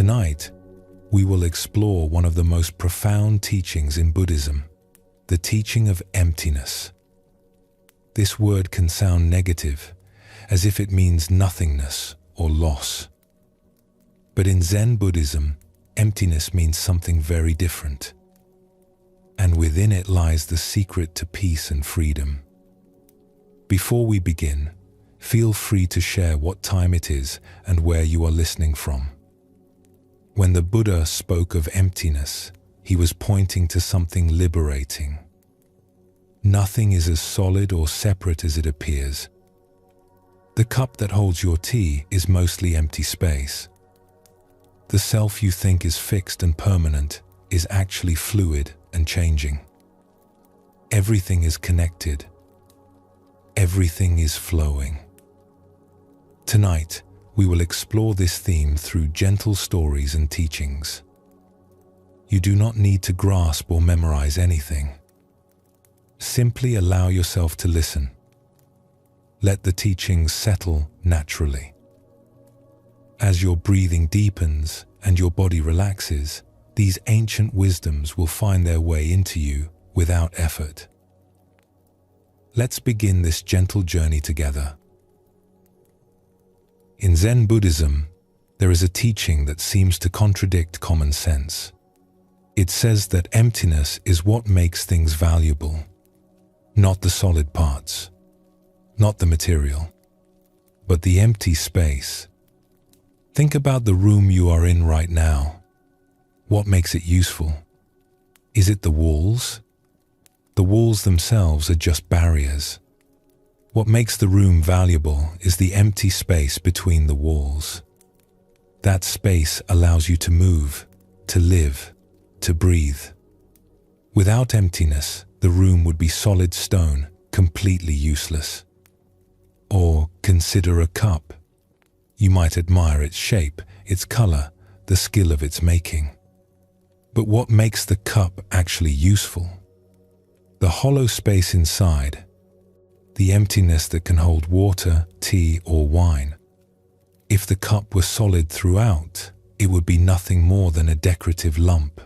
Tonight, we will explore one of the most profound teachings in Buddhism, the teaching of emptiness. This word can sound negative, as if it means nothingness or loss. But in Zen Buddhism, emptiness means something very different. And within it lies the secret to peace and freedom. Before we begin, feel free to share what time it is and where you are listening from. When the Buddha spoke of emptiness, he was pointing to something liberating. Nothing is as solid or separate as it appears. The cup that holds your tea is mostly empty space. The self you think is fixed and permanent is actually fluid and changing. Everything is connected. Everything is flowing. Tonight, we will explore this theme through gentle stories and teachings. You do not need to grasp or memorize anything. Simply allow yourself to listen. Let the teachings settle naturally. As your breathing deepens and your body relaxes, these ancient wisdoms will find their way into you without effort. Let's begin this gentle journey together. In Zen Buddhism, there is a teaching that seems to contradict common sense. It says that emptiness is what makes things valuable, not the solid parts, not the material, but the empty space. Think about the room you are in right now. What makes it useful? Is it the walls? The walls themselves are just barriers. What makes the room valuable is the empty space between the walls. That space allows you to move, to live, to breathe. Without emptiness, the room would be solid stone, completely useless. Or consider a cup. You might admire its shape, its color, the skill of its making. But what makes the cup actually useful? The hollow space inside, the emptiness that can hold water, tea, or wine. If the cup were solid throughout, it would be nothing more than a decorative lump.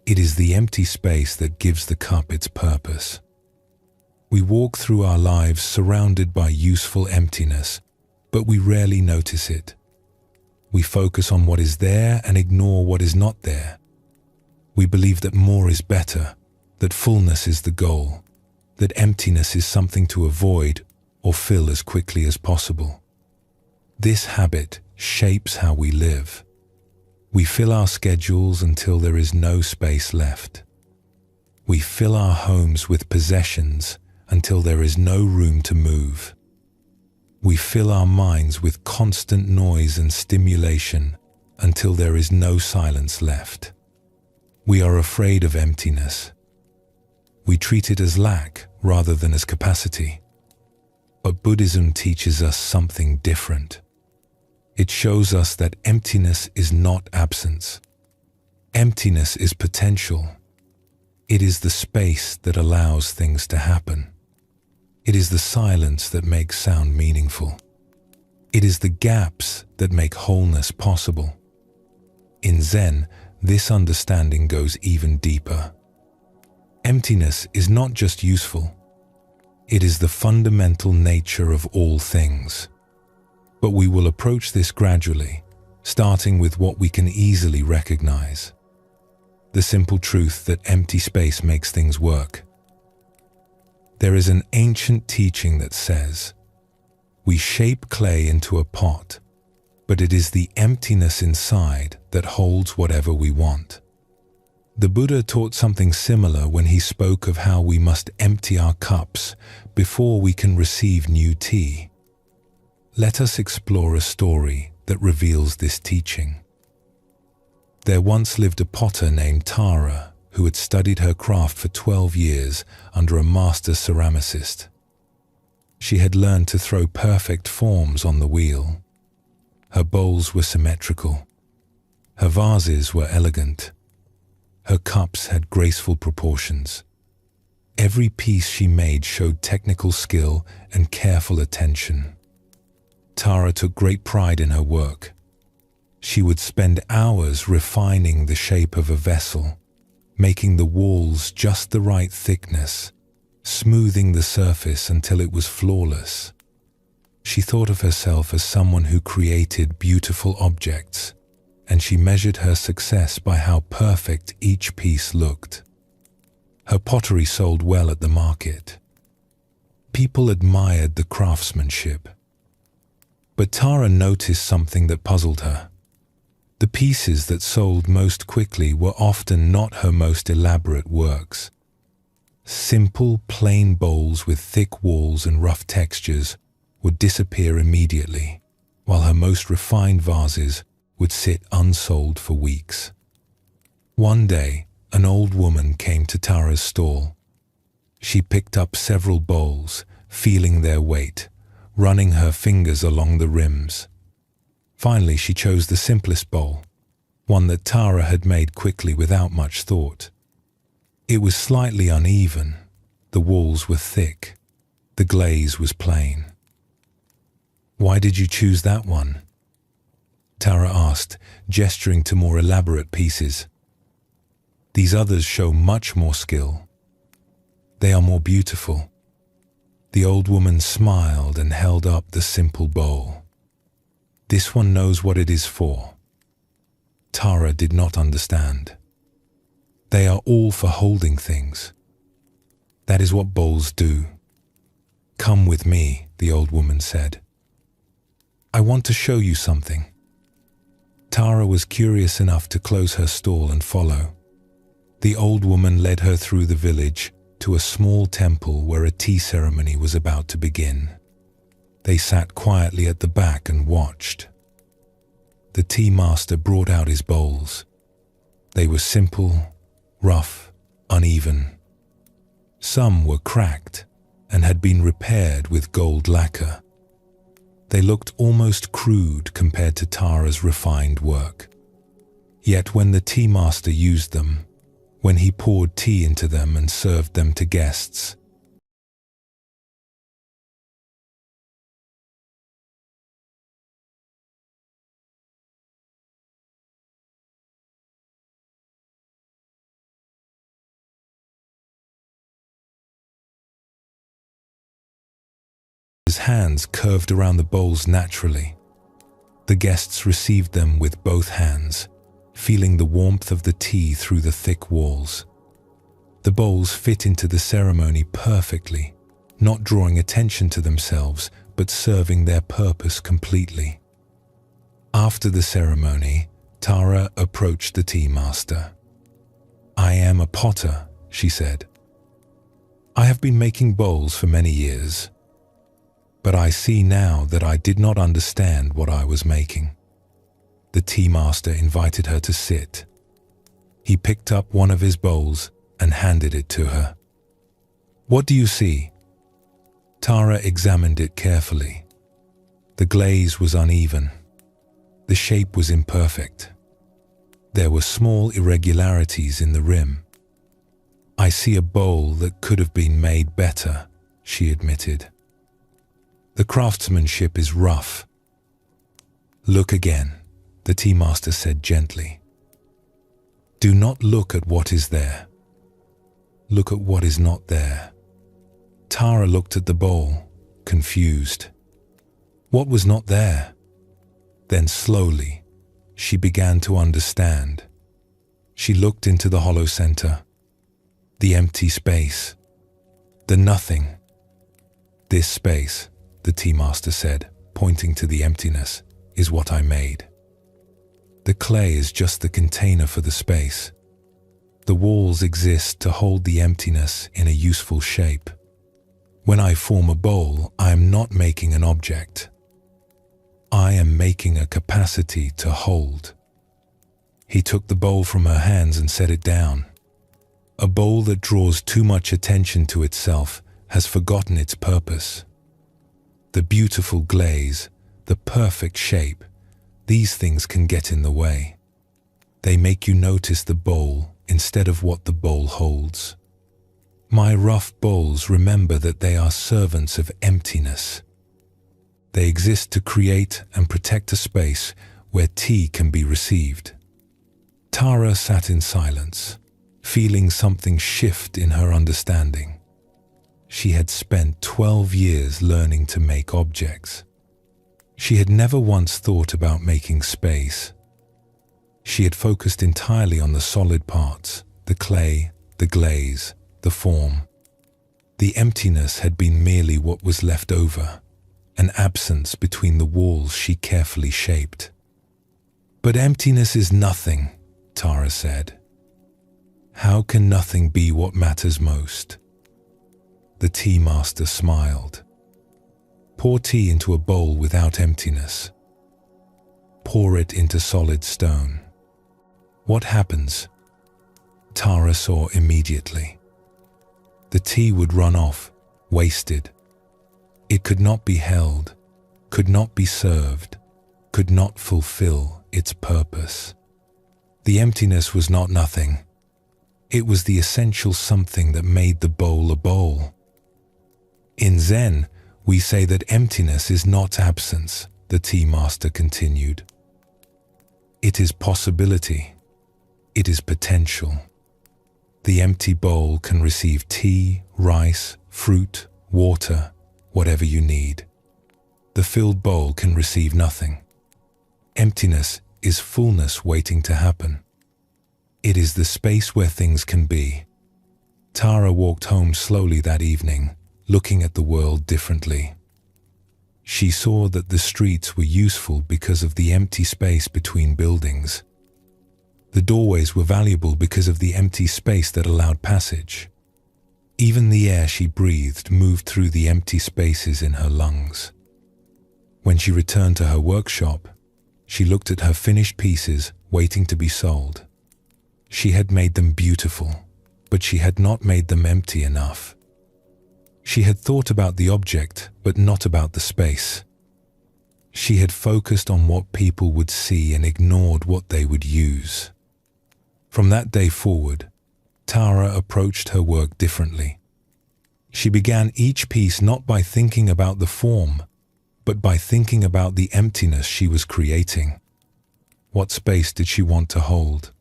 It is the empty space that gives the cup its purpose. We walk through our lives surrounded by useful emptiness, but we rarely notice it. We focus on what is there and ignore what is not there. We believe that more is better, that fullness is the goal, that emptiness is something to avoid or fill as quickly as possible. This habit shapes how we live. We fill our schedules until there is no space left. We fill our homes with possessions until there is no room to move. We fill our minds with constant noise and stimulation until there is no silence left. We are afraid of emptiness. We treat it as lack rather than as capacity. But Buddhism teaches us something different. It shows us that emptiness is not absence. Emptiness is potential. It is the space that allows things to happen. It is the silence that makes sound meaningful. It is the gaps that make wholeness possible. In Zen, this understanding goes even deeper. Emptiness is not just useful. It is the fundamental nature of all things. But we will approach this gradually, starting with what we can easily recognize. The simple truth that empty space makes things work. There is an ancient teaching that says, we shape clay into a pot, but it is the emptiness inside that holds whatever we want. The Buddha taught something similar when he spoke of how we must empty our cups before we can receive new tea. Let us explore a story that reveals this teaching. There once lived a potter named Tara who had studied her craft for 12 years under a master ceramicist. She had learned to throw perfect forms on the wheel. Her bowls were symmetrical. Her vases were elegant. Her cups had graceful proportions. Every piece she made showed technical skill and careful attention. Tara took great pride in her work. She would spend hours refining the shape of a vessel, making the walls just the right thickness, smoothing the surface until it was flawless. She thought of herself as someone who created beautiful objects, and she measured her success by how perfect each piece looked. Her pottery sold well at the market. People admired the craftsmanship. But Tara noticed something that puzzled her. The pieces that sold most quickly were often not her most elaborate works. Simple, plain bowls with thick walls and rough textures would disappear immediately, while her most refined vases would sit unsold for weeks. One day, an old woman came to Tara's stall. She picked up several bowls, feeling their weight, running her fingers along the rims. Finally, she chose the simplest bowl, one that Tara had made quickly without much thought. It was slightly uneven, the walls were thick, the glaze was plain. "Why did you choose that one?" Tara asked, gesturing to more elaborate pieces. "These others show much more skill. They are more beautiful." The old woman smiled and held up the simple bowl. "This one knows what it is for." Tara did not understand. "They are all for holding things. That is what bowls do." "Come with me," the old woman said. "I want to show you something." Tara was curious enough to close her stall and follow. The old woman led her through the village to a small temple where a tea ceremony was about to begin. They sat quietly at the back and watched. The tea master brought out his bowls. They were simple, rough, uneven. Some were cracked and had been repaired with gold lacquer. They looked almost crude compared to Tara's refined work. Yet when the tea master used them, when he poured tea into them and served them to guests, his hands curved around the bowls naturally. The guests received them with both hands, feeling the warmth of the tea through the thick walls. The bowls fit into the ceremony perfectly, not drawing attention to themselves, but serving their purpose completely. After the ceremony, Tara approached the tea master. "I am a potter," she said. "I have been making bowls for many years. But I see now that I did not understand what I was making." The tea master invited her to sit. He picked up one of his bowls and handed it to her. "What do you see?" Tara examined it carefully. The glaze was uneven. The shape was imperfect. There were small irregularities in the rim. "I see a bowl that could have been made better," she admitted. "The craftsmanship is rough." "Look again," the tea master said gently. "Do not look at what is there. Look at what is not there." Tara looked at the bowl, confused. What was not there? Then slowly, she began to understand. She looked into the hollow center, the empty space, the nothing. "This space," the tea master said, pointing to the emptiness, "is what I made. The clay is just the container for the space. The walls exist to hold the emptiness in a useful shape. When I form a bowl, I am not making an object. I am making a capacity to hold." He took the bowl from her hands and set it down. A bowl that draws too much attention to itself has forgotten its purpose. The beautiful glaze, the perfect shape, these things can get in the way. They make you notice the bowl instead of what the bowl holds. My rough bowls remember that they are servants of emptiness. They exist to create and protect a space where tea can be received. Tara sat in silence, feeling something shift in her understanding. She had spent 12 years learning to make objects. She had never once thought about making space. She had focused entirely on the solid parts, the clay, the glaze, the form. The emptiness had been merely what was left over, an absence between the walls she carefully shaped. "But emptiness is nothing," Tara said. "How can nothing be what matters most?" The tea master smiled. "Pour tea into a bowl without emptiness. Pour it into solid stone. What happens?" Tara saw immediately. The tea would run off, wasted. It could not be held, could not be served, could not fulfill its purpose. The emptiness was not nothing. It was the essential something that made the bowl a bowl. In Zen, we say that emptiness is not absence, the tea master continued. It is possibility. It is potential. The empty bowl can receive tea, rice, fruit, water, whatever you need. The filled bowl can receive nothing. Emptiness is fullness waiting to happen. It is the space where things can be. Tara walked home slowly that evening, looking at the world differently. She saw that the streets were useful because of the empty space between buildings. The doorways were valuable because of the empty space that allowed passage. Even the air she breathed moved through the empty spaces in her lungs. When she returned to her workshop, she looked at her finished pieces waiting to be sold. She had made them beautiful, but she had not made them empty enough. She had thought about the object, but not about the space. She had focused on what people would see and ignored what they would use. From that day forward, Tara approached her work differently. She began each piece not by thinking about the form, but by thinking about the emptiness she was creating. What space did she want to hold?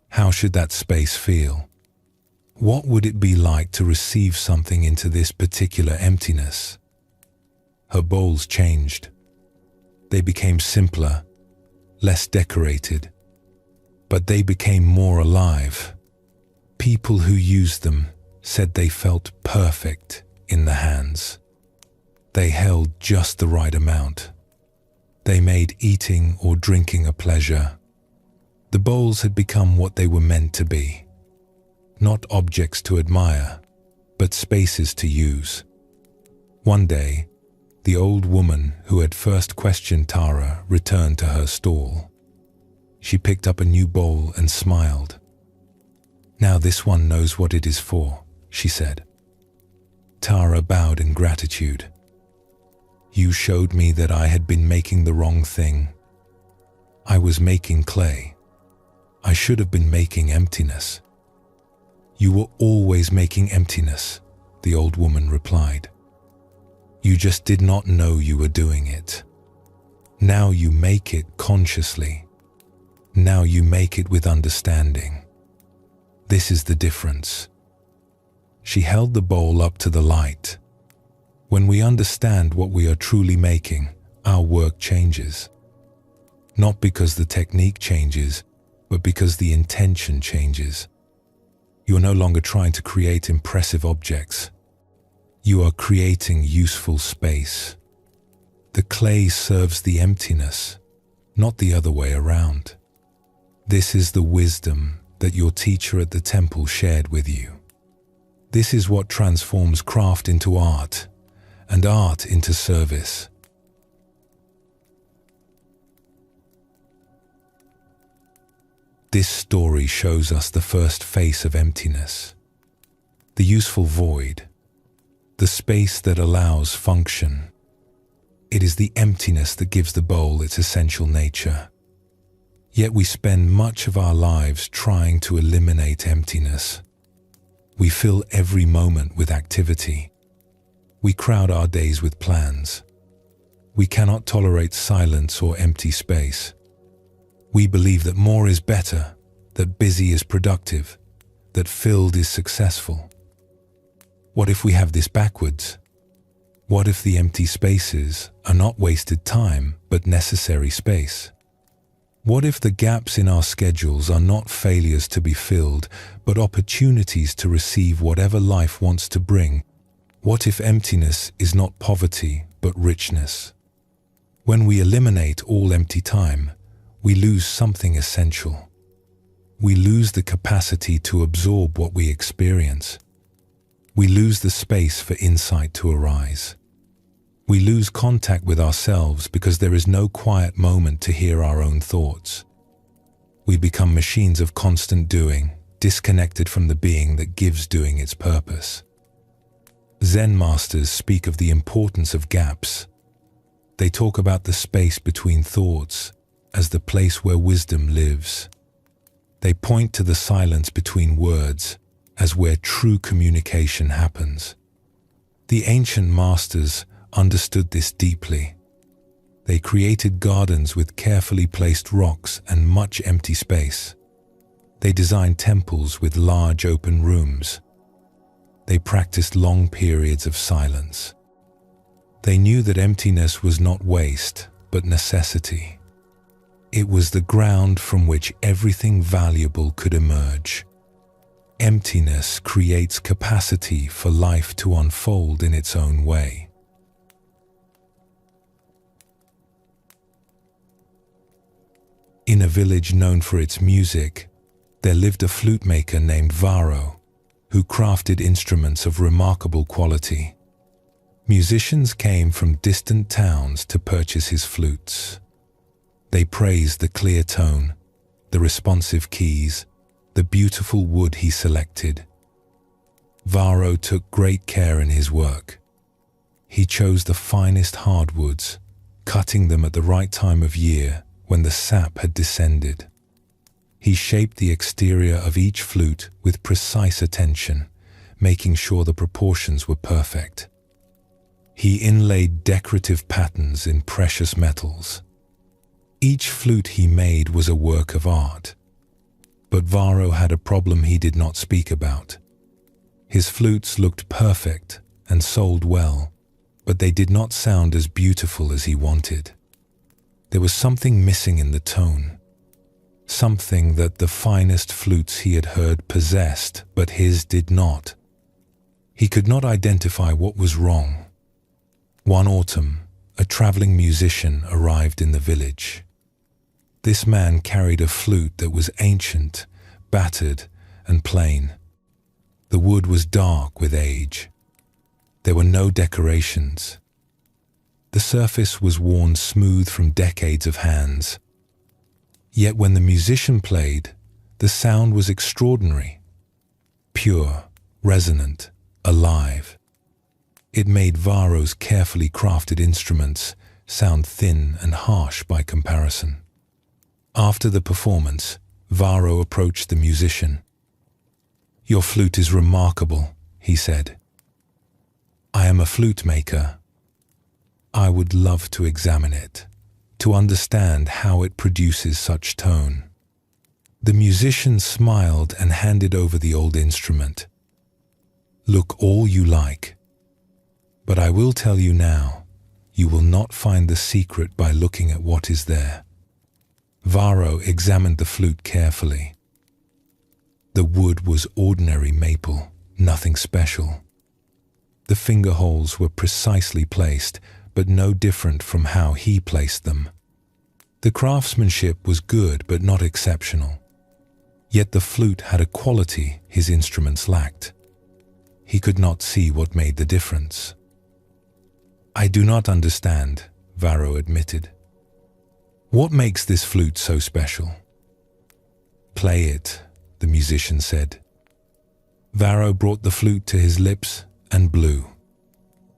How should that space feel? What would it be like to receive something into this particular emptiness? Her bowls changed. They became simpler, less decorated, but they became more alive. People who used them said they felt perfect in the hands. They held just the right amount. They made eating or drinking a pleasure. The bowls had become what they were meant to be. Not objects to admire, but spaces to use. One day, the old woman who had first questioned Tara returned to her stall. She picked up a new bowl and smiled. "Now this one knows what it is for," she said. Tara bowed in gratitude. "You showed me that I had been making the wrong thing. I was making clay. I should have been making emptiness." "You were always making emptiness," the old woman replied. "You just did not know you were doing it. Now you make it consciously. Now you make it with understanding. This is the difference." She held the bowl up to the light. When we understand what we are truly making, our work changes. Not because the technique changes, but because the intention changes. You are no longer trying to create impressive objects. You are creating useful space. The clay serves the emptiness, not the other way around. This is the wisdom that your teacher at the temple shared with you. This is what transforms craft into art, and art into service. This story shows us the first face of emptiness, the useful void, the space that allows function. It is the emptiness that gives the bowl its essential nature. Yet we spend much of our lives trying to eliminate emptiness. We fill every moment with activity. We crowd our days with plans. We cannot tolerate silence or empty space. We believe that more is better, that busy is productive, that filled is successful. What if we have this backwards? What if the empty spaces are not wasted time, but necessary space? What if the gaps in our schedules are not failures to be filled, but opportunities to receive whatever life wants to bring? What if emptiness is not poverty, but richness? When we eliminate all empty time, we lose something essential. We lose the capacity to absorb what we experience. We lose the space for insight to arise. We lose contact with ourselves because there is no quiet moment to hear our own thoughts. We become machines of constant doing, disconnected from the being that gives doing its purpose. Zen masters speak of the importance of gaps. They talk about the space between thoughts as the place where wisdom lives. They point to the silence between words as where true communication happens. The ancient masters understood this deeply. They created gardens with carefully placed rocks and much empty space. They designed temples with large open rooms. They practiced long periods of silence. They knew that emptiness was not waste, but necessity. It was the ground from which everything valuable could emerge. Emptiness creates capacity for life to unfold in its own way. In a village known for its music, there lived a flute maker named Varro, who crafted instruments of remarkable quality. Musicians came from distant towns to purchase his flutes. They praised the clear tone, the responsive keys, the beautiful wood he selected. Varro took great care in his work. He chose the finest hardwoods, cutting them at the right time of year when the sap had descended. He shaped the exterior of each flute with precise attention, making sure the proportions were perfect. He inlaid decorative patterns in precious metals. Each flute he made was a work of art. But Varro had a problem he did not speak about. His flutes looked perfect and sold well, but they did not sound as beautiful as he wanted. There was something missing in the tone, something that the finest flutes he had heard possessed, but his did not. He could not identify what was wrong. One autumn, a traveling musician arrived in the village. This man carried a flute that was ancient, battered, and plain. The wood was dark with age. There were no decorations. The surface was worn smooth from decades of hands. Yet when the musician played, the sound was extraordinary. Pure, resonant, alive. It made Varro's carefully crafted instruments sound thin and harsh by comparison. After the performance, Varro approached the musician. "Your flute is remarkable," he said. "I am a flute maker. I would love to examine it, to understand how it produces such tone." The musician smiled and handed over the old instrument. "Look all you like, but I will tell you now, you will not find the secret by looking at what is there." Varro examined the flute carefully. The wood was ordinary maple, nothing special. The finger holes were precisely placed, but no different from how he placed them. The craftsmanship was good but not exceptional. Yet the flute had a quality his instruments lacked. He could not see what made the difference. "I do not understand," Varro admitted. "What makes this flute so special?" "Play it," the musician said. Varro brought the flute to his lips and blew.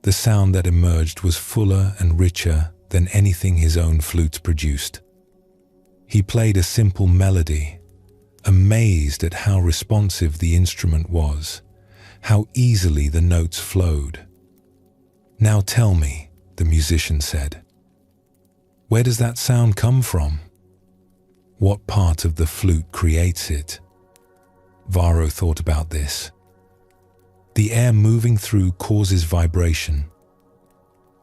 The sound that emerged was fuller and richer than anything his own flutes produced. He played a simple melody, amazed at how responsive the instrument was, how easily the notes flowed. "Now tell me," the musician said, "where does that sound come from?" What part of the flute creates it? Varro thought about this. The air moving through causes vibration.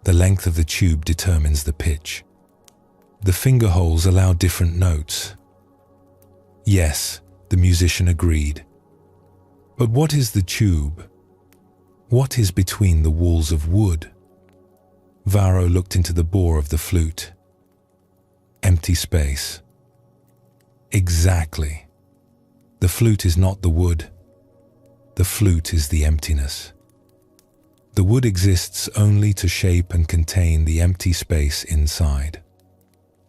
The length of the tube determines the pitch. The finger holes allow different notes. Yes, the musician agreed. But what is the tube? What is between the walls of wood? Varro looked into the bore of the flute. Empty space. Exactly. The flute is not the wood. The flute is the emptiness. The wood exists only to shape and contain the empty space inside.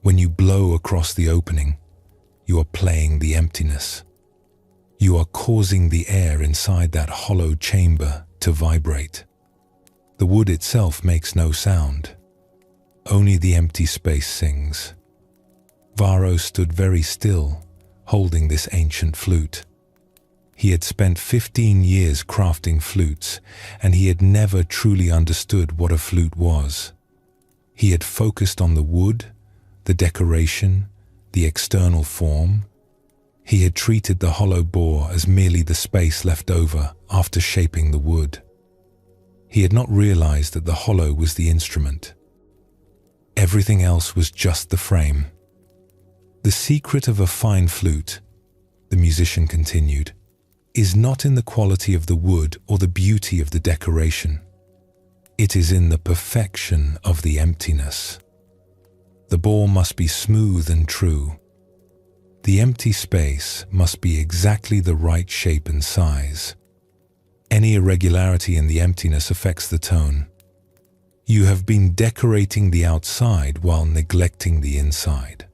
When you blow across the opening, you are playing the emptiness. You are causing the air inside that hollow chamber to vibrate. The wood itself makes no sound. Only the empty space sings. Varro stood very still, holding this ancient flute. He had spent 15 years crafting flutes, and he had never truly understood what a flute was. He had focused on the wood, the decoration, the external form. He had treated the hollow bore as merely the space left over after shaping the wood. He had not realized that the hollow was the instrument. Everything else was just the frame. The secret of a fine flute, the musician continued, is not in the quality of the wood or the beauty of the decoration. It is in the perfection of the emptiness. The bore must be smooth and true. The empty space must be exactly the right shape and size. Any irregularity in the emptiness affects the tone. You have been decorating the outside while neglecting the inside.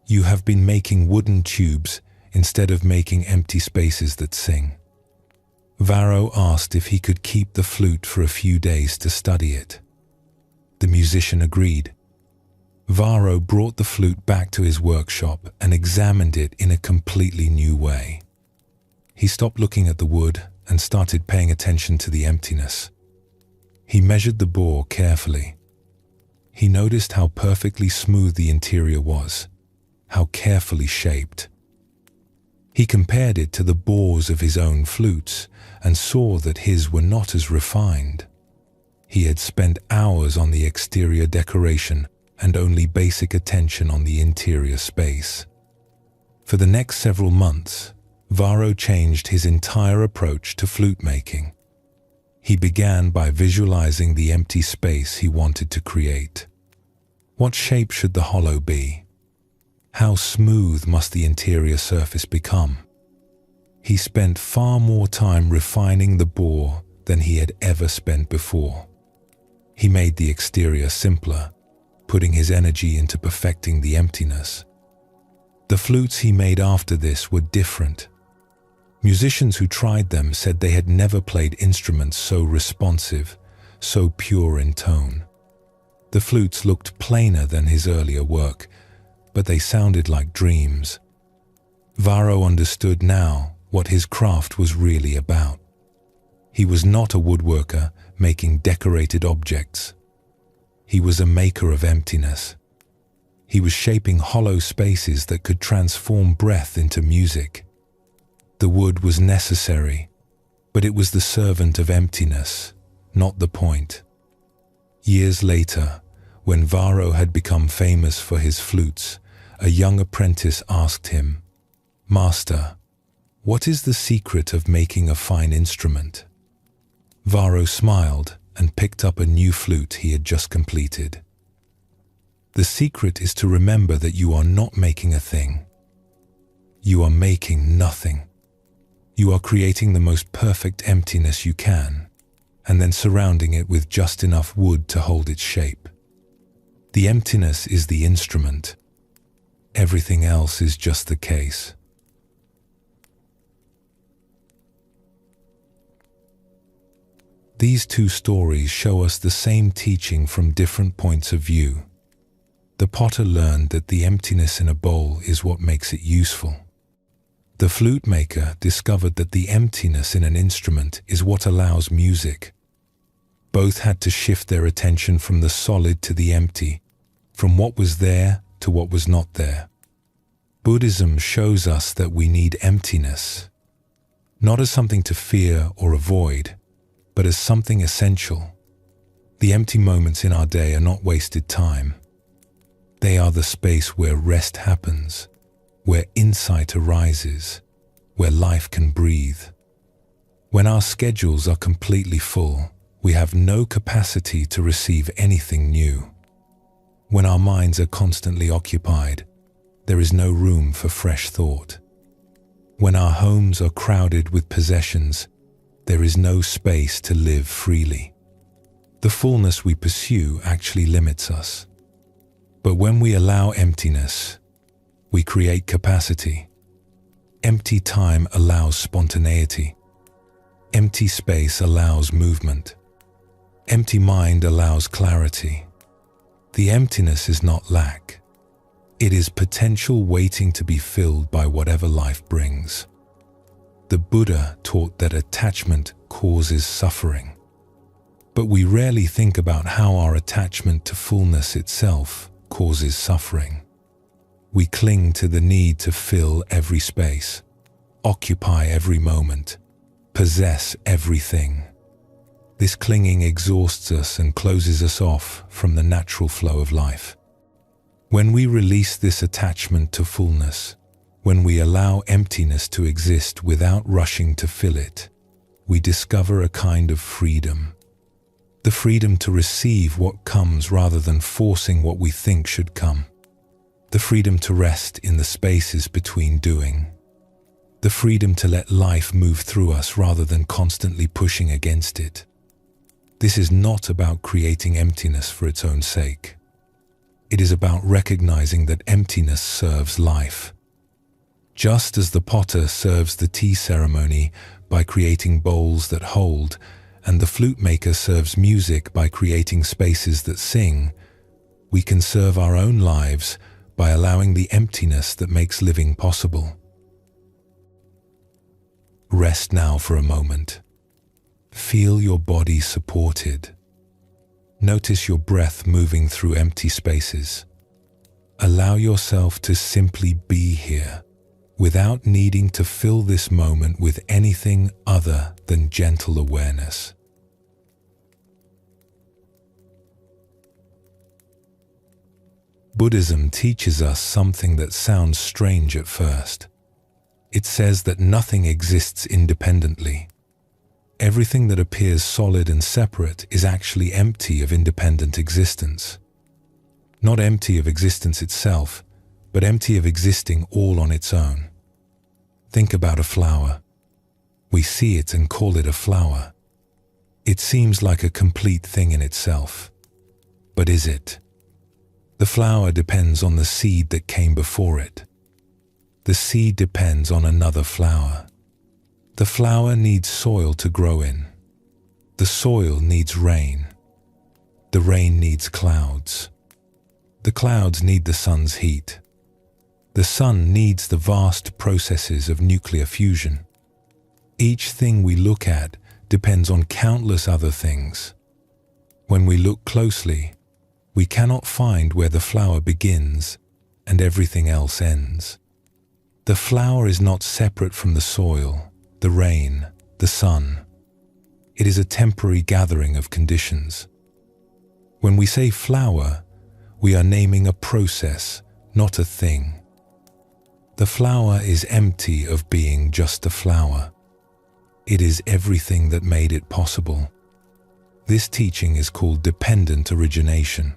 You have been making wooden tubes instead of making empty spaces that sing. Varro asked if he could keep the flute for a few days to study it. The musician agreed. Varro brought the flute back to his workshop and examined it in a completely new way. He stopped looking at the wood and started paying attention to the emptiness. He measured the bore carefully. He noticed how perfectly smooth the interior was, how carefully shaped. He compared it to the bores of his own flutes and saw that his were not as refined. He had spent hours on the exterior decoration and only basic attention on the interior space. For the next several months, Varro changed his entire approach to flute making. He began by visualizing the empty space he wanted to create. What shape should the hollow be? How smooth must the interior surface become? He spent far more time refining the bore than he had ever spent before. He made the exterior simpler, putting his energy into perfecting the emptiness. The flutes he made after this were different. Musicians who tried them said they had never played instruments so responsive, so pure in tone. The flutes looked plainer than his earlier work, but they sounded like dreams. Varro understood now what his craft was really about. He was not a woodworker making decorated objects. He was a maker of emptiness. He was shaping hollow spaces that could transform breath into music. The wood was necessary, but it was the servant of emptiness, not the point. Years later, when Varro had become famous for his flutes, a young apprentice asked him, "Master, what is the secret of making a fine instrument?" Varro smiled and picked up a new flute he had just completed. The secret is to remember that you are not making a thing. You are making nothing. You are creating the most perfect emptiness you can, and then surrounding it with just enough wood to hold its shape. The emptiness is the instrument. Everything else is just the case. These two stories show us the same teaching from different points of view. The potter learned that the emptiness in a bowl is what makes it useful. The flute maker discovered that the emptiness in an instrument is what allows music. Both had to shift their attention from the solid to the empty, from what was there to what was not there. Buddhism shows us that we need emptiness, not as something to fear or avoid, but as something essential. The empty moments in our day are not wasted time. They are the space where rest happens, where insight arises, where life can breathe. When our schedules are completely full, we have no capacity to receive anything new. When our minds are constantly occupied, there is no room for fresh thought. When our homes are crowded with possessions, there is no space to live freely. The fullness we pursue actually limits us. But when we allow emptiness, we create capacity. Empty time allows spontaneity. Empty space allows movement. Empty mind allows clarity. The emptiness is not lack. It is potential waiting to be filled by whatever life brings. The Buddha taught that attachment causes suffering. But we rarely think about how our attachment to fullness itself causes suffering. We cling to the need to fill every space, occupy every moment, possess everything. This clinging exhausts us and closes us off from the natural flow of life. When we release this attachment to fullness, when we allow emptiness to exist without rushing to fill it, we discover a kind of freedom. The freedom to receive what comes rather than forcing what we think should come. The freedom to rest in the spaces between doing. The freedom to let life move through us rather than constantly pushing against it. This is not about creating emptiness for its own sake. It is about recognizing that emptiness serves life. Just as the potter serves the tea ceremony by creating bowls that hold, and the flute maker serves music by creating spaces that sing, we can serve our own lives by allowing the emptiness that makes living possible. Rest now for a moment. Feel your body supported. Notice your breath moving through empty spaces. Allow yourself to simply be here, without needing to fill this moment with anything other than gentle awareness. Buddhism teaches us something that sounds strange at first. It says that nothing exists independently. Everything that appears solid and separate is actually empty of independent existence. Not empty of existence itself, but empty of existing all on its own. Think about a flower. We see it and call it a flower. It seems like a complete thing in itself. But is it? The flower depends on the seed that came before it. The seed depends on another flower. The flower needs soil to grow in. The soil needs rain. The rain needs clouds. The clouds need the sun's heat. The sun needs the vast processes of nuclear fusion. Each thing we look at depends on countless other things. When we look closely, we cannot find where the flower begins and everything else ends. The flower is not separate from the soil, the rain, the sun. It is a temporary gathering of conditions. When we say flower, we are naming a process, not a thing. The flower is empty of being just a flower. It is everything that made it possible. This teaching is called dependent origination.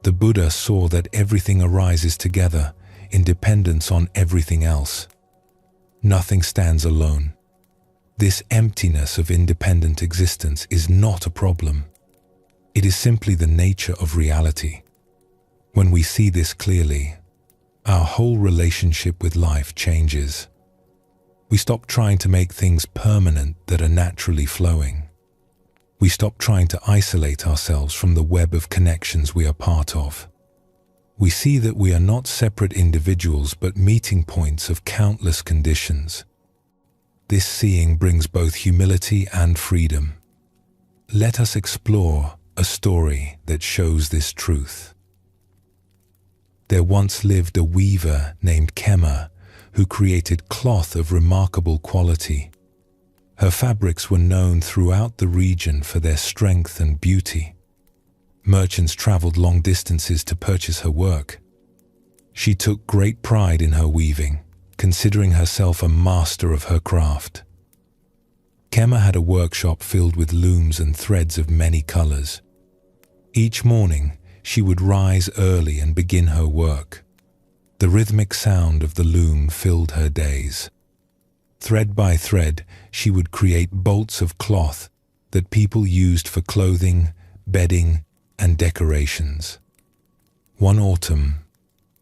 The Buddha saw that everything arises together in dependence on everything else. Nothing stands alone. This emptiness of independent existence is not a problem. It is simply the nature of reality. When we see this clearly, our whole relationship with life changes. We stop trying to make things permanent that are naturally flowing. We stop trying to isolate ourselves from the web of connections we are part of. We see that we are not separate individuals but meeting points of countless conditions. This seeing brings both humility and freedom. Let us explore a story that shows this truth. There once lived a weaver named Kema who created cloth of remarkable quality. Her fabrics were known throughout the region for their strength and beauty. Merchants traveled long distances to purchase her work. She took great pride in her weaving, considering herself a master of her craft. Kema had a workshop filled with looms and threads of many colors. Each morning, she would rise early and begin her work. The rhythmic sound of the loom filled her days. Thread by thread, she would create bolts of cloth that people used for clothing, bedding, and decorations. One autumn,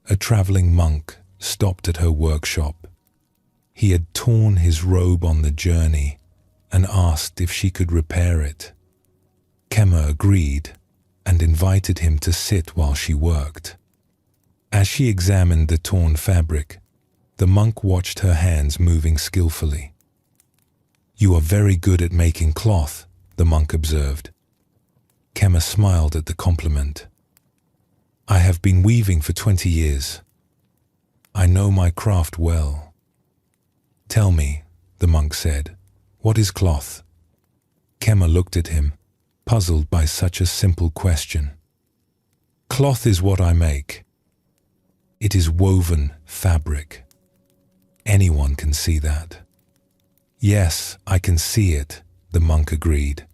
a traveling monk stopped at her workshop. He had torn his robe on the journey and asked if she could repair it. Kema agreed and invited him to sit while she worked. As she examined the torn fabric, the monk watched her hands moving skillfully. "You are very good at making cloth," the monk observed. Kema smiled at the compliment. "I have been weaving for 20 years. I know my craft well." "Tell me," the monk said, "what is cloth?" Kema looked at him, puzzled by such a simple question. "Cloth is what I make. It is woven fabric. Anyone can see that." "Yes, I can see it," the monk agreed.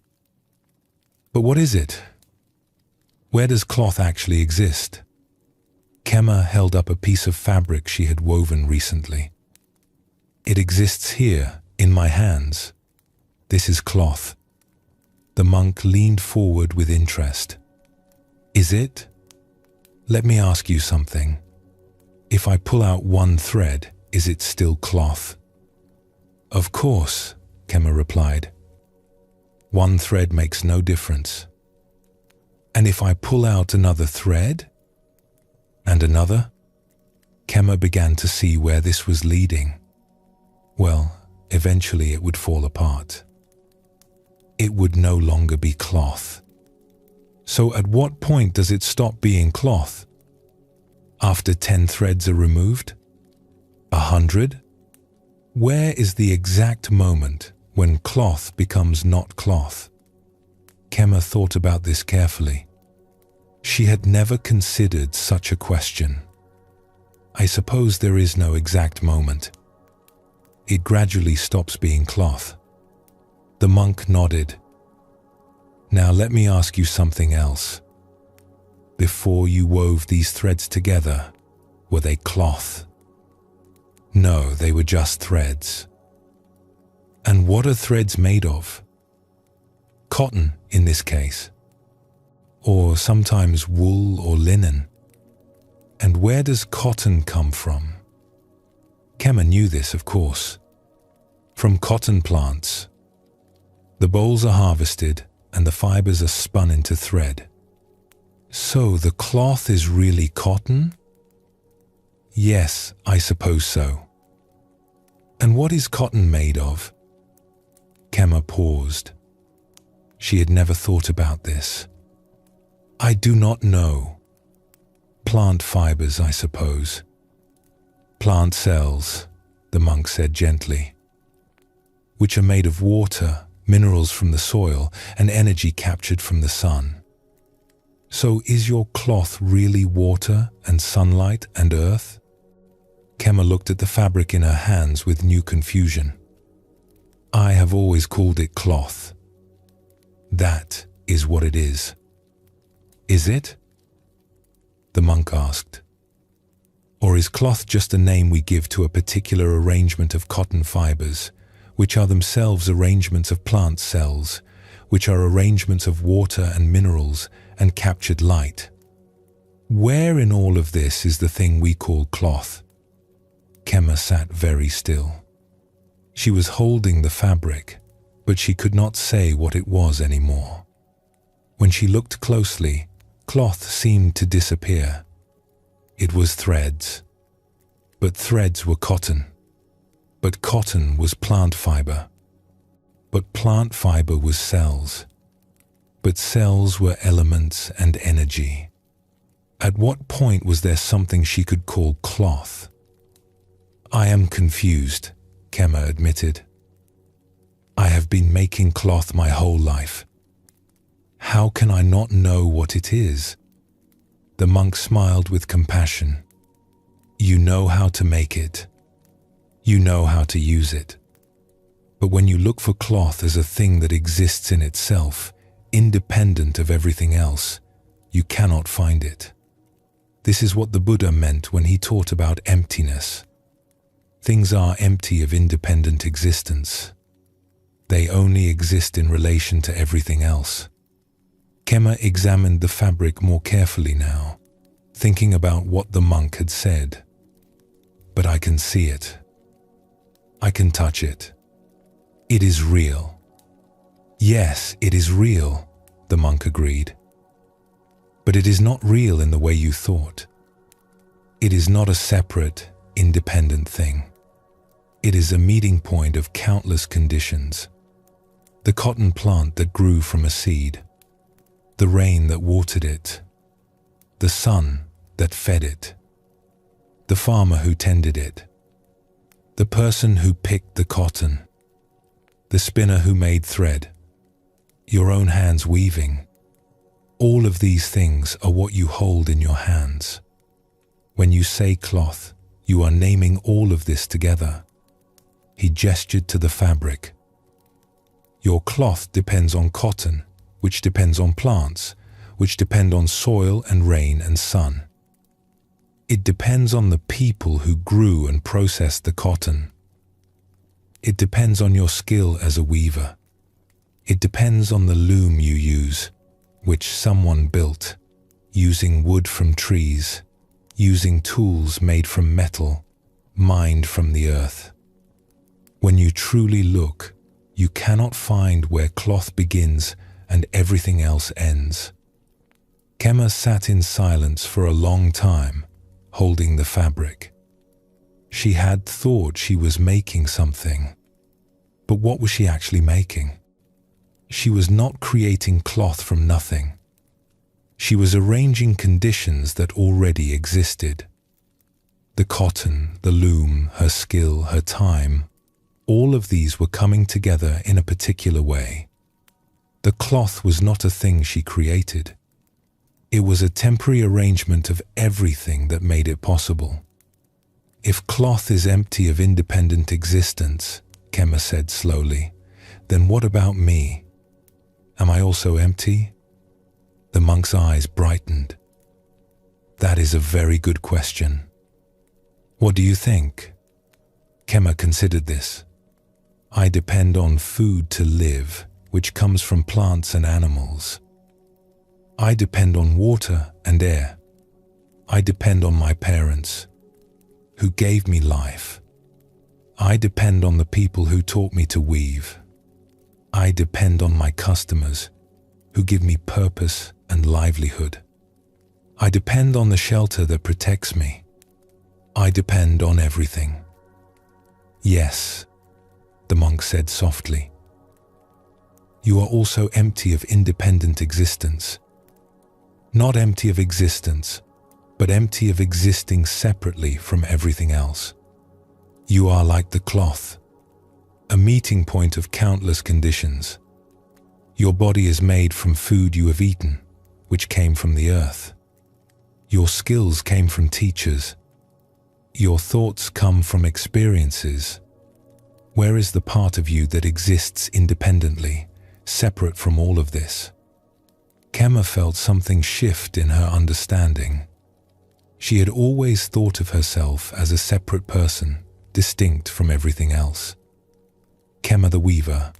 "But what is it? Where does cloth actually exist?" Kema held up a piece of fabric she had woven recently. "It exists here, in my hands. This is cloth." The monk leaned forward with interest. "Is it? Let me ask you something. If I pull out one thread, is it still cloth?" "Of course," Kema replied. "One thread makes no difference." "And if I pull out another thread? And another?" Kema began to see where this was leading. Well, eventually it would fall apart. It would no longer be cloth. So at what point does it stop being cloth? After 10 threads are removed? 100? Where is the exact moment when cloth becomes not cloth? Kema thought about this carefully. She had never considered such a question. "I suppose there is no exact moment. It gradually stops being cloth." The monk nodded. "Now let me ask you something else. Before you wove these threads together, were they cloth?" "No, they were just threads." "And what are threads made of?" "Cotton, in this case. Or sometimes wool or linen." "And where does cotton come from?" Kema knew this, of course. "From cotton plants. The bolls are harvested and the fibers are spun into thread." "So the cloth is really cotton?" "Yes, I suppose so." "And what is cotton made of?" Kema paused. She had never thought about this. "I do not know. Plant fibers, I suppose." "Plant cells," the monk said gently, "which are made of water, minerals from the soil, and energy captured from the sun." "So is your cloth really water and sunlight and earth?" Kema looked at the fabric in her hands with new confusion. "I have always called it cloth. That is what it is." "Is it?" the monk asked. "Or is cloth just a name we give to a particular arrangement of cotton fibers, which are themselves arrangements of plant cells, which are arrangements of water and minerals and captured light? Where in all of this is the thing we call cloth?" Kema sat very still. She was holding the fabric, but she could not say what it was anymore. When she looked closely, cloth seemed to disappear. It was threads. But threads were cotton. But cotton was plant fiber. But plant fiber was cells. But cells were elements and energy. At what point was there something she could call cloth? I am confused, Kema admitted. I have been making cloth my whole life. How can I not know what it is? The monk smiled with compassion. You know how to make it. You know how to use it. But when you look for cloth as a thing that exists in itself, independent of everything else, you cannot find it. This is what the Buddha meant when he taught about emptiness. Things are empty of independent existence. They only exist in relation to everything else. Kema examined the fabric more carefully now, thinking about what the monk had said. But I can see it. I can touch it. It is real. Yes, it is real, the monk agreed. But it is not real in the way you thought. It is not a separate, independent thing. It is a meeting point of countless conditions. The cotton plant that grew from a seed, the rain that watered it, the sun that fed it, the farmer who tended it, the person who picked the cotton, the spinner who made thread, your own hands weaving. All of these things are what you hold in your hands. When you say cloth, you are naming all of this together. He gestured to the fabric. Your cloth depends on cotton, which depends on plants, which depend on soil and rain and sun. It depends on the people who grew and processed the cotton. It depends on your skill as a weaver. It depends on the loom you use, which someone built, using wood from trees, using tools made from metal, mined from the earth. When you truly look, you cannot find where cloth begins and everything else ends. Kema sat in silence for a long time, holding the fabric. She had thought she was making something. But what was she actually making? She was not creating cloth from nothing. She was arranging conditions that already existed. The cotton, the loom, her skill, her time, all of these were coming together in a particular way. The cloth was not a thing she created. It was a temporary arrangement of everything that made it possible. If cloth is empty of independent existence, Kema said slowly, then what about me? Am I also empty? The monk's eyes brightened. That is a very good question. What do you think? Kema considered this. I depend on food to live, which comes from plants and animals. I depend on water and air. I depend on my parents, who gave me life. I depend on the people who taught me to weave. I depend on my customers, who give me purpose and livelihood. I depend on the shelter that protects me. I depend on everything. Yes, the monk said softly. You are also empty of independent existence. Not empty of existence, but empty of existing separately from everything else. You are like the cloth, a meeting point of countless conditions. Your body is made from food you have eaten, which came from the earth. Your skills came from teachers. Your thoughts come from experiences. Where is the part of you that exists independently, separate from all of this? Kema felt something shift in her understanding. She had always thought of herself as a separate person, distinct from everything else. Kema the weaver,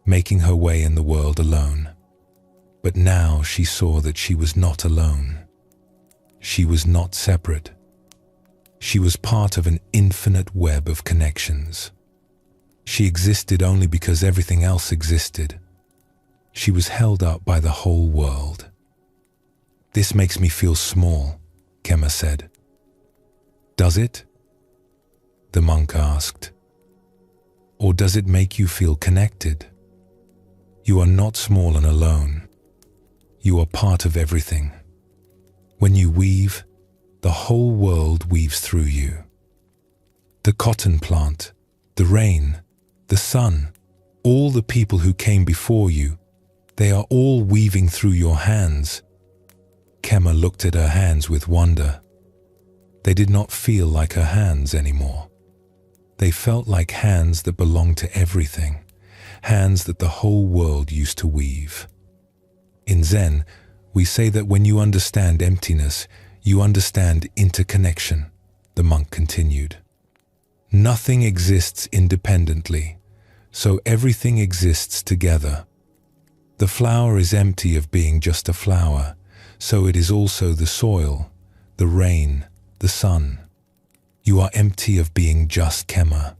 making her way in the world alone. But now she saw that she was not alone. She was not separate. She was part of an infinite web of connections. She existed only because everything else existed. She was held up by the whole world. This makes me feel small, Kema said. Does it? The monk asked. Or does it make you feel connected? You are not small and alone. You are part of everything. When you weave, the whole world weaves through you. The cotton plant, the rain, the sun, all the people who came before you, they are all weaving through your hands. Kema looked at her hands with wonder. They did not feel like her hands anymore. They felt like hands that belonged to everything, hands that the whole world used to weave. In Zen, we say that when you understand emptiness, you understand interconnection, the monk continued. Nothing exists independently, so everything exists together. The flower is empty of being just a flower, so it is also the soil, the rain, the sun. You are empty of being just Kema,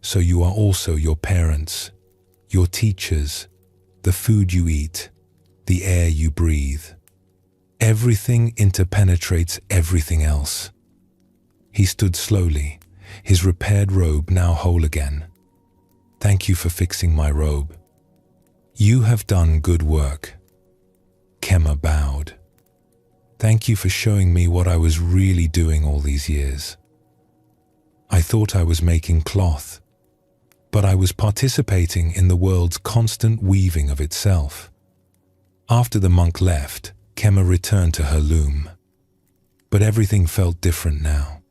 so you are also your parents, your teachers, the food you eat, the air you breathe. Everything interpenetrates everything else. He stood slowly, his repaired robe now whole again. Thank you for fixing my robe. You have done good work. Kema bowed. Thank you for showing me what I was really doing all these years. I thought I was making cloth, but I was participating in the world's constant weaving of itself. After the monk left, Kema returned to her loom. But everything felt different now.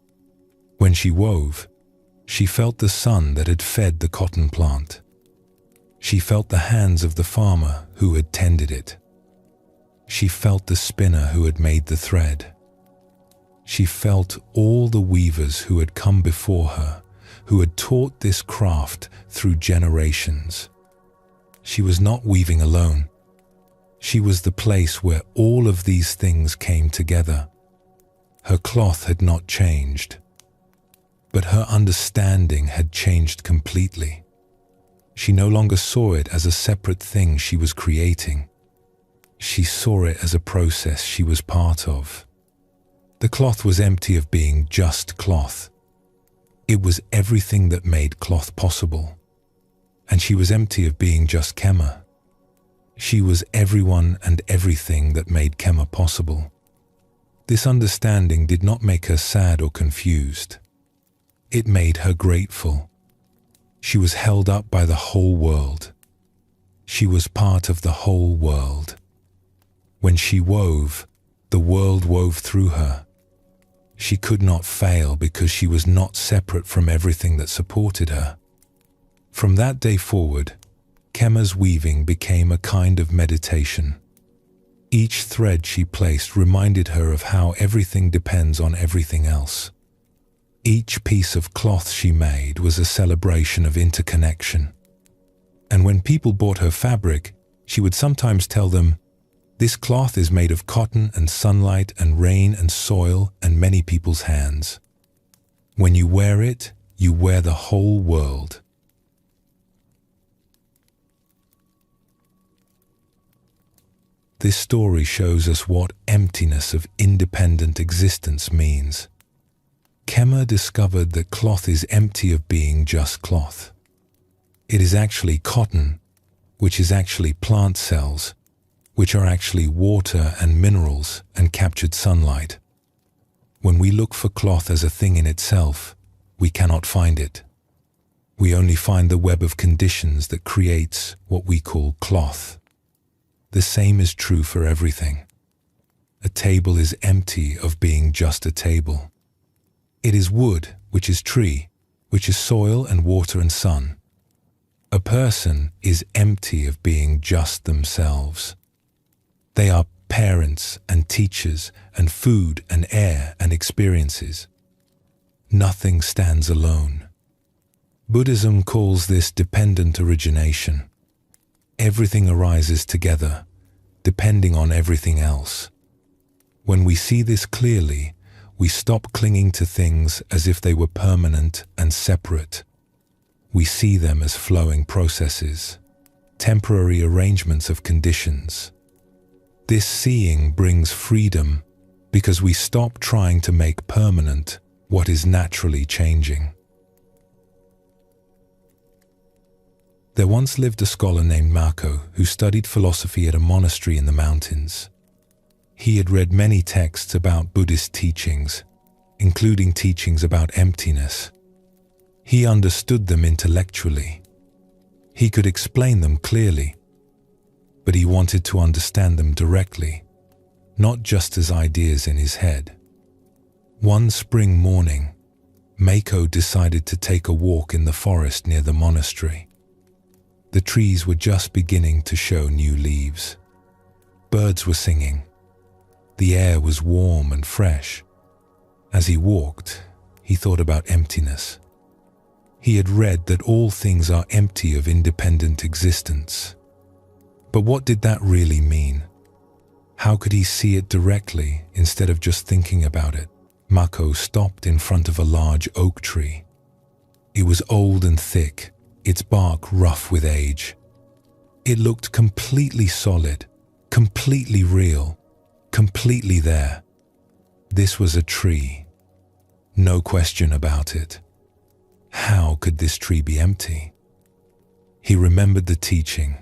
When she wove, she felt the sun that had fed the cotton plant. She felt the hands of the farmer who had tended it. She felt the spinner who had made the thread. She felt all the weavers who had come before her, who had taught this craft through generations. She was not weaving alone. She was the place where all of these things came together. Her cloth had not changed, but her understanding had changed completely. She no longer saw it as a separate thing she was creating. She saw it as a process she was part of. The cloth was empty of being just cloth. It was everything that made cloth possible. And she was empty of being just Kema. She was everyone and everything that made Kema possible. This understanding did not make her sad or confused. It made her grateful. She was held up by the whole world. She was part of the whole world. When she wove, the world wove through her. She could not fail because she was not separate from everything that supported her. From that day forward, Kema's weaving became a kind of meditation. Each thread she placed reminded her of how everything depends on everything else. Each piece of cloth she made was a celebration of interconnection. And when people bought her fabric, she would sometimes tell them, "This cloth is made of cotton and sunlight and rain and soil and many people's hands. When you wear it, you wear the whole world." This story shows us what emptiness of independent existence means. Kema discovered that cloth is empty of being just cloth. It is actually cotton, which is actually plant cells, which are actually water and minerals and captured sunlight. When we look for cloth as a thing in itself, we cannot find it. We only find the web of conditions that creates what we call cloth. The same is true for everything. A table is empty of being just a table. It is wood, which is tree, which is soil and water and sun. A person is empty of being just themselves. They are parents and teachers and food and air and experiences. Nothing stands alone. Buddhism calls this dependent origination. Everything arises together, depending on everything else. When we see this clearly, we stop clinging to things as if they were permanent and separate. We see them as flowing processes, temporary arrangements of conditions. This seeing brings freedom because we stop trying to make permanent what is naturally changing. There once lived a scholar named Mako who studied philosophy at a monastery in the mountains. He had read many texts about Buddhist teachings, including teachings about emptiness. He understood them intellectually. He could explain them clearly, but he wanted to understand them directly, not just as ideas in his head. One spring morning, Mako decided to take a walk in the forest near the monastery. The trees were just beginning to show new leaves. Birds were singing. The air was warm and fresh. As he walked, he thought about emptiness. He had read that all things are empty of independent existence. But what did that really mean? How could he see it directly instead of just thinking about it? Mako stopped in front of a large oak tree. It was old and thick, its bark rough with age. It looked completely solid, completely real, completely there. This was a tree. No question about it. How could this tree be empty? He remembered the teaching.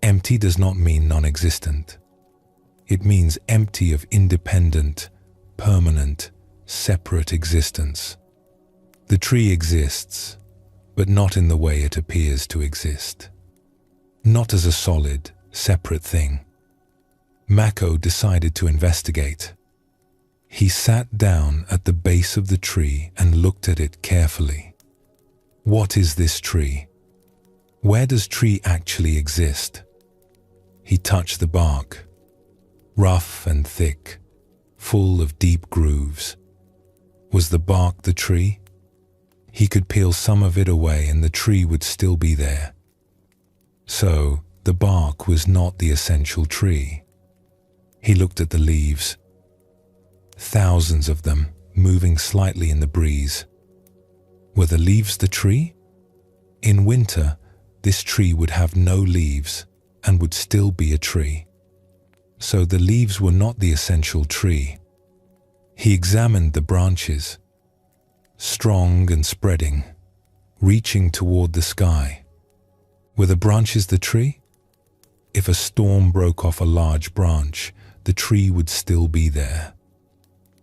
Empty does not mean non-existent. It means empty of independent, permanent, separate existence. The tree exists, but not in the way it appears to exist. Not as a solid, separate thing. Mako decided to investigate. He sat down at the base of the tree and looked at it carefully. What is this tree? Where does tree actually exist? He touched the bark. Rough and thick, full of deep grooves. Was the bark the tree? He could peel some of it away and the tree would still be there. So, the bark was not the essential tree. He looked at the leaves. Thousands of them, moving slightly in the breeze. Were the leaves the tree? In winter, this tree would have no leaves and would still be a tree. So the leaves were not the essential tree. He examined the branches, strong and spreading, reaching toward the sky. Were the branches the tree? If a storm broke off a large branch, the tree would still be there.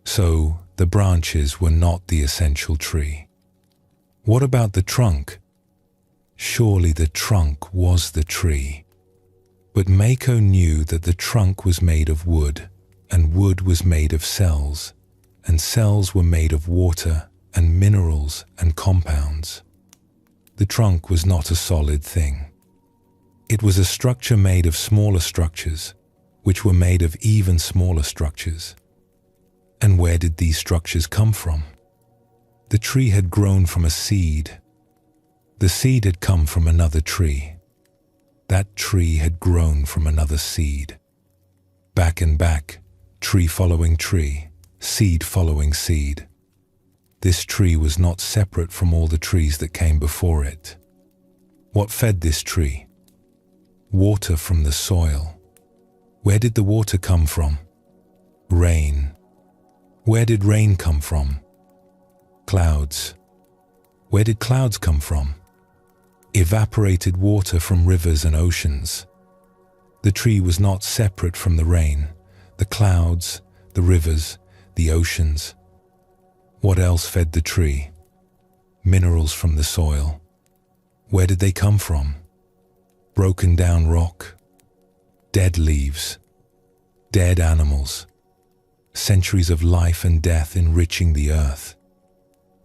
So the branches were not the essential tree. What about the trunk? Surely the trunk was the tree. But Mako knew that the trunk was made of wood, and wood was made of cells, and cells were made of water and minerals and compounds. The trunk was not a solid thing. It was a structure made of smaller structures, which were made of even smaller structures. And where did these structures come from? The tree had grown from a seed. The seed had come from another tree. That tree had grown from another seed. Back and back, tree following tree, seed following seed. This tree was not separate from all the trees that came before it. What fed this tree? Water from the soil. Where did the water come from? Rain. Where did rain come from? Clouds. Where did clouds come from? Evaporated water from rivers and oceans. The tree was not separate from the rain, the clouds, the rivers, the oceans. What else fed the tree? Minerals from the soil. Where did they come from? Broken down rock, dead leaves, dead animals, centuries of life and death enriching the earth.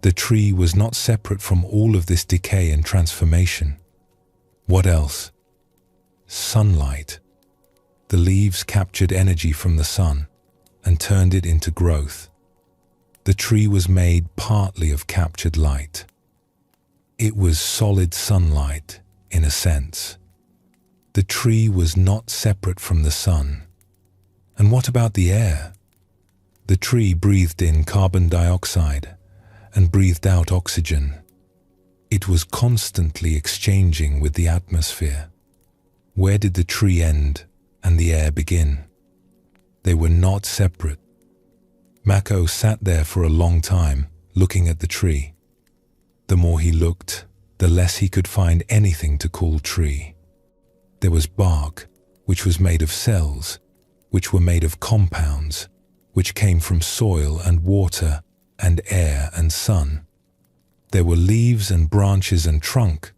The tree was not separate from all of this decay and transformation. What else? Sunlight. The leaves captured energy from the sun and turned it into growth. The tree was made partly of captured light. It was solid sunlight, in a sense. The tree was not separate from the sun. And what about the air? The tree breathed in carbon dioxide and breathed out oxygen. It was constantly exchanging with the atmosphere. Where did the tree end and the air begin? They were not separate. Mako sat there for a long time, looking at the tree. The more he looked, the less he could find anything to call tree. There was bark, which was made of cells, which were made of compounds, which came from soil and water and air and sun. There were leaves and branches and trunk,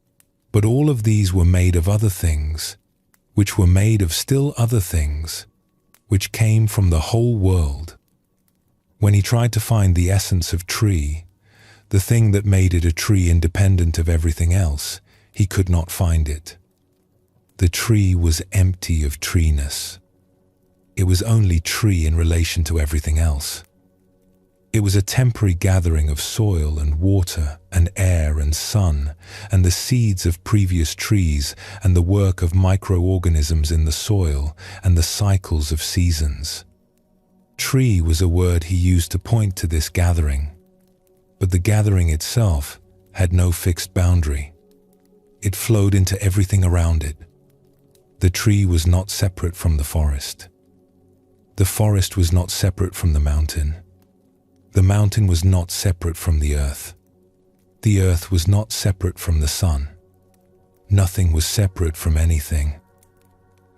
but all of these were made of other things, which were made of still other things, which came from the whole world. When he tried to find the essence of tree, the thing that made it a tree independent of everything else, he could not find it. The tree was empty of treeness. It was only tree in relation to everything else. It was a temporary gathering of soil and water and air and sun and the seeds of previous trees and the work of microorganisms in the soil and the cycles of seasons. Tree was a word he used to point to this gathering, but the gathering itself had no fixed boundary. It flowed into everything around it. The tree was not separate from the forest. The forest was not separate from the mountain. The mountain was not separate from the earth. The earth was not separate from the sun. Nothing was separate from anything.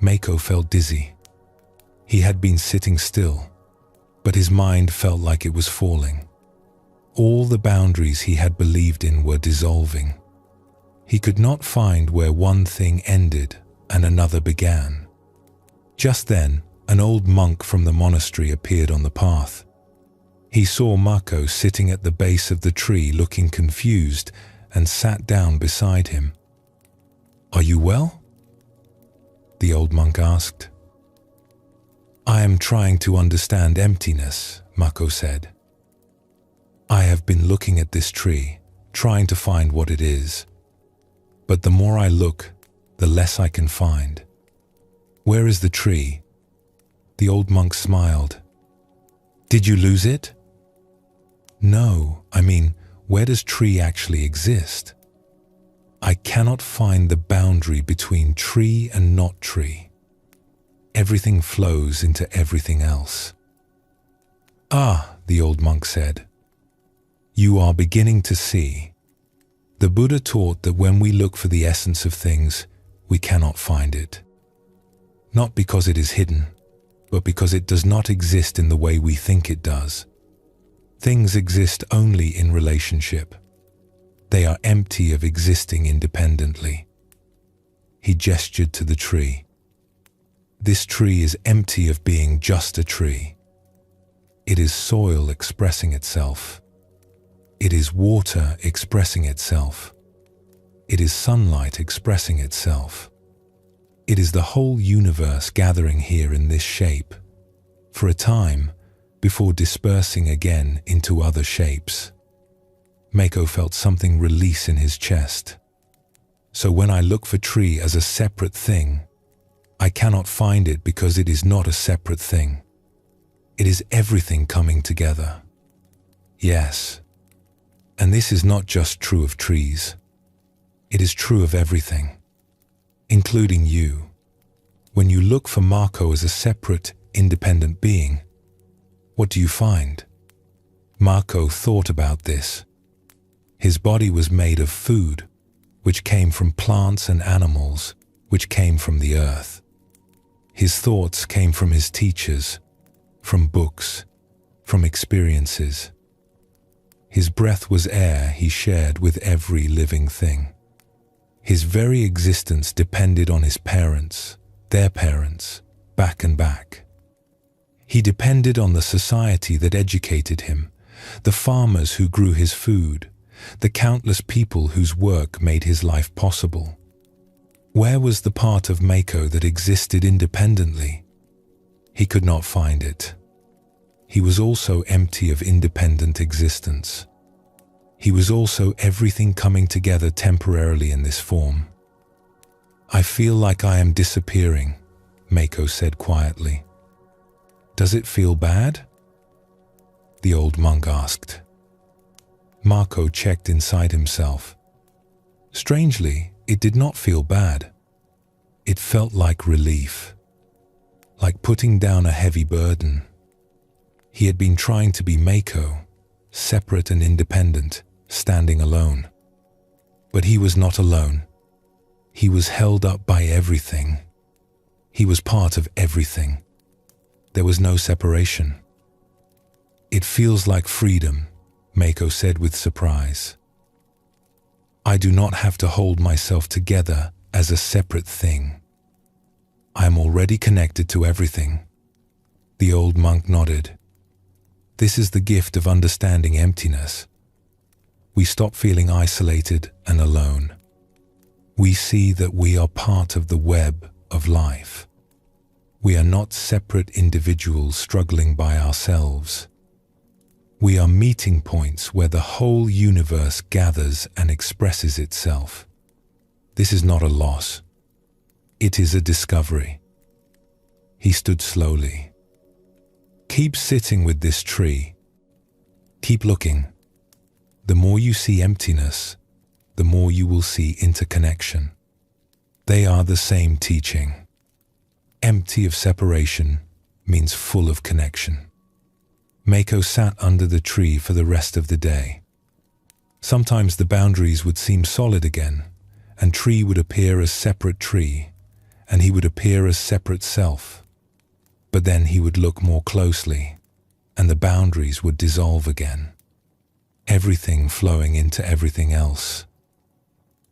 Mako felt dizzy. He had been sitting still, but his mind felt like it was falling. All the boundaries he had believed in were dissolving. He could not find where one thing ended and another began. Just then, an old monk from the monastery appeared on the path. He saw Mako sitting at the base of the tree looking confused and sat down beside him. "Are you well?" the old monk asked. "I am trying to understand emptiness," Mako said. "I have been looking at this tree, trying to find what it is. But the more I look, the less I can find. Where is the tree?" The old monk smiled. "Did you lose it?" "No, I mean, where does tree actually exist? I cannot find the boundary between tree and not tree. Everything flows into everything else." "Ah," the old monk said, "you are beginning to see. The Buddha taught that when we look for the essence of things, we cannot find it. Not because it is hidden, but because it does not exist in the way we think it does. Things exist only in relationship. They are empty of existing independently." He gestured to the tree. "This tree is empty of being just a tree. It is soil expressing itself. It is water expressing itself. It is sunlight expressing itself. It is the whole universe gathering here in this shape, for a time, before dispersing again into other shapes." Mako felt something release in his chest. "So when I look for tree as a separate thing, I cannot find it because it is not a separate thing. It is everything coming together." Yes, and this is not just true of trees. It is true of everything, including you. When you look for Mako as a separate, independent being, what do you find? Mako thought about this. His body was made of food, which came from plants and animals, which came from the earth. His thoughts came from his teachers, from books, from experiences. His breath was air he shared with every living thing. His very existence depended on his parents, their parents, back and back. He depended on the society that educated him, the farmers who grew his food, the countless people whose work made his life possible. Where was the part of Mako that existed independently? He could not find it. He was also empty of independent existence. He was also everything coming together temporarily in this form. "I feel like I am disappearing," Mako said quietly. "Does it feel bad?" the old monk asked. Mako checked inside himself. Strangely, it did not feel bad. It felt like relief, like putting down a heavy burden. He had been trying to be Mako, separate and independent, standing alone. But he was not alone. He was held up by everything. He was part of everything. There was no separation. "It feels like freedom," Mako said with surprise. "I do not have to hold myself together as a separate thing. I am already connected to everything." The old monk nodded. This is the gift of understanding emptiness. We stop feeling isolated and alone. We see that we are part of the web of life. We are not separate individuals struggling by ourselves. We are meeting points where the whole universe gathers and expresses itself. This is not a loss. It is a discovery. He stood slowly. "Keep sitting with this tree. Keep looking. The more you see emptiness, the more you will see interconnection. They are the same teaching. Empty of separation means full of connection." Mako sat under the tree for the rest of the day. Sometimes the boundaries would seem solid again, and tree would appear as separate tree, and he would appear as separate self. But then he would look more closely, and the boundaries would dissolve again. Everything flowing into everything else.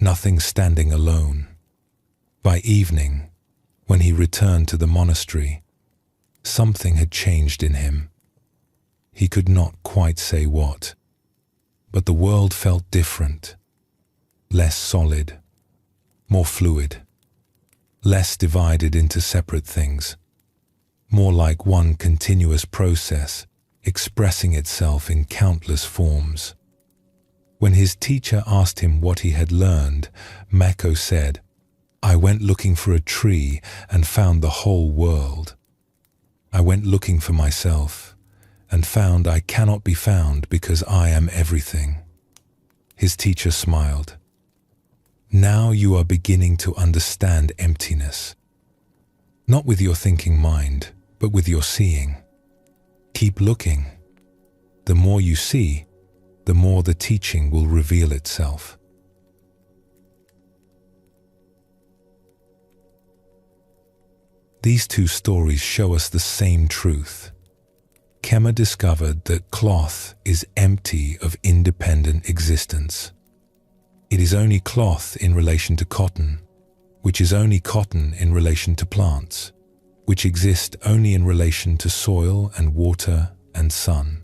Nothing standing alone. By evening, when he returned to the monastery, something had changed in him. He could not quite say what, but the world felt different, less solid, more fluid, less divided into separate things, more like one continuous process expressing itself in countless forms. When his teacher asked him what he had learned, Mako said, "I went looking for a tree and found the whole world. I went looking for myself and found I cannot be found because I am everything." His teacher smiled. "Now you are beginning to understand emptiness. Not with your thinking mind, but with your seeing. Keep looking. The more you see, the more the teaching will reveal itself." These two stories show us the same truth. Kema discovered that cloth is empty of independent existence. It is only cloth in relation to cotton, which is only cotton in relation to plants, which exist only in relation to soil and water and sun.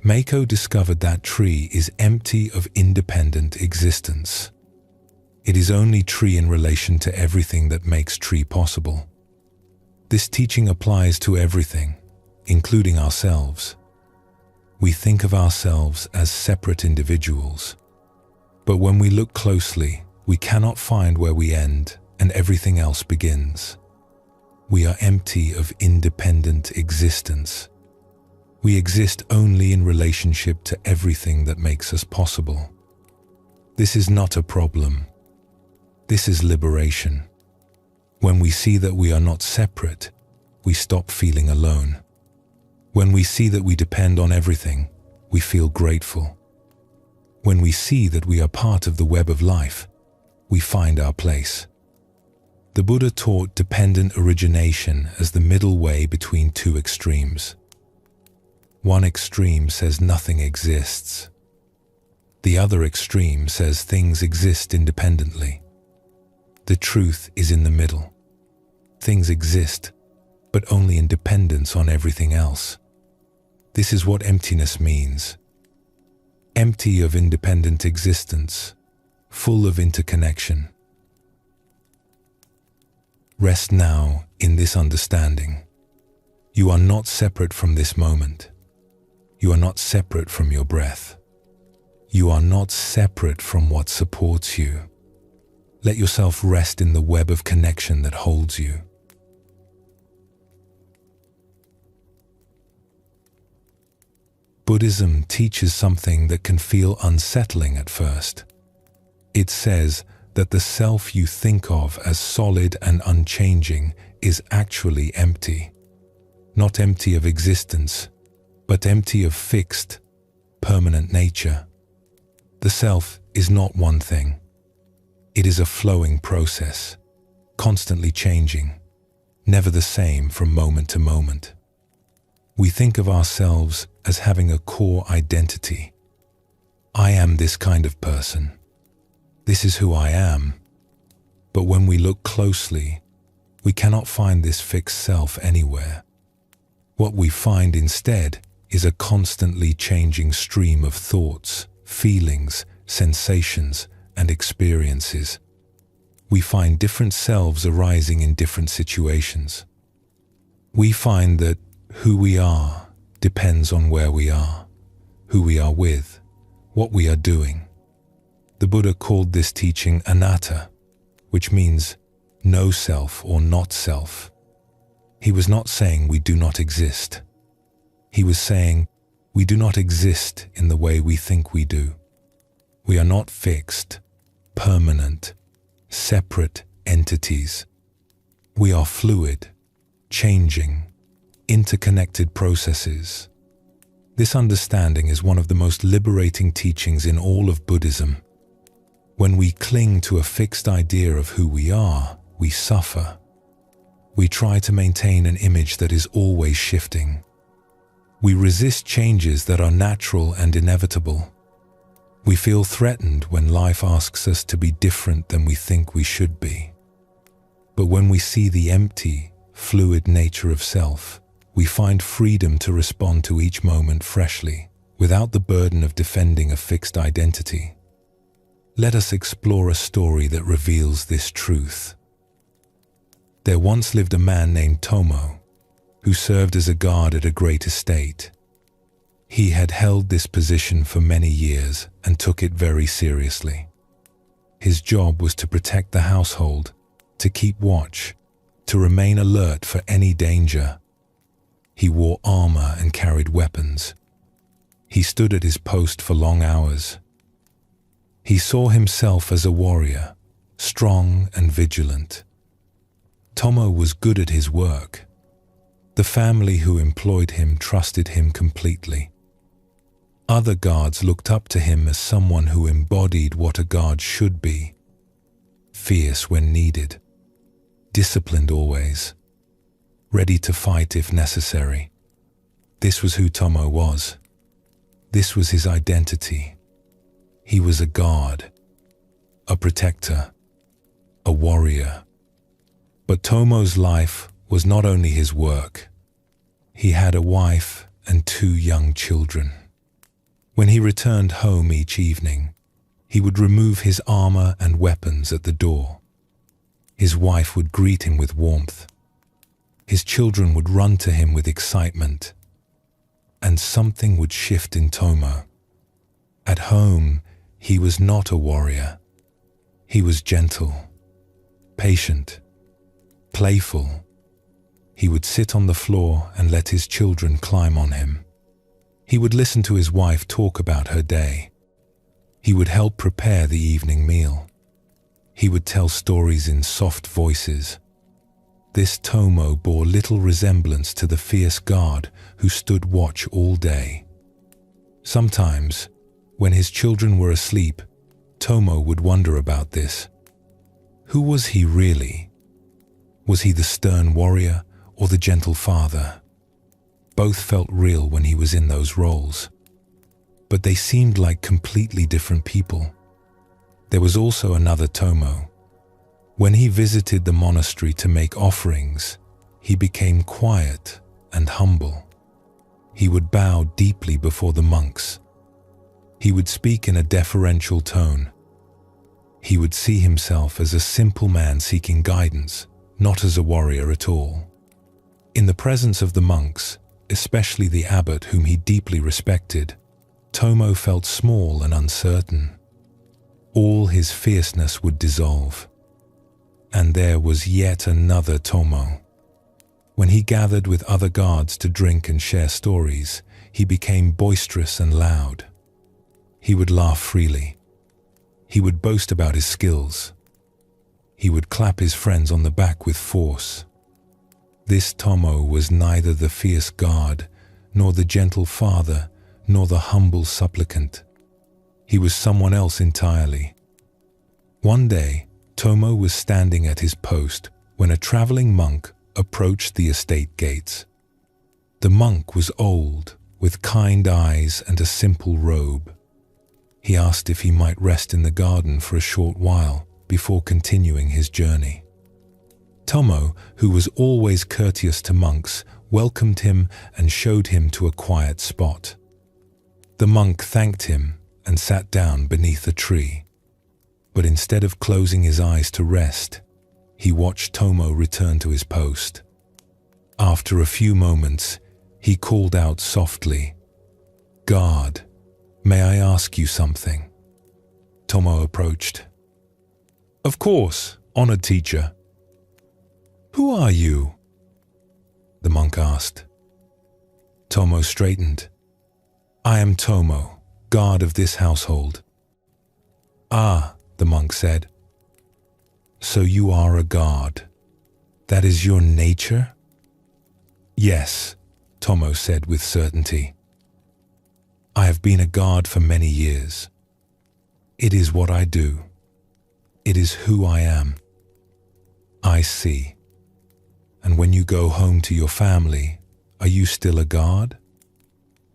Mako discovered that tree is empty of independent existence. It is only tree in relation to everything that makes tree possible. This teaching applies to everything, including ourselves. We think of ourselves as separate individuals, but when we look closely, we cannot find where we end and everything else begins. We are empty of independent existence. We exist only in relationship to everything that makes us possible. This is not a problem. This is liberation. When we see that we are not separate, we stop feeling alone. When we see that we depend on everything, we feel grateful. When we see that we are part of the web of life, we find our place. The Buddha taught dependent origination as the middle way between two extremes. One extreme says nothing exists. The other extreme says things exist independently. The truth is in the middle. Things exist, but only in dependence on everything else. This is what emptiness means. Empty of independent existence, full of interconnection. Rest now in this understanding. You are not separate from this moment. You are not separate from your breath. You are not separate from what supports you. Let yourself rest in the web of connection that holds you. Buddhism teaches something that can feel unsettling at first. It says that the self you think of as solid and unchanging is actually empty. Not empty of existence, but empty of fixed, permanent nature. The self is not one thing. It is a flowing process, constantly changing, never the same from moment to moment. We think of ourselves as having a core identity. I am this kind of person. This is who I am. But when we look closely, we cannot find this fixed self anywhere. What we find instead is a constantly changing stream of thoughts, feelings, sensations, and experiences. We find different selves arising in different situations. We find that who we are depends on where we are, who we are with, what we are doing. The Buddha called this teaching anatta, which means no self or not self. He was not saying we do not exist. He was saying we do not exist in the way we think we do. We are not fixed, permanent, separate entities. We are fluid, changing, interconnected processes. This understanding is one of the most liberating teachings in all of Buddhism. When we cling to a fixed idea of who we are, we suffer. We try to maintain an image that is always shifting. We resist changes that are natural and inevitable. We feel threatened when life asks us to be different than we think we should be. But when we see the empty, fluid nature of self, we find freedom to respond to each moment freshly, without the burden of defending a fixed identity. Let us explore a story that reveals this truth. There once lived a man named Tomo, who served as a guard at a great estate. He had held this position for many years and took it very seriously. His job was to protect the household, to keep watch, to remain alert for any danger. He wore armor and carried weapons. He stood at his post for long hours. He saw himself as a warrior, strong and vigilant. Tomo was good at his work. The family who employed him trusted him completely. Other guards looked up to him as someone who embodied what a guard should be: fierce when needed, disciplined always, ready to fight if necessary. This was who Tomo was. This was his identity. He was a guard, a protector, a warrior. But Tomo's life was not only his work. He had a wife and 2 young children. When he returned home each evening, he would remove his armor and weapons at the door. His wife would greet him with warmth. His children would run to him with excitement. And something would shift in Tomo. At home, he was not a warrior. He was gentle, patient, playful. He would sit on the floor and let his children climb on him. He would listen to his wife talk about her day. He would help prepare the evening meal. He would tell stories in soft voices. This Tomo bore little resemblance to the fierce guard who stood watch all day. Sometimes, when his children were asleep, Tomo would wonder about this. Who was he really? Was he the stern warrior or the gentle father? Both felt real when he was in those roles. But they seemed like completely different people. There was also another Tomo. When he visited the monastery to make offerings, he became quiet and humble. He would bow deeply before the monks. He would speak in a deferential tone. He would see himself as a simple man seeking guidance, not as a warrior at all. In the presence of the monks, especially the abbot whom he deeply respected, Tomo felt small and uncertain. All his fierceness would dissolve. And there was yet another Tomo. When he gathered with other guards to drink and share stories, he became boisterous and loud. He would laugh freely. He would boast about his skills. He would clap his friends on the back with force. This Tomo was neither the fierce guard, nor the gentle father, nor the humble supplicant. He was someone else entirely. One day, Tomo was standing at his post when a traveling monk approached the estate gates. The monk was old, with kind eyes and a simple robe. He asked if he might rest in the garden for a short while before continuing his journey. Tomo, who was always courteous to monks, welcomed him and showed him to a quiet spot. The monk thanked him and sat down beneath a tree. But instead of closing his eyes to rest, he watched Tomo return to his post. After a few moments, he called out softly, "Guard, may I ask you something?" Tomo approached. "Of course, honored teacher." "Who are you?" the monk asked. Tomo straightened. "I am Tomo, guard of this household." "Ah," the monk said. "So you are a guard. That is your nature?" "Yes," Tomo said with certainty. "I have been a guard for many years. It is what I do. It is who I am." "I see. And when you go home to your family, are you still a guard?"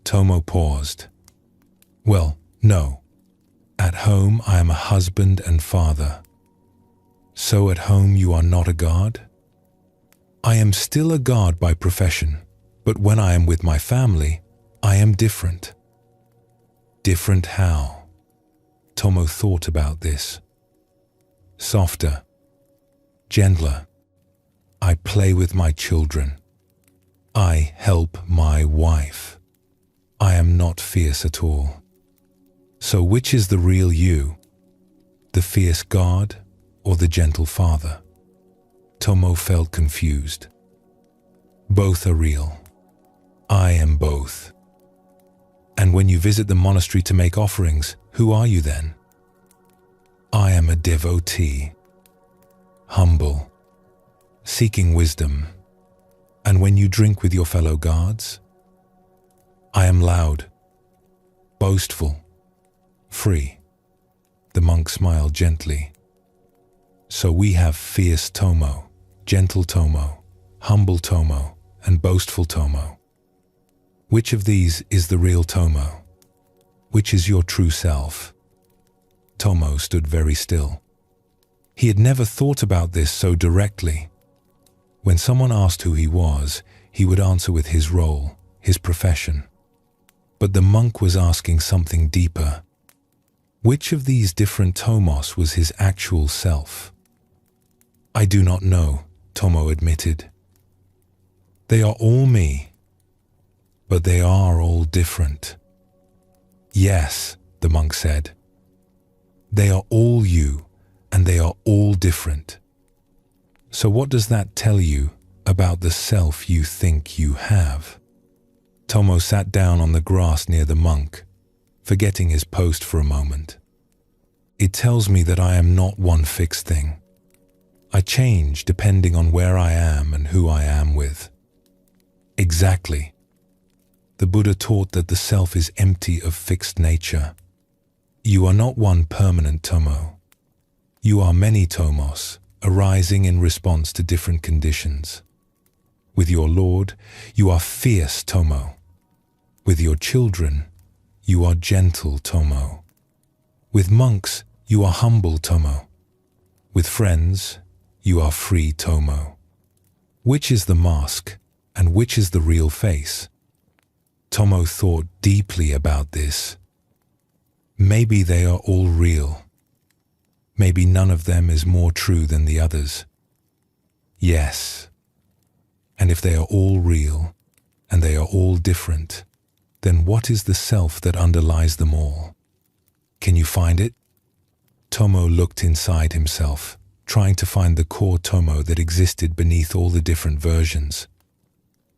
Tomo paused. "Well, no. At home I am a husband and father." "So at home you are not a guard?" "I am still a guard by profession, but when I am with my family, I am different." "Different how?" Tomo thought about this. "Softer, gentler. I play with my children. I help my wife. I am not fierce at all." "So which is the real you? The fierce guard or the gentle father?" Tomo felt confused. "Both are real. I am both." "And when you visit the monastery to make offerings, who are you then?" "I am a devotee, humble, seeking wisdom." "And when you drink with your fellow guards?" "I am loud, boastful, free." The monk smiled gently. "So we have fierce Tomo, gentle Tomo, humble Tomo, and boastful Tomo. Which of these is the real Tomo? Which is your true self?" Tomo stood very still. He had never thought about this so directly. When someone asked who he was, he would answer with his role, his profession. But the monk was asking something deeper. Which of these different Tomos was his actual self? "I do not know," Tomo admitted. "They are all me, but they are all different." "Yes," the monk said. "They are all you, and they are all different. So what does that tell you about the self you think you have?" Tomo sat down on the grass near the monk, forgetting his post for a moment. "It tells me that I am not one fixed thing. I change depending on where I am and who I am with." Exactly. The Buddha taught that the self is empty of fixed nature. You are not one permanent Tomo. You are many Tomos, arising in response to different conditions. With your Lord, you are fierce Tomo. With your children, you are gentle Tomo. With monks, you are humble Tomo. With friends, you are free Tomo. Which is the mask, and which is the real face? Tomo thought deeply about this. Maybe they are all real. Maybe none of them is more true than the others. Yes. And if they are all real, and they are all different, then what is the self that underlies them all? Can you find it? Tomo looked inside himself, trying to find the core Tomo that existed beneath all the different versions.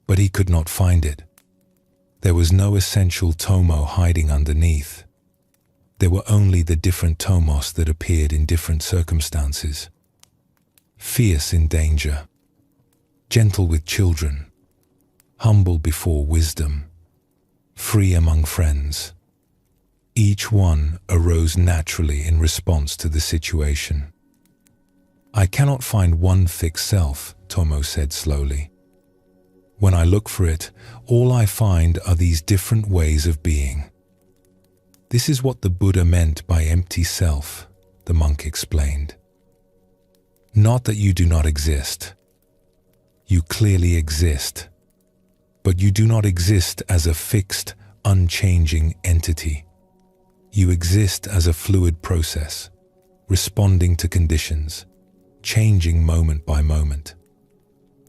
But he could not find it. There was no essential Tomo hiding underneath. There were only the different Tomos that appeared in different circumstances. Fierce in danger, gentle with children, humble before wisdom, free among friends. Each one arose naturally in response to the situation. "I cannot find one fixed self," Tomo said slowly. When I look for it, all I find are these different ways of being. This is what the Buddha meant by empty self, the monk explained. Not that you do not exist. You clearly exist, but you do not exist as a fixed, unchanging entity. You exist as a fluid process, responding to conditions, changing moment by moment.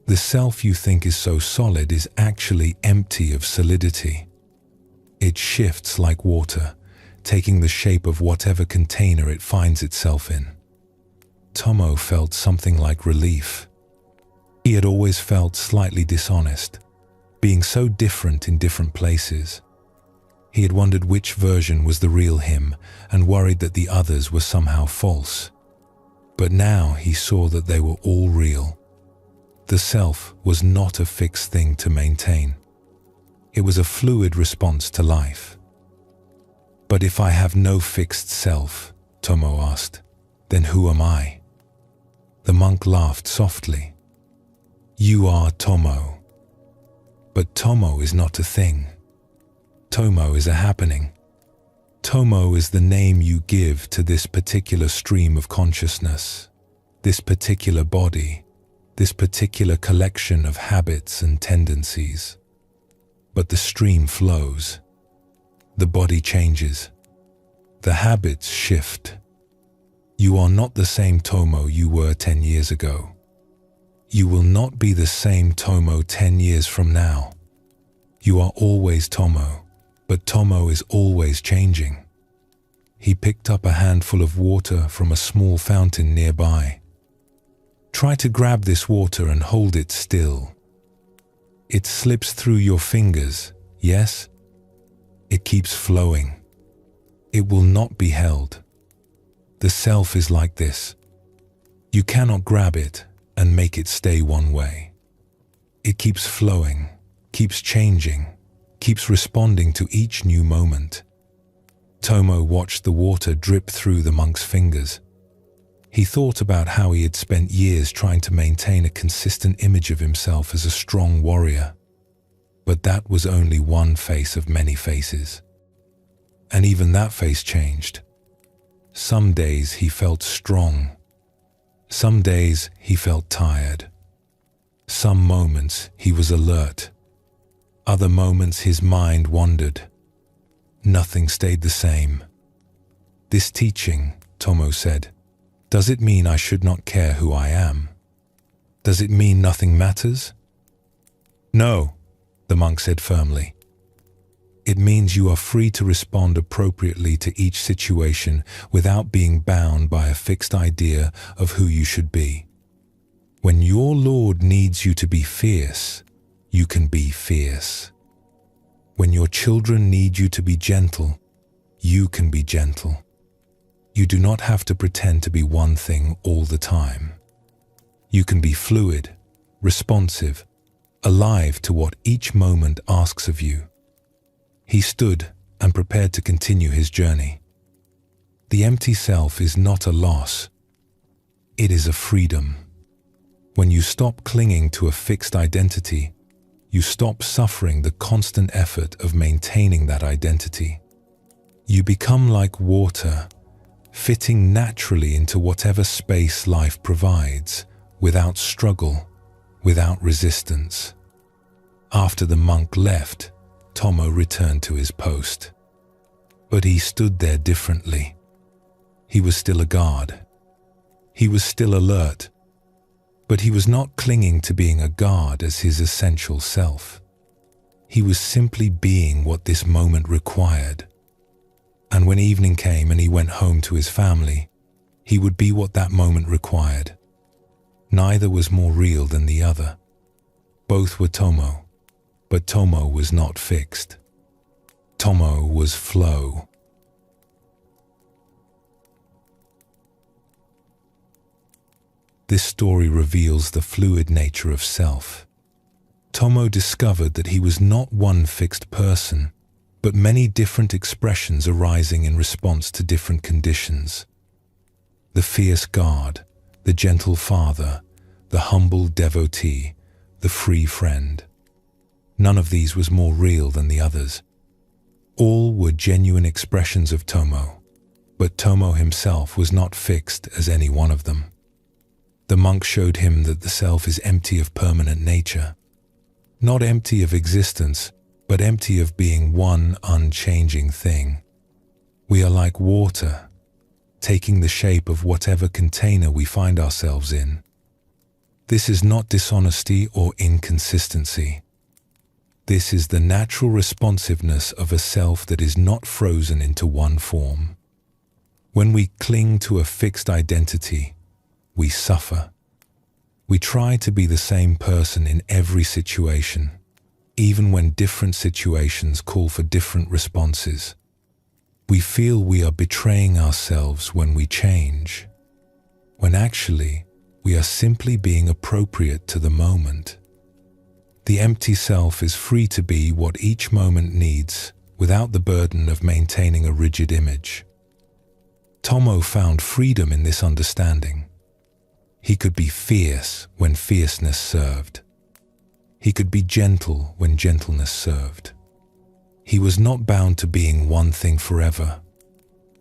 The self you think is so solid is actually empty of solidity. It shifts like water, taking the shape of whatever container it finds itself in. Tomo felt something like relief. He had always felt slightly dishonest, being so different in different places. He had wondered which version was the real him and worried that the others were somehow false. But now he saw that they were all real. The self was not a fixed thing to maintain. It was a fluid response to life. But if I have no fixed self, Tomo asked, then who am I? The monk laughed softly. You are Tomo. But Tomo is not a thing. Tomo is a happening. Tomo is the name you give to this particular stream of consciousness, this particular body, this particular collection of habits and tendencies. But the stream flows. The body changes. The habits shift. You are not the same Tomo you were 10 years ago. You will not be the same Tomo 10 years from now. You are always Tomo, but Tomo is always changing. He picked up a handful of water from a small fountain nearby. Try to grab this water and hold it still. It slips through your fingers, yes? It keeps flowing. It will not be held. The self is like this. You cannot grab it and make it stay one way. It keeps flowing, keeps changing, keeps responding to each new moment. Tomo watched the water drip through the monk's fingers. He thought about how he had spent years trying to maintain a consistent image of himself as a strong warrior. But that was only one face of many faces. And even that face changed. Some days he felt strong. Some days he felt tired. Some moments he was alert. Other moments his mind wandered. Nothing stayed the same. This teaching, Tomo said, does it mean I should not care who I am? Does it mean nothing matters? No, the monk said firmly. It means you are free to respond appropriately to each situation without being bound by a fixed idea of who you should be. When your Lord needs you to be fierce, you can be fierce. When your children need you to be gentle, you can be gentle. You do not have to pretend to be one thing all the time. You can be fluid, responsive, alive to what each moment asks of you. He stood and prepared to continue his journey. The empty self is not a loss. It is a freedom. When you stop clinging to a fixed identity, you stop suffering the constant effort of maintaining that identity. You become like water, fitting naturally into whatever space life provides, without struggle, without resistance. After the monk left, Tomo returned to his post. But he stood there differently. He was still a guard. He was still alert. But he was not clinging to being a guard as his essential self. He was simply being what this moment required. And when evening came and he went home to his family, he would be what that moment required. Neither was more real than the other. Both were Tomo. But Tomo was not fixed. Tomo was flow. This story reveals the fluid nature of self. Tomo discovered that he was not one fixed person, but many different expressions arising in response to different conditions. The fierce guard, the gentle father, the humble devotee, the free friend. None of these was more real than the others. All were genuine expressions of Tomo, but Tomo himself was not fixed as any one of them. The monk showed him that the self is empty of permanent nature, not empty of existence, but empty of being one unchanging thing. We are like water, taking the shape of whatever container we find ourselves in. This is not dishonesty or inconsistency. This is the natural responsiveness of a self that is not frozen into one form. When we cling to a fixed identity, we suffer. We try to be the same person in every situation, even when different situations call for different responses. We feel we are betraying ourselves when we change, when actually we are simply being appropriate to the moment. The empty self is free to be what each moment needs without the burden of maintaining a rigid image. Tomo found freedom in this understanding. He could be fierce when fierceness served. He could be gentle when gentleness served. He was not bound to being one thing forever.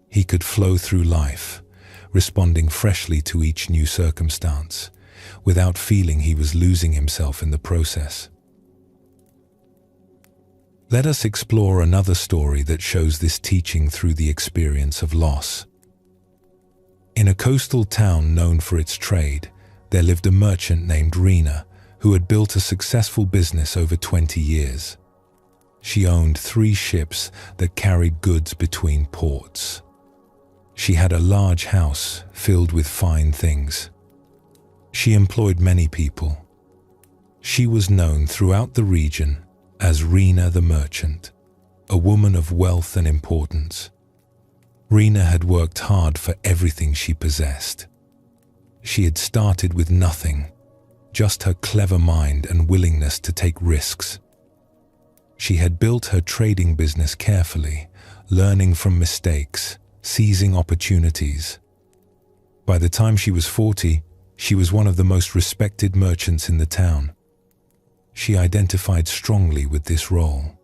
He could flow through life, responding freshly to each new circumstance, without feeling he was losing himself in the process. Let us explore another story that shows this teaching through the experience of loss. In a coastal town known for its trade, there lived a merchant named Rina, who had built a successful business over 20 years. She owned 3 ships that carried goods between ports. She had a large house filled with fine things. She employed many people. She was known throughout the region as Rina the merchant, a woman of wealth and importance. Rina had worked hard for everything she possessed. She had started with nothing, just her clever mind and willingness to take risks. She had built her trading business carefully, learning from mistakes, seizing opportunities. By the time she was 40, she was one of the most respected merchants in the town. She identified strongly with this role.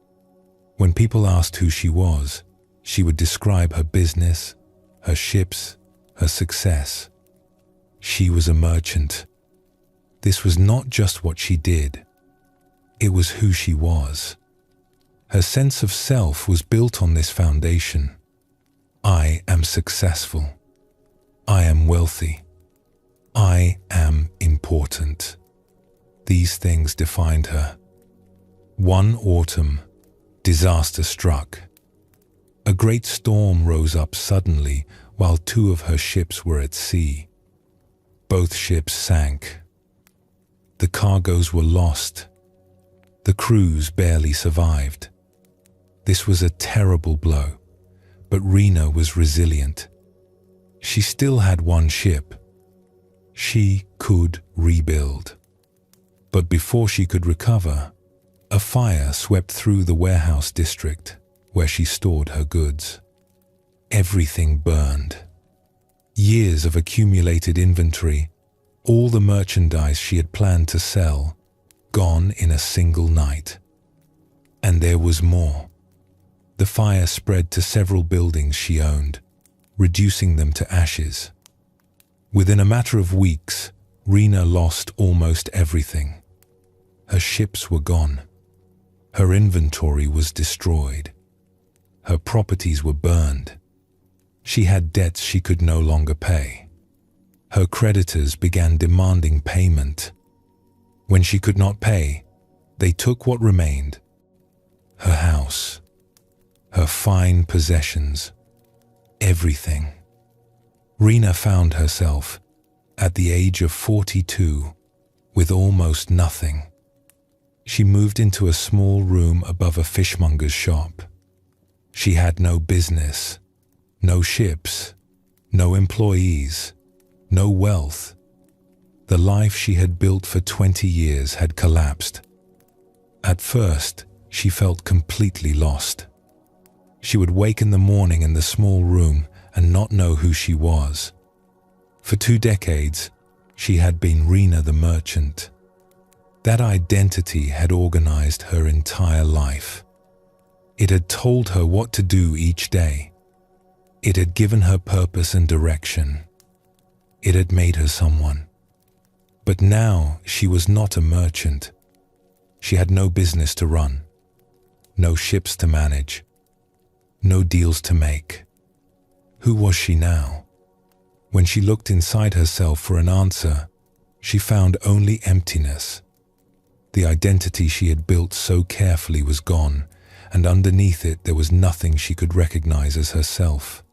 When people asked who she was, she would describe her business, her ships, her success. She was a merchant. This was not just what she did. It was who she was. Her sense of self was built on this foundation. I am successful. I am wealthy. I am important. These things defined her. One autumn, disaster struck. A great storm rose up suddenly while 2 of her ships were at sea. Both ships sank. The cargoes were lost. The crews barely survived. This was a terrible blow, but Rina was resilient. She still had 1 ship. She could rebuild. But before she could recover, a fire swept through the warehouse district where she stored her goods. Everything burned. Years of accumulated inventory, all the merchandise she had planned to sell, gone in a single night. And there was more. The fire spread to several buildings she owned, reducing them to ashes. Within a matter of weeks, Rina lost almost everything. Her ships were gone. Her inventory was destroyed. Her properties were burned. She had debts she could no longer pay. Her creditors began demanding payment. When she could not pay, they took what remained: her house, her fine possessions, everything. Rina found herself, at the age of 42, with almost nothing. She moved into a small room above a fishmonger's shop. She had no business, no ships, no employees, no wealth. The life she had built for 20 years had collapsed. At first, she felt completely lost. She would wake in the morning in the small room and not know who she was. For 2 decades, she had been Rina the merchant. That identity had organized her entire life. It had told her what to do each day. It had given her purpose and direction. It had made her someone. But now she was not a merchant. She had no business to run, no ships to manage, no deals to make. Who was she now? When she looked inside herself for an answer, she found only emptiness. The identity she had built so carefully was gone, and underneath it there was nothing she could recognize as herself.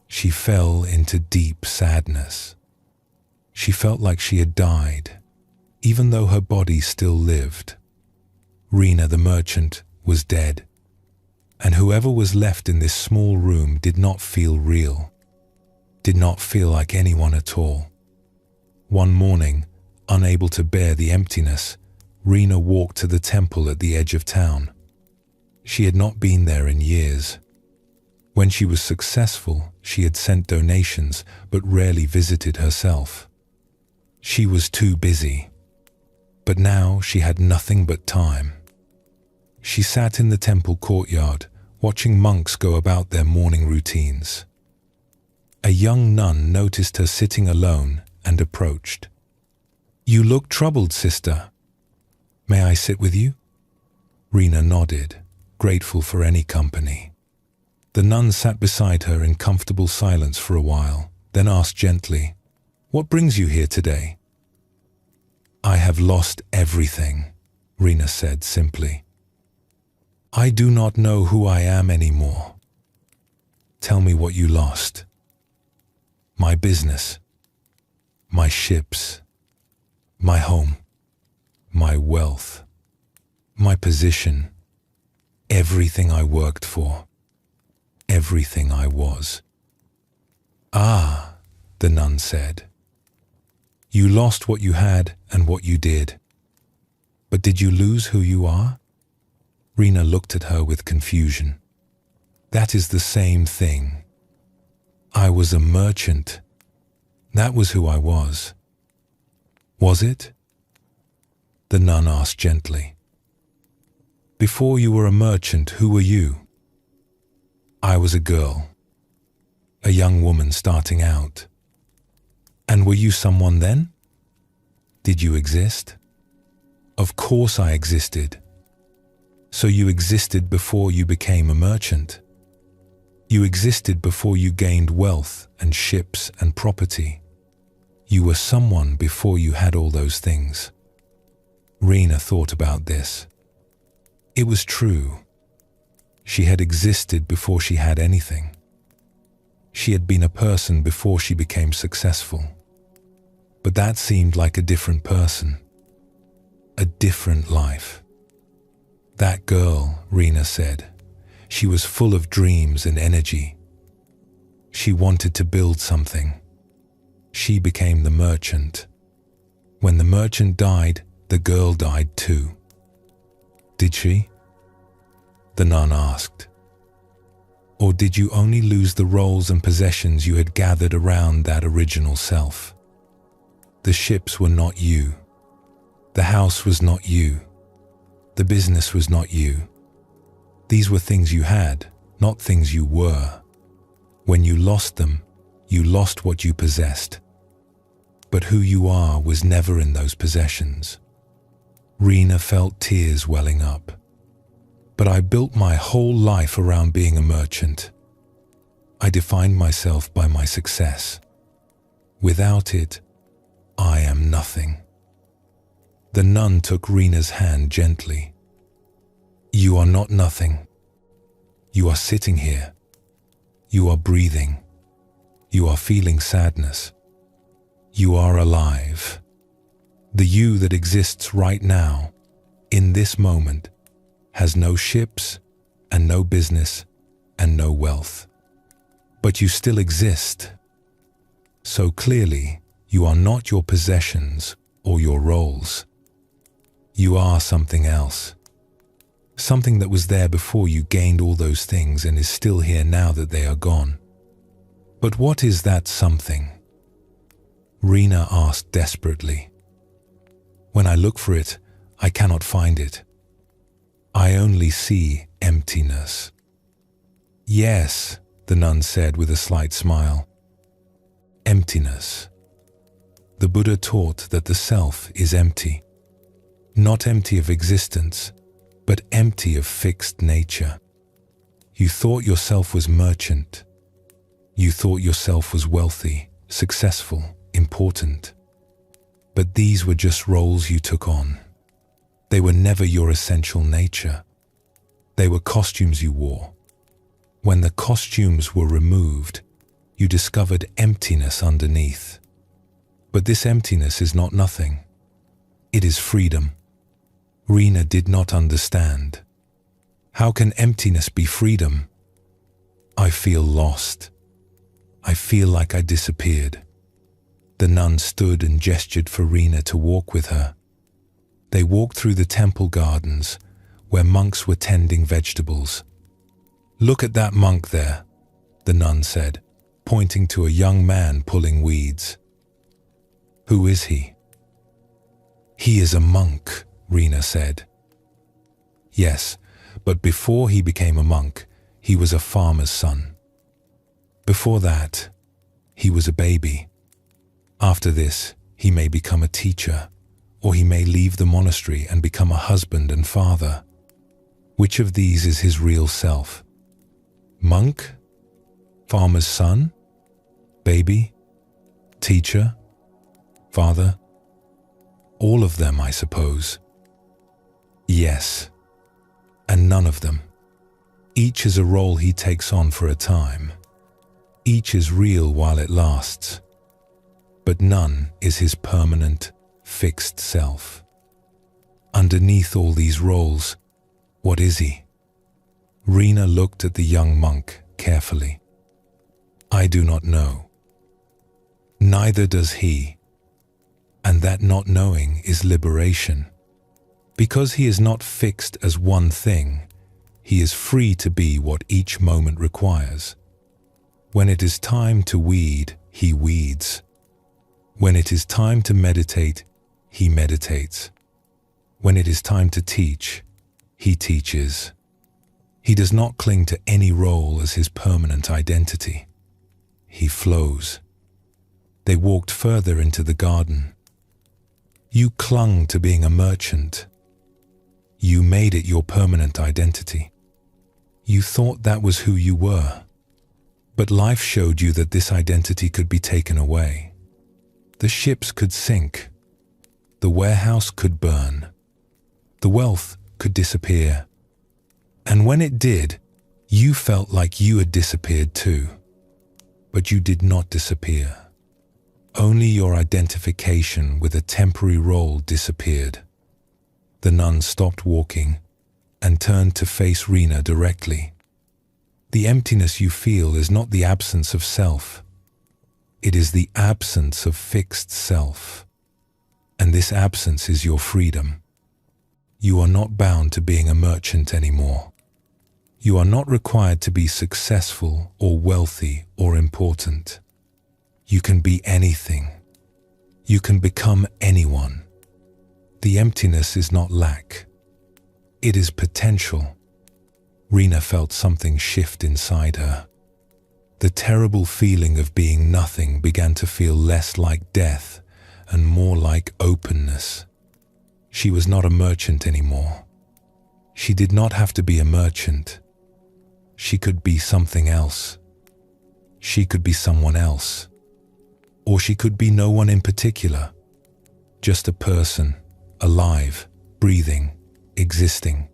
She fell into deep sadness. She felt like she had died, even though her body still lived. Rena the merchant was dead, and whoever was left in this small room did not feel real, did not feel like anyone at all. One morning, unable to bear the emptiness, Rena walked to the temple at the edge of town. She had not been there in years. When she was successful, she had sent donations but rarely visited herself. She was too busy. But now she had nothing but time. She sat in the temple courtyard, watching monks go about their morning routines. A young nun noticed her sitting alone and approached. "You look troubled, sister. May I sit with you?" Rena nodded, grateful for any company. The nun sat beside her in comfortable silence for a while, then asked gently, "What brings you here today?" "I have lost everything," Rena said simply. "I do not know who I am anymore." "Tell me what you lost." "My business, my ships, my home, my wealth, my position, everything I worked for, everything I was." "Ah," the nun said. "You lost what you had and what you did. But did you lose who you are?" Rena looked at her with confusion. "That is the same thing. I was a merchant. That was who I was." "Was it?" The nun asked gently. "Before you were a merchant, who were you?" "I was a girl, a young woman starting out." "And were you someone then? Did you exist?" "Of course I existed." "So you existed before you became a merchant? You existed before you gained wealth and ships and property. You were someone before you had all those things." Rena thought about this. It was true. She had existed before she had anything. She had been a person before she became successful. But that seemed like a different person. A different life. That girl, Rena said, she was full of dreams and energy. She wanted to build something. She became the merchant. When the merchant died, the girl died too. "Did she?" the nun asked. "Or did you only lose the roles and possessions you had gathered around that original self? The ships were not you. The house was not you. The business was not you. These were things you had, not things you were. When you lost them, you lost what you possessed. But who you are was never in those possessions." Rena felt tears welling up. "But I built my whole life around being a merchant. I defined myself by my success. Without it, I am nothing." The nun took Rena's hand gently. "You are not nothing. You are sitting here. You are breathing. You are feeling sadness. You are alive. The you that exists right now, in this moment, has no ships and no business and no wealth. But you still exist. So clearly, you are not your possessions or your roles. You are something else. Something that was there before you gained all those things and is still here now that they are gone. But what is that something?" Rena asked desperately. "When I look for it, I cannot find it. I only see emptiness. Yes, the nun said with a slight smile. Emptiness. The Buddha taught that the self is empty. Not empty of existence, but empty of fixed nature. You thought yourself was merchant. You thought yourself was wealthy, successful, important. But these were just roles you took on. They were never your essential nature. They were costumes you wore. When the costumes were removed, you discovered emptiness underneath. But this emptiness is not nothing. It is freedom. Rina did not understand. How can emptiness be freedom? I feel lost. I feel like I disappeared. The nun stood and gestured for Rina to walk with her. They walked through the temple gardens, where monks were tending vegetables. Look at that monk there, the nun said, pointing to a young man pulling weeds. Who is he? He is a monk, Rina said. Yes, but before he became a monk, he was a farmer's son. Before that, he was a baby. After this, he may become a teacher, or he may leave the monastery and become a husband and father. Which of these is his real self? Monk? Farmer's son? Baby? Teacher? Father? All of them, I suppose. Yes, and none of them. Each is a role he takes on for a time. Each is real while it lasts. But none is his permanent, fixed self. Underneath all these roles, what is he? Rina looked at the young monk carefully. I do not know. Neither does he. And that not knowing is liberation. Because he is not fixed as one thing, he is free to be what each moment requires. When it is time to weed, he weeds. When it is time to meditate, he meditates. When it is time to teach, he teaches. He does not cling to any role as his permanent identity. He flows. They walked further into the garden. You clung to being a merchant. You made it your permanent identity. You thought that was who you were. But life showed you that this identity could be taken away. The ships could sink. The warehouse could burn. The wealth could disappear. And when it did, you felt like you had disappeared too. But you did not disappear. Only your identification with a temporary role disappeared. The nun stopped walking and turned to face Rina directly. The emptiness you feel is not the absence of self. It is the absence of fixed self. And this absence is your freedom. You are not bound to being a merchant anymore. You are not required to be successful or wealthy or important. You can be anything. You can become anyone. The emptiness is not lack. It is potential. Rina felt something shift inside her. The terrible feeling of being nothing began to feel less like death and more like openness. She was not a merchant anymore. She did not have to be a merchant. She could be something else. She could be someone else. Or she could be no one in particular. Just a person, alive, breathing, existing.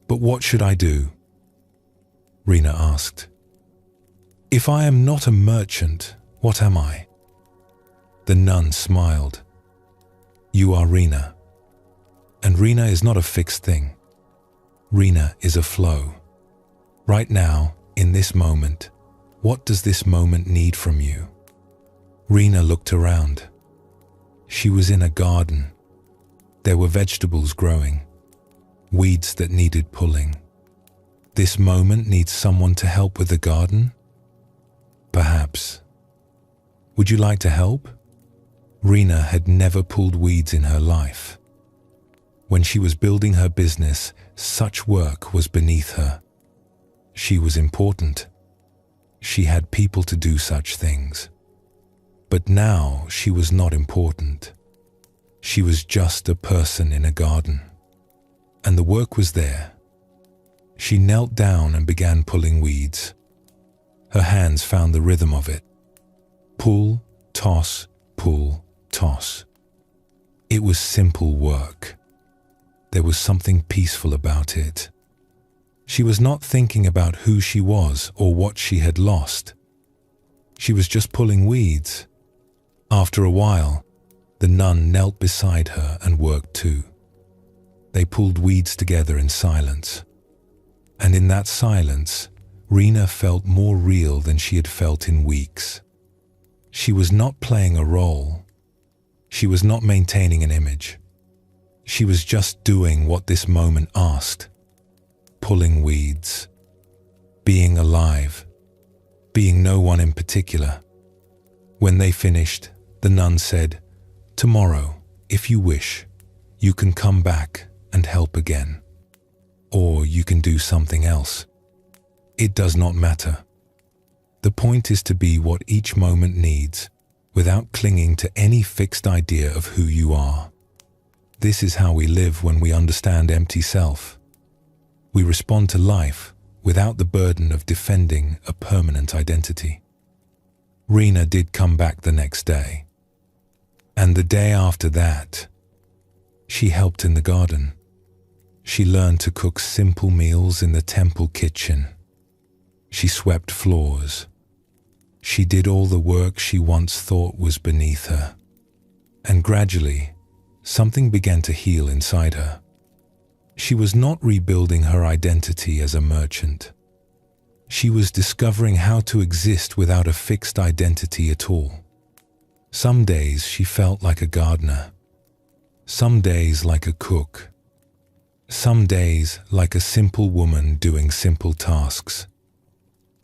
But what should I do? Rina asked. If I am not a merchant, what am I? The nun smiled. You are Rina. And Rina is not a fixed thing. Rina is a flow. Right now, in this moment, what does this moment need from you? Rina looked around. She was in a garden. There were vegetables growing, weeds that needed pulling. This moment needs someone to help with the garden? Perhaps. Would you like to help? Rina had never pulled weeds in her life. When she was building her business, such work was beneath her. She was important. She had people to do such things. But now she was not important. She was just a person in a garden. And the work was there. She knelt down and began pulling weeds. Her hands found the rhythm of it. Pull, toss, pull, toss. It was simple work. There was something peaceful about it. She was not thinking about who she was or what she had lost. She was just pulling weeds. After a while, the nun knelt beside her and worked too. They pulled weeds together in silence. And in that silence, Rena felt more real than she had felt in weeks. She was not playing a role. She was not maintaining an image. She was just doing what this moment asked. Pulling weeds. Being alive. Being no one in particular. When they finished, the nun said, "Tomorrow, if you wish, you can come back and help again. Or you can do something else. It does not matter. The point is to be what each moment needs, without clinging to any fixed idea of who you are. This is how we live when we understand empty self. We respond to life without the burden of defending a permanent identity." Rena did come back the next day. And the day after that, she helped in the garden. She learned to cook simple meals in the temple kitchen. She swept floors. She did all the work she once thought was beneath her. And gradually, something began to heal inside her. She was not rebuilding her identity as a merchant. She was discovering how to exist without a fixed identity at all. Some days she felt like a gardener. Some days like a cook. Some days like a simple woman doing simple tasks.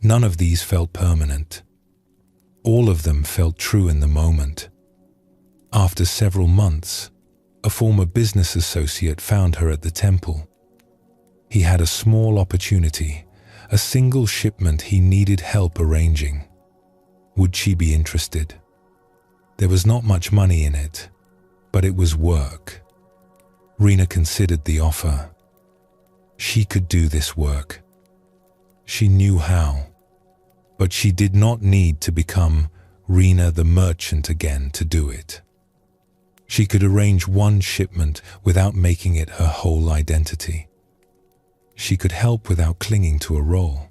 None of these felt permanent. All of them felt true in the moment. After several months, a former business associate found her at the temple. He had a small opportunity, a single shipment he needed help arranging. Would she be interested? There was not much money in it, but it was work. Rena considered the offer. She could do this work. She knew how, but she did not need to become Rena the merchant again to do it. She could arrange one shipment without making it her whole identity. She could help without clinging to a role.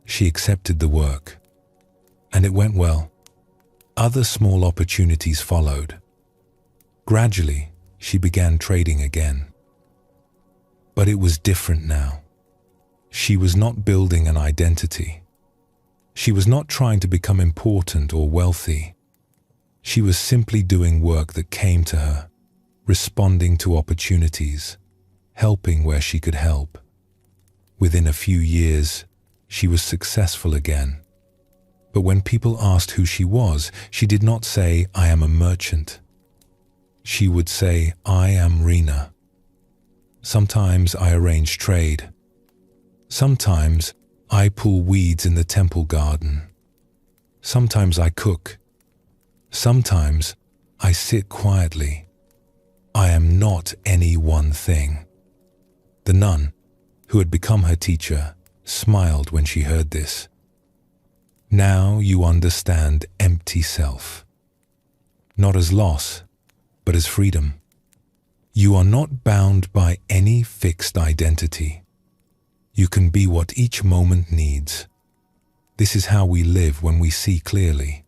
She accepted the work, and it went well. Other small opportunities followed. Gradually, she began trading again. But it was different now. She was not building an identity. She was not trying to become important or wealthy. She was simply doing work that came to her, responding to opportunities, helping where she could help. Within a few years, she was successful again. But when people asked who she was, she did not say, "I am a merchant." She would say, "I am Rena. Sometimes I arrange trade. Sometimes I pull weeds in the temple garden. Sometimes I cook. Sometimes I sit quietly. I am not any one thing." The nun, who had become her teacher, smiled when she heard this. Now you understand empty self. Not as loss, but as freedom. You are not bound by any fixed identity. You can be what each moment needs. This is how we live when we see clearly.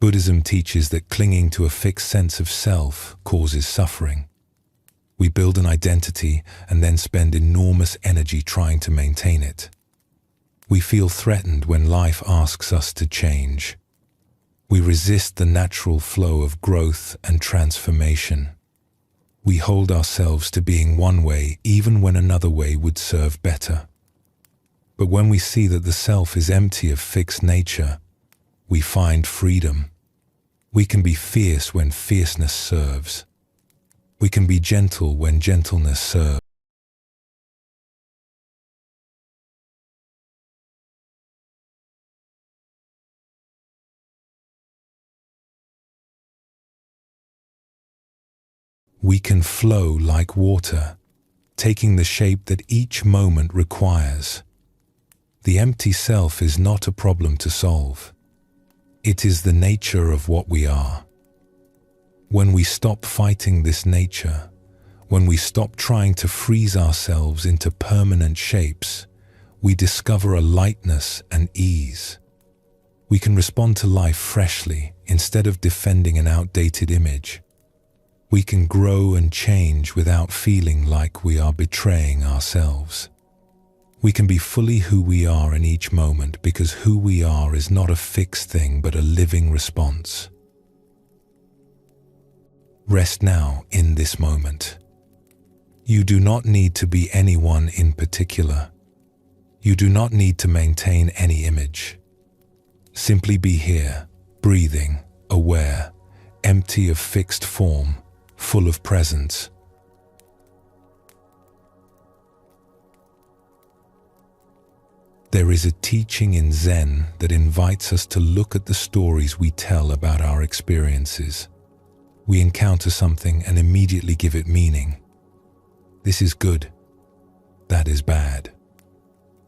Buddhism teaches that clinging to a fixed sense of self causes suffering. We build an identity and then spend enormous energy trying to maintain it. We feel threatened when life asks us to change. We resist the natural flow of growth and transformation. We hold ourselves to being one way even when another way would serve better. But when we see that the self is empty of fixed nature, we find freedom. We can be fierce when fierceness serves. We can be gentle when gentleness serves. We can flow like water, taking the shape that each moment requires. The empty self is not a problem to solve. It is the nature of what we are. When we stop fighting this nature, when we stop trying to freeze ourselves into permanent shapes, we discover a lightness and ease. We can respond to life freshly instead of defending an outdated image. We can grow and change without feeling like we are betraying ourselves. We can be fully who we are in each moment because who we are is not a fixed thing but a living response. Rest now in this moment. You do not need to be anyone in particular. You do not need to maintain any image. Simply be here, breathing, aware, empty of fixed form, full of presence. There is a teaching in Zen that invites us to look at the stories we tell about our experiences. We encounter something and immediately give it meaning. This is good. That is bad.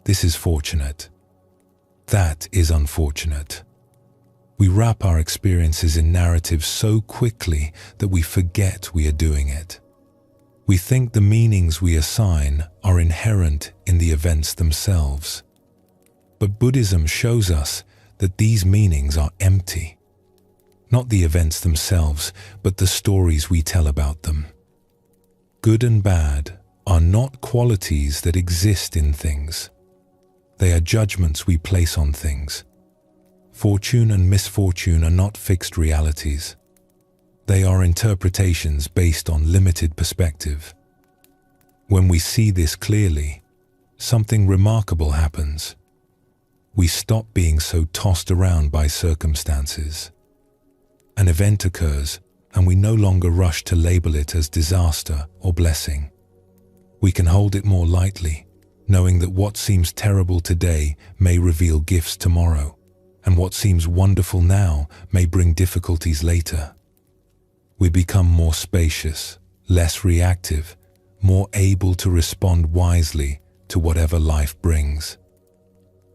This is fortunate. That is unfortunate. We wrap our experiences in narratives so quickly that we forget we are doing it. We think the meanings we assign are inherent in the events themselves. But Buddhism shows us that these meanings are empty. Not the events themselves, but the stories we tell about them. Good and bad are not qualities that exist in things. They are judgments we place on things. Fortune and misfortune are not fixed realities. They are interpretations based on limited perspective. When we see this clearly, something remarkable happens. We stop being so tossed around by circumstances. An event occurs, and we no longer rush to label it as disaster or blessing. We can hold it more lightly, knowing that what seems terrible today may reveal gifts tomorrow, and what seems wonderful now may bring difficulties later. We become more spacious, less reactive, more able to respond wisely to whatever life brings.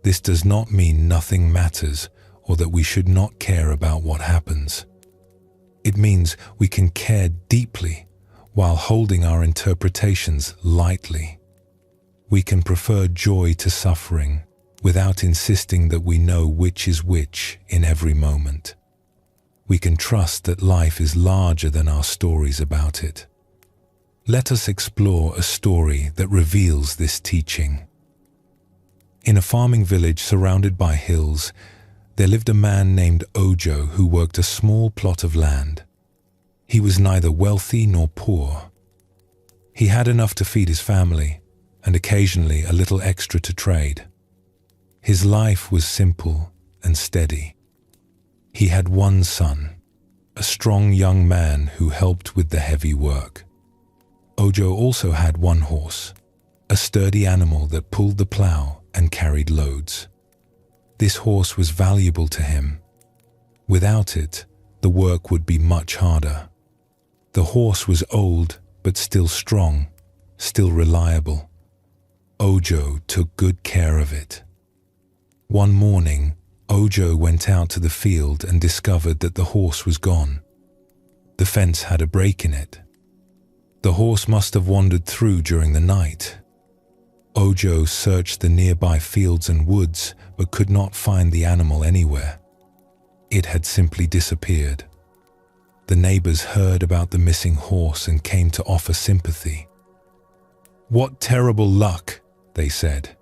This does not mean nothing matters or that we should not care about what happens. It means we can care deeply while holding our interpretations lightly. We can prefer joy to suffering without insisting that we know which is which in every moment. We can trust that life is larger than our stories about it. Let us explore a story that reveals this teaching. In a farming village surrounded by hills, there lived a man named Ojo who worked a small plot of land. He was neither wealthy nor poor. He had enough to feed his family, and occasionally a little extra to trade. His life was simple and steady. He had one son, a strong young man who helped with the heavy work. Ojo also had one horse, a sturdy animal that pulled the plow and carried loads. This horse was valuable to him. Without it, the work would be much harder. The horse was old, but still strong, still reliable. Ojo took good care of it. One morning, Ojo went out to the field and discovered that the horse was gone. The fence had a break in it. The horse must have wandered through during the night. Ojo searched the nearby fields and woods, but could not find the animal anywhere. It had simply disappeared. The neighbors heard about the missing horse and came to offer sympathy. "What terrible luck," they said.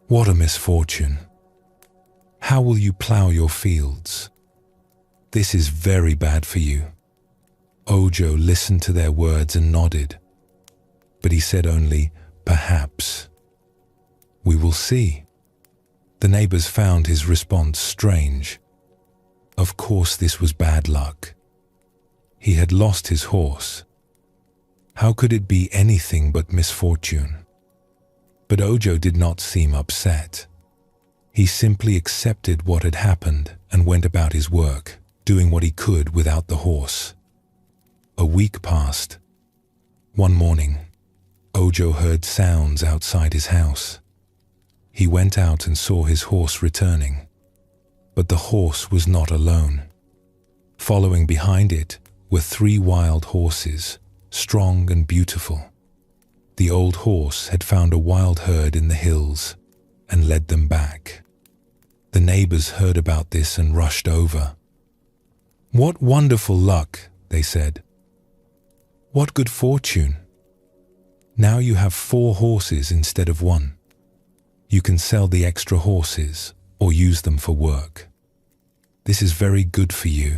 "What a misfortune. How will you plow your fields? This is very bad for you." Ojo listened to their words and nodded, but he said only, "Perhaps. We will see." The neighbors found his response strange. Of course this was bad luck. He had lost his horse. How could it be anything but misfortune? But Ojo did not seem upset. He simply accepted what had happened and went about his work, doing what he could without the horse. A week passed. One morning, Ojo heard sounds outside his house. He went out and saw his horse returning. But the horse was not alone. Following behind it were 3 wild horses, strong and beautiful. The old horse had found a wild herd in the hills and led them back. The neighbors heard about this and rushed over. "What wonderful luck," they said. "What good fortune. Now you have 4 horses instead of 1. You can sell the extra horses or use them for work. This is very good for you."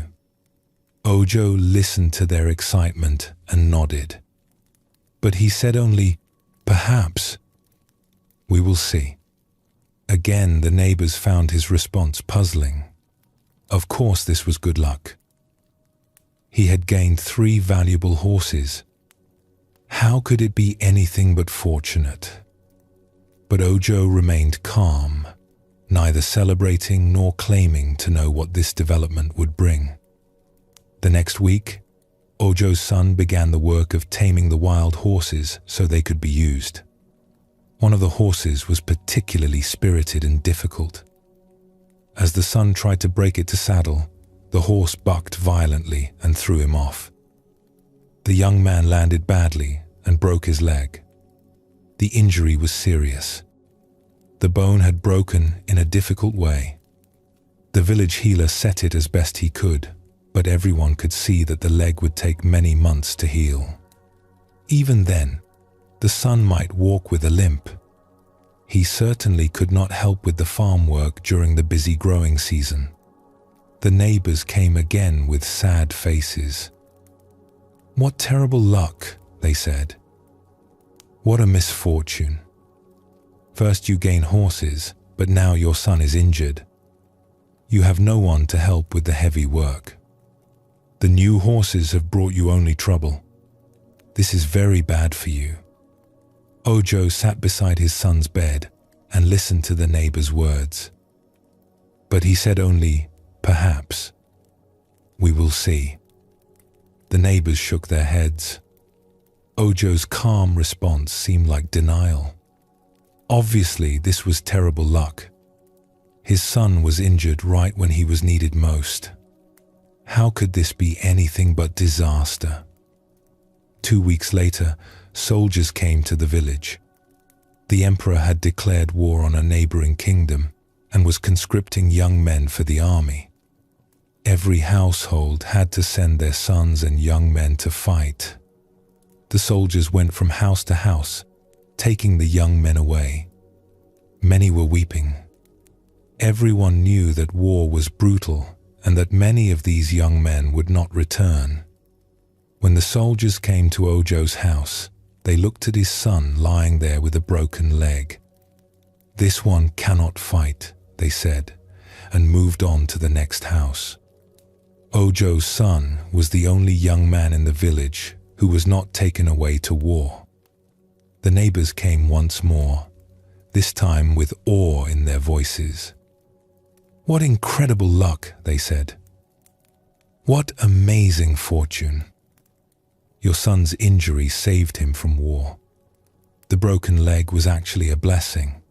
Ojo listened to their excitement and nodded. But he said only, "Perhaps. We will see." Again, the neighbors found his response puzzling. Of course this was good luck. He had gained 3 valuable horses. How could it be anything but fortunate? But Ojo remained calm, neither celebrating nor claiming to know what this development would bring. The next week, Ojo's son began the work of taming the wild horses so they could be used. One of the horses was particularly spirited and difficult. As the son tried to break it to saddle, the horse bucked violently and threw him off. The young man landed badly and broke his leg. The injury was serious. The bone had broken in a difficult way. The village healer set it as best he could, but everyone could see that the leg would take many months to heal. Even then, the son might walk with a limp. He certainly could not help with the farm work during the busy growing season. The neighbors came again with sad faces. "What terrible luck," they said. "What a misfortune. First you gain horses, but now your son is injured. You have no one to help with the heavy work. The new horses have brought you only trouble. This is very bad for you." Ojo sat beside his son's bed and listened to the neighbor's words. But he said only, "Perhaps. We will see." The neighbors shook their heads. Ojo's calm response seemed like denial. Obviously, this was terrible luck. His son was injured right when he was needed most. How could this be anything but disaster? 2 weeks later, soldiers came to the village. The emperor had declared war on a neighboring kingdom and was conscripting young men for the army. Every household had to send their sons and young men to fight. The soldiers went from house to house, taking the young men away. Many were weeping. Everyone knew that war was brutal and that many of these young men would not return. When the soldiers came to Ojo's house, they looked at his son lying there with a broken leg. "This one cannot fight," they said, and moved on to the next house. Ojo's son was the only young man in the village who was not taken away to war. The neighbors came once more, this time with awe in their voices. "What incredible luck," they said. "What amazing fortune. Your son's injury saved him from war. The broken leg was actually a blessing.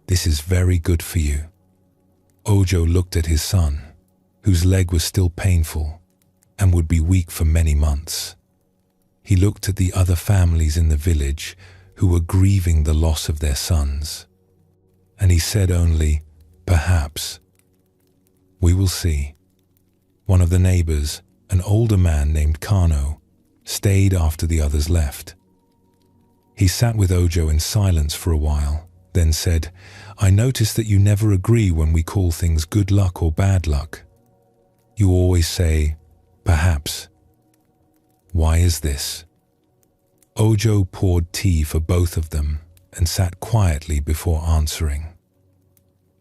This is very good for you." Ojo looked at his son, whose leg was still painful and would be weak for many months. He looked at the other families in the village who were grieving the loss of their sons, and he said only, "Perhaps. We will see." One of the neighbors, an older man named Kano, stayed after the others left. He sat with Ojo in silence for a while, then said, "I notice that you never agree when we call things good luck or bad luck. You always say, 'Perhaps.' Why is this?" Ojo poured tea for both of them and sat quietly before answering.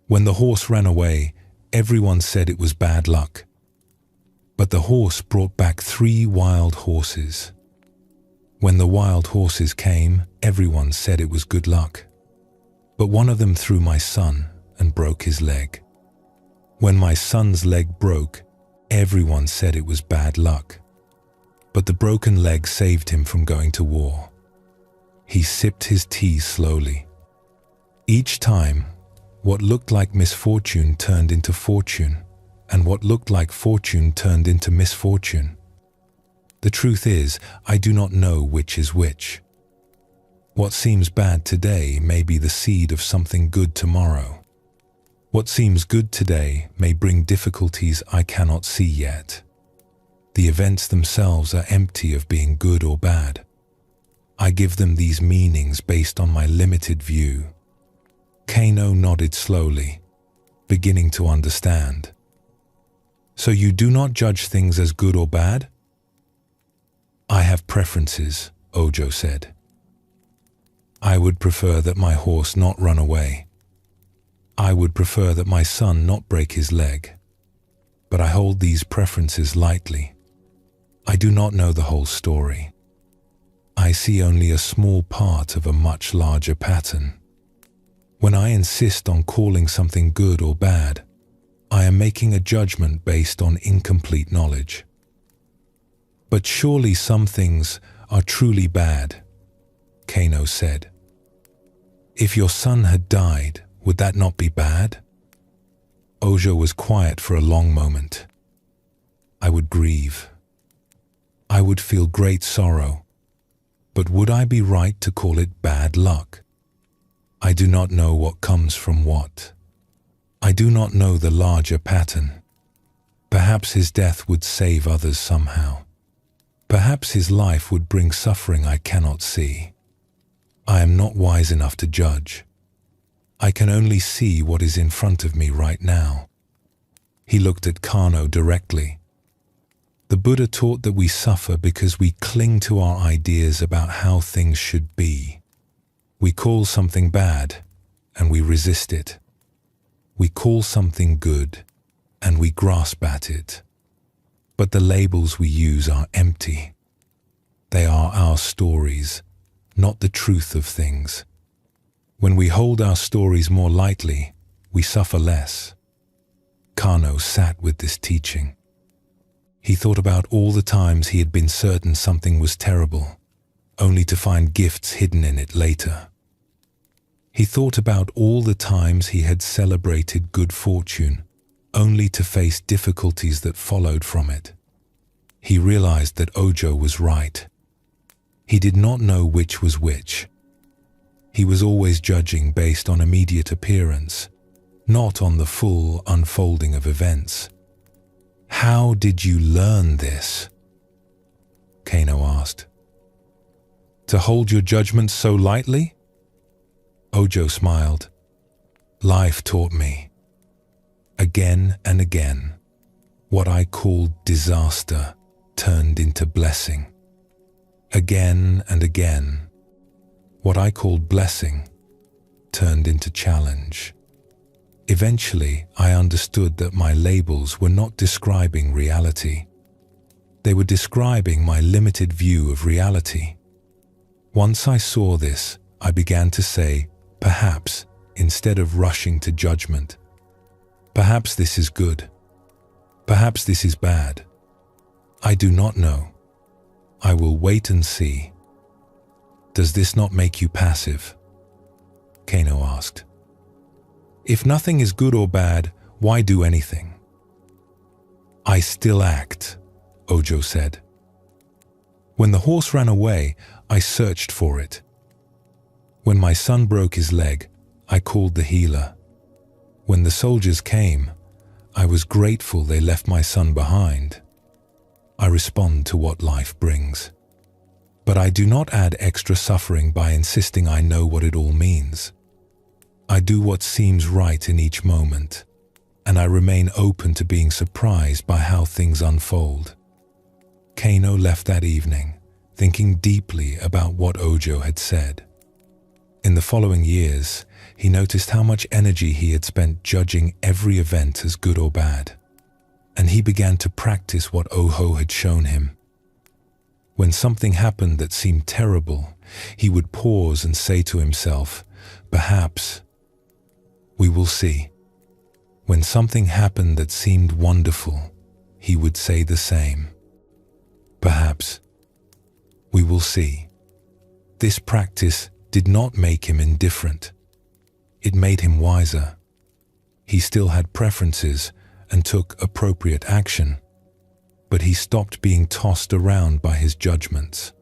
"When the horse ran away, Everyone said it was bad luck. But the horse brought back 3 wild horses. When the wild horses came, everyone said it was good luck. But one of them threw my son and broke his leg. When my son's leg broke, everyone said it was bad luck. But the broken leg saved him from going to war. He sipped his tea slowly. Each time, what looked like misfortune turned into fortune, and what looked like fortune turned into misfortune. The truth is, I do not know which is which. What seems bad today may be the seed of something good tomorrow. What seems good today may bring difficulties I cannot see yet. The events themselves are empty of being good or bad. I give them these meanings based on my limited view. Kano nodded slowly, beginning to understand. So you do not judge things as good or bad? I have preferences, Ojo said. I would prefer that my horse not run away. I would prefer that my son not break his leg. But I hold these preferences lightly. I do not know the whole story. I see only a small part of a much larger pattern. When I insist on calling something good or bad, I am making a judgment based on incomplete knowledge. But surely some things are truly bad, Kano said. If your son had died, would that not be bad? Ojo was quiet for a long moment. I would grieve. I would feel great sorrow. But would I be right to call it bad luck? I do not know what comes from what. I do not know the larger pattern. Perhaps his death would save others somehow. Perhaps his life would bring suffering I cannot see. I am not wise enough to judge. I can only see what is in front of me right now. He looked at Kano directly. The Buddha taught that we suffer because we cling to our ideas about how things should be. We call something bad, and we resist it. We call something good, and we grasp at it. But the labels we use are empty. They are our stories, not the truth of things. When we hold our stories more lightly, we suffer less. Kano sat with this teaching. He thought about all the times he had been certain something was terrible, only to find gifts hidden in it later. He thought about all the times he had celebrated good fortune, only to face difficulties that followed from it. He realized that Ojo was right. He did not know which was which. He was always judging based on immediate appearance, not on the full unfolding of events. How did you learn this? Kano asked. To hold your judgment so lightly? Ojo smiled. Life taught me. Again and again, what I called disaster turned into blessing. Again and again, what I called blessing turned into challenge. Eventually, I understood that my labels were not describing reality. They were describing my limited view of reality. Once I saw this, I began to say, perhaps, instead of rushing to judgment. Perhaps this is good. Perhaps this is bad. I do not know. I will wait and see. Does this not make you passive? Kano asked. If nothing is good or bad, why do anything? I still act, Ojo said. When the horse ran away, I searched for it. When my son broke his leg, I called the healer. When the soldiers came, I was grateful they left my son behind. I respond to what life brings. But I do not add extra suffering by insisting I know what it all means. I do what seems right in each moment, and I remain open to being surprised by how things unfold. Kano left that evening, thinking deeply about what Ojo had said. In the following years, he noticed how much energy he had spent judging every event as good or bad. And he began to practice what Oho had shown him. When something happened that seemed terrible, he would pause and say to himself, "Perhaps we will see." When something happened that seemed wonderful, he would say the same. "Perhaps we will see." This practice did not make him indifferent. It made him wiser. He still had preferences and took appropriate action, but he stopped being tossed around by his judgments.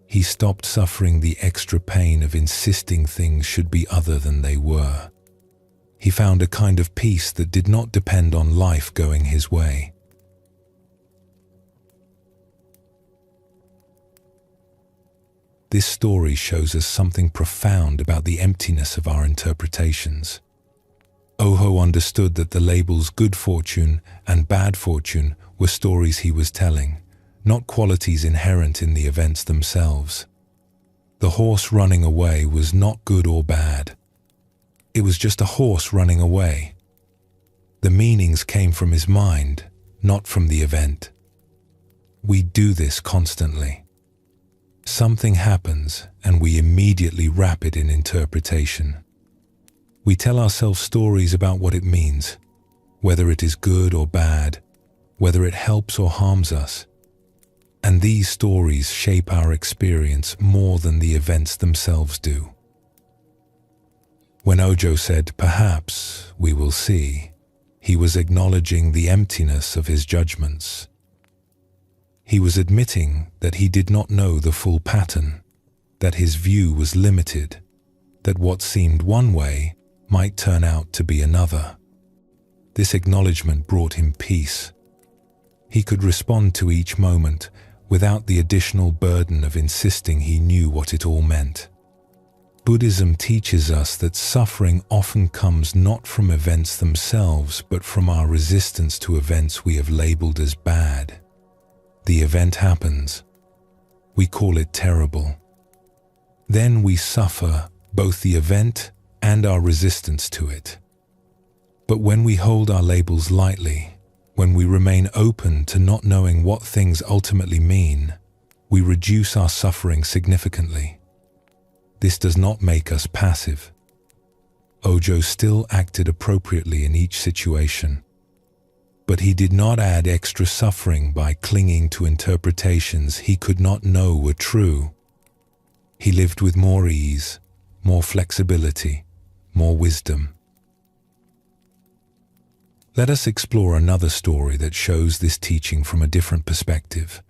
He stopped suffering the extra pain of insisting things should be other than they were. He found a kind of peace that did not depend on life going his way. This story shows us something profound about the emptiness of our interpretations. Oho understood that the labels good fortune and bad fortune were stories he was telling, not qualities inherent in the events themselves. The horse running away was not good or bad. It was just a horse running away. The meanings came from his mind, not from the event. We do this constantly. Something happens and we immediately wrap it in interpretation. We tell ourselves stories about what it means, whether it is good or bad, whether it helps or harms us. And these stories shape our experience more than the events themselves do. When Ojo said, "Perhaps we will see," he was acknowledging the emptiness of his judgments. He was admitting that he did not know the full pattern, that his view was limited, that what seemed one way might turn out to be another. This acknowledgement brought him peace. He could respond to each moment without the additional burden of insisting he knew what it all meant. Buddhism teaches us that suffering often comes not from events themselves, but from our resistance to events we have labeled as bad. The event happens. We call it terrible. Then we suffer both the event and our resistance to it. But when we hold our labels lightly, when we remain open to not knowing what things ultimately mean, we reduce our suffering significantly. This does not make us passive. Ojo still acted appropriately in each situation. But he did not add extra suffering by clinging to interpretations he could not know were true. He lived with more ease, more flexibility, more wisdom. Let us explore another story that shows this teaching from a different perspective.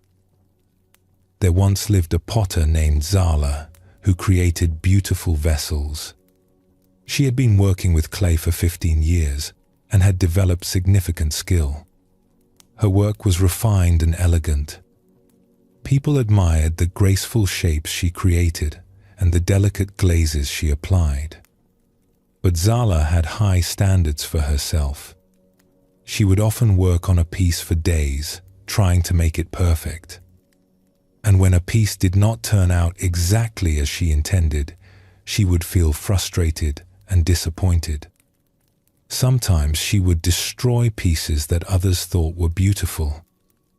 There once lived a potter named Zala who created beautiful vessels. She had been working with clay for 15 years and had developed significant skill. Her work was refined and elegant. People admired the graceful shapes she created and the delicate glazes she applied. But Zala had high standards for herself. She would often work on a piece for days, trying to make it perfect. And when a piece did not turn out exactly as she intended, she would feel frustrated and disappointed. Sometimes she would destroy pieces that others thought were beautiful,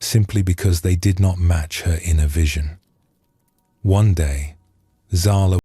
simply because they did not match her inner vision. One day, Zala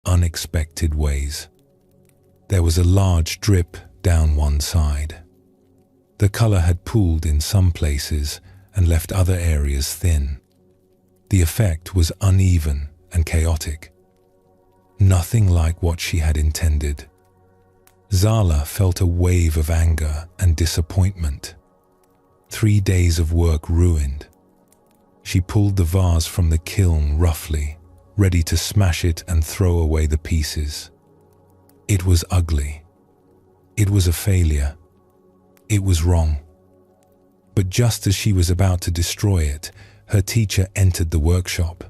unexpected ways. There was a large drip down one side. The color had pooled in some places and left other areas thin. The effect was uneven and chaotic. Nothing like what she had intended. Zala felt a wave of anger and disappointment. 3 days of work ruined. She pulled the vase from the kiln roughly, ready to smash it and throw away the pieces. It was ugly. It was a failure. It was wrong. But just as she was about to destroy it, her teacher entered the workshop.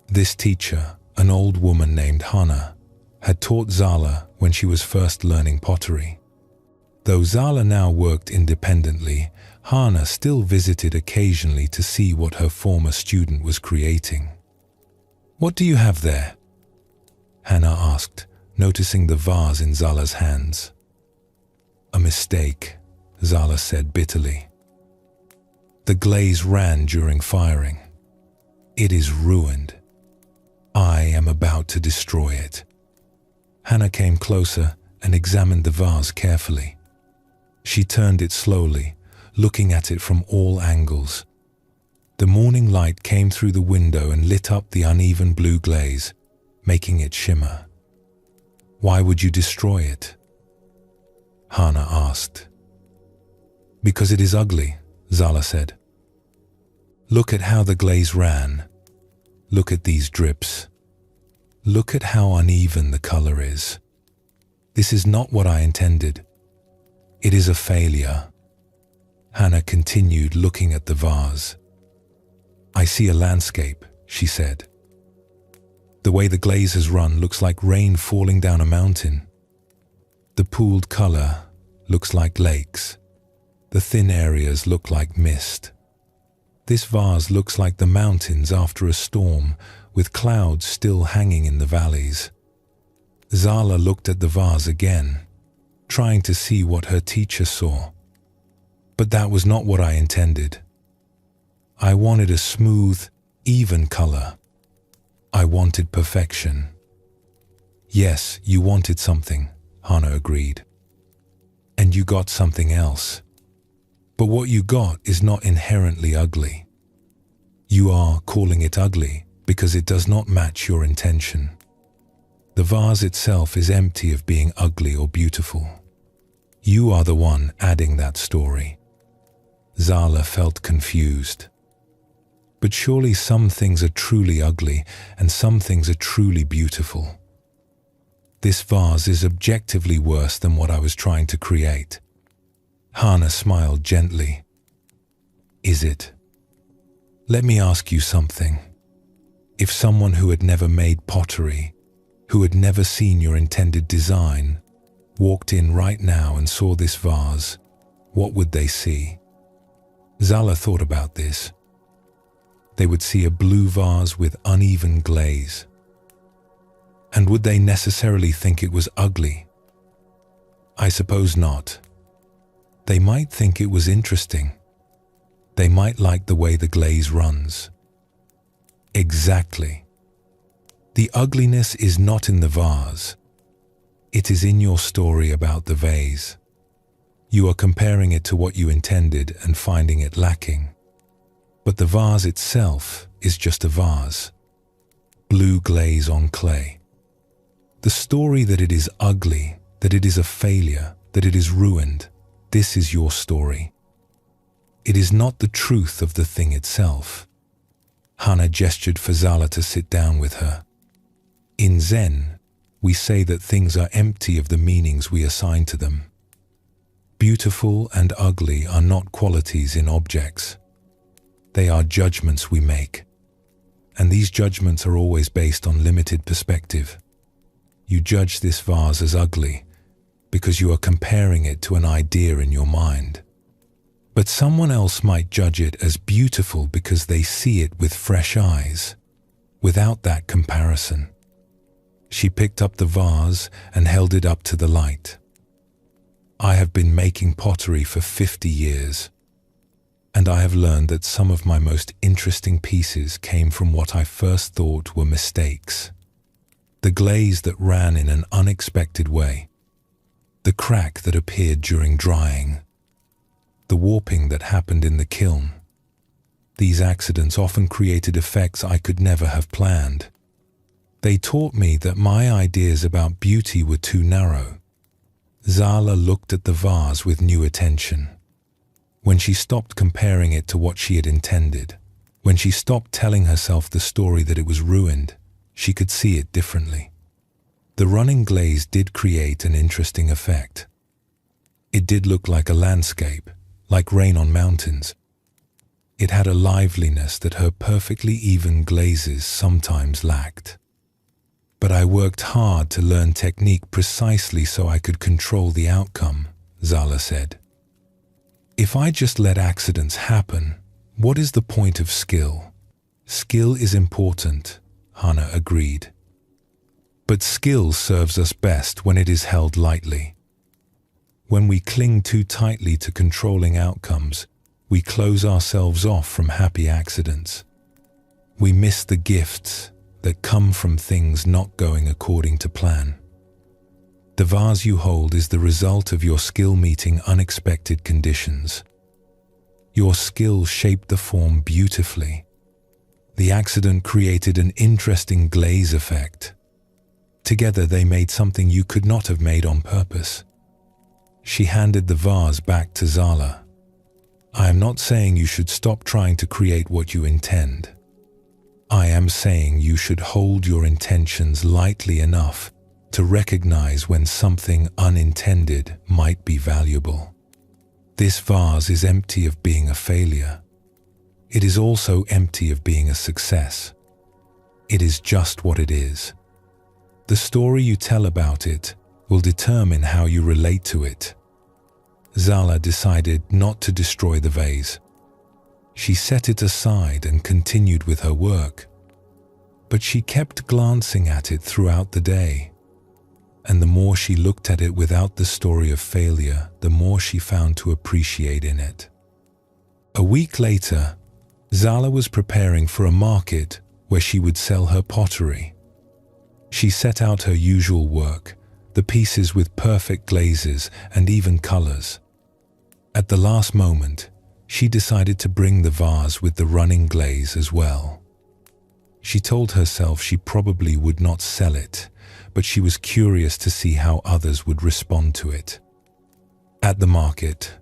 This teacher, an old woman named Hannah, had taught Zala when she was first learning pottery. Though Zala now worked independently, Hannah still visited occasionally to see what her former student was creating. "What do you have there?" Hannah asked, noticing the vase in Zala's hands. "A mistake," Zala said bitterly. "The glaze ran during firing. It is ruined. I am about to destroy it." Hannah came closer and examined the vase carefully. She turned it slowly, looking at it from all angles. The morning light came through the window and lit up the uneven blue glaze, making it shimmer. "Why would you destroy it?" Hannah asked. "Because it is ugly," Zala said. "Look at how the glaze ran. Look at these drips. Look at how uneven the color is. This is not what I intended. It is a failure." Hannah continued looking at the vase. "I see a landscape," she said. "The way the glaze has run looks like rain falling down a mountain. The pooled color looks like lakes. The thin areas look like mist. This vase looks like the mountains after a storm, with clouds still hanging in the valleys." Zala looked at the vase again, trying to see what her teacher saw. "But that was not what I intended. I wanted a smooth, even color. I wanted perfection." "Yes, you wanted something," Hannah agreed. "And you got something else. But what you got is not inherently ugly. You are calling it ugly because it does not match your intention. The vase itself is empty of being ugly or beautiful. You are the one adding that story." Zala felt confused. "But surely some things are truly ugly and some things are truly beautiful. This vase is objectively worse than what I was trying to create." Hannah smiled gently. "Is it? Let me ask you something. If someone who had never made pottery, who had never seen your intended design, walked in right now and saw this vase, what would they see?" Zala thought about this. They would see a blue vase with uneven glaze. And would they necessarily think it was ugly? I suppose not. They might think it was interesting. They might like the way the glaze runs. Exactly. The ugliness is not in the vase. It is in your story about the vase. You are comparing it to what you intended and finding it lacking. But the vase itself is just a vase. Blue glaze on clay. The story that it is ugly, that it is a failure, that it is ruined, this is your story. It is not the truth of the thing itself. Hannah gestured for Zala to sit down with her. In Zen, we say that things are empty of the meanings we assign to them. Beautiful and ugly are not qualities in objects. They are judgments we make. And these judgments are always based on limited perspective. You judge this vase as ugly because you are comparing it to an idea in your mind. But someone else might judge it as beautiful because they see it with fresh eyes, without that comparison. She picked up the vase and held it up to the light. I have been making pottery for 50 years, and I have learned that some of my most interesting pieces came from what I first thought were mistakes. The glaze that ran in an unexpected way, the crack that appeared during drying, the warping that happened in the kiln. These accidents often created effects I could never have planned. They taught me that my ideas about beauty were too narrow. Zala looked at the vase with new attention. When she stopped comparing it to what she had intended, When she stopped telling herself the story that it was ruined, she could see it differently. The running glaze did create an interesting effect. It did look like a landscape, like rain on mountains. It had a liveliness that her perfectly even glazes sometimes lacked. But I worked hard to learn technique precisely so I could control the outcome, Zala said. If I just let accidents happen, what is the point of skill? Skill is important, Hannah agreed. But skill serves us best when it is held lightly. When we cling too tightly to controlling outcomes, we close ourselves off from happy accidents. We miss the gifts that come from things not going according to plan. The vase you hold is the result of your skill meeting unexpected conditions. Your skill shaped the form beautifully. The accident created an interesting glaze effect. Together they made something you could not have made on purpose. She handed the vase back to Zala. I am not saying you should stop trying to create what you intend. I am saying you should hold your intentions lightly enough to recognize when something unintended might be valuable. This vase is empty of being a failure. It is also empty of being a success. It is just what it is. The story you tell about it will determine how you relate to it. Zala decided not to destroy the vase. She set it aside and continued with her work. But she kept glancing at it throughout the day. And the more she looked at it without the story of failure, the more she found to appreciate in it. A week later, Zala was preparing for a market where she would sell her pottery. She set out her usual work, the pieces with perfect glazes and even colors. At the last moment, she decided to bring the vase with the running glaze as well. She told herself she probably would not sell it, but she was curious to see how others would respond to it. At the market,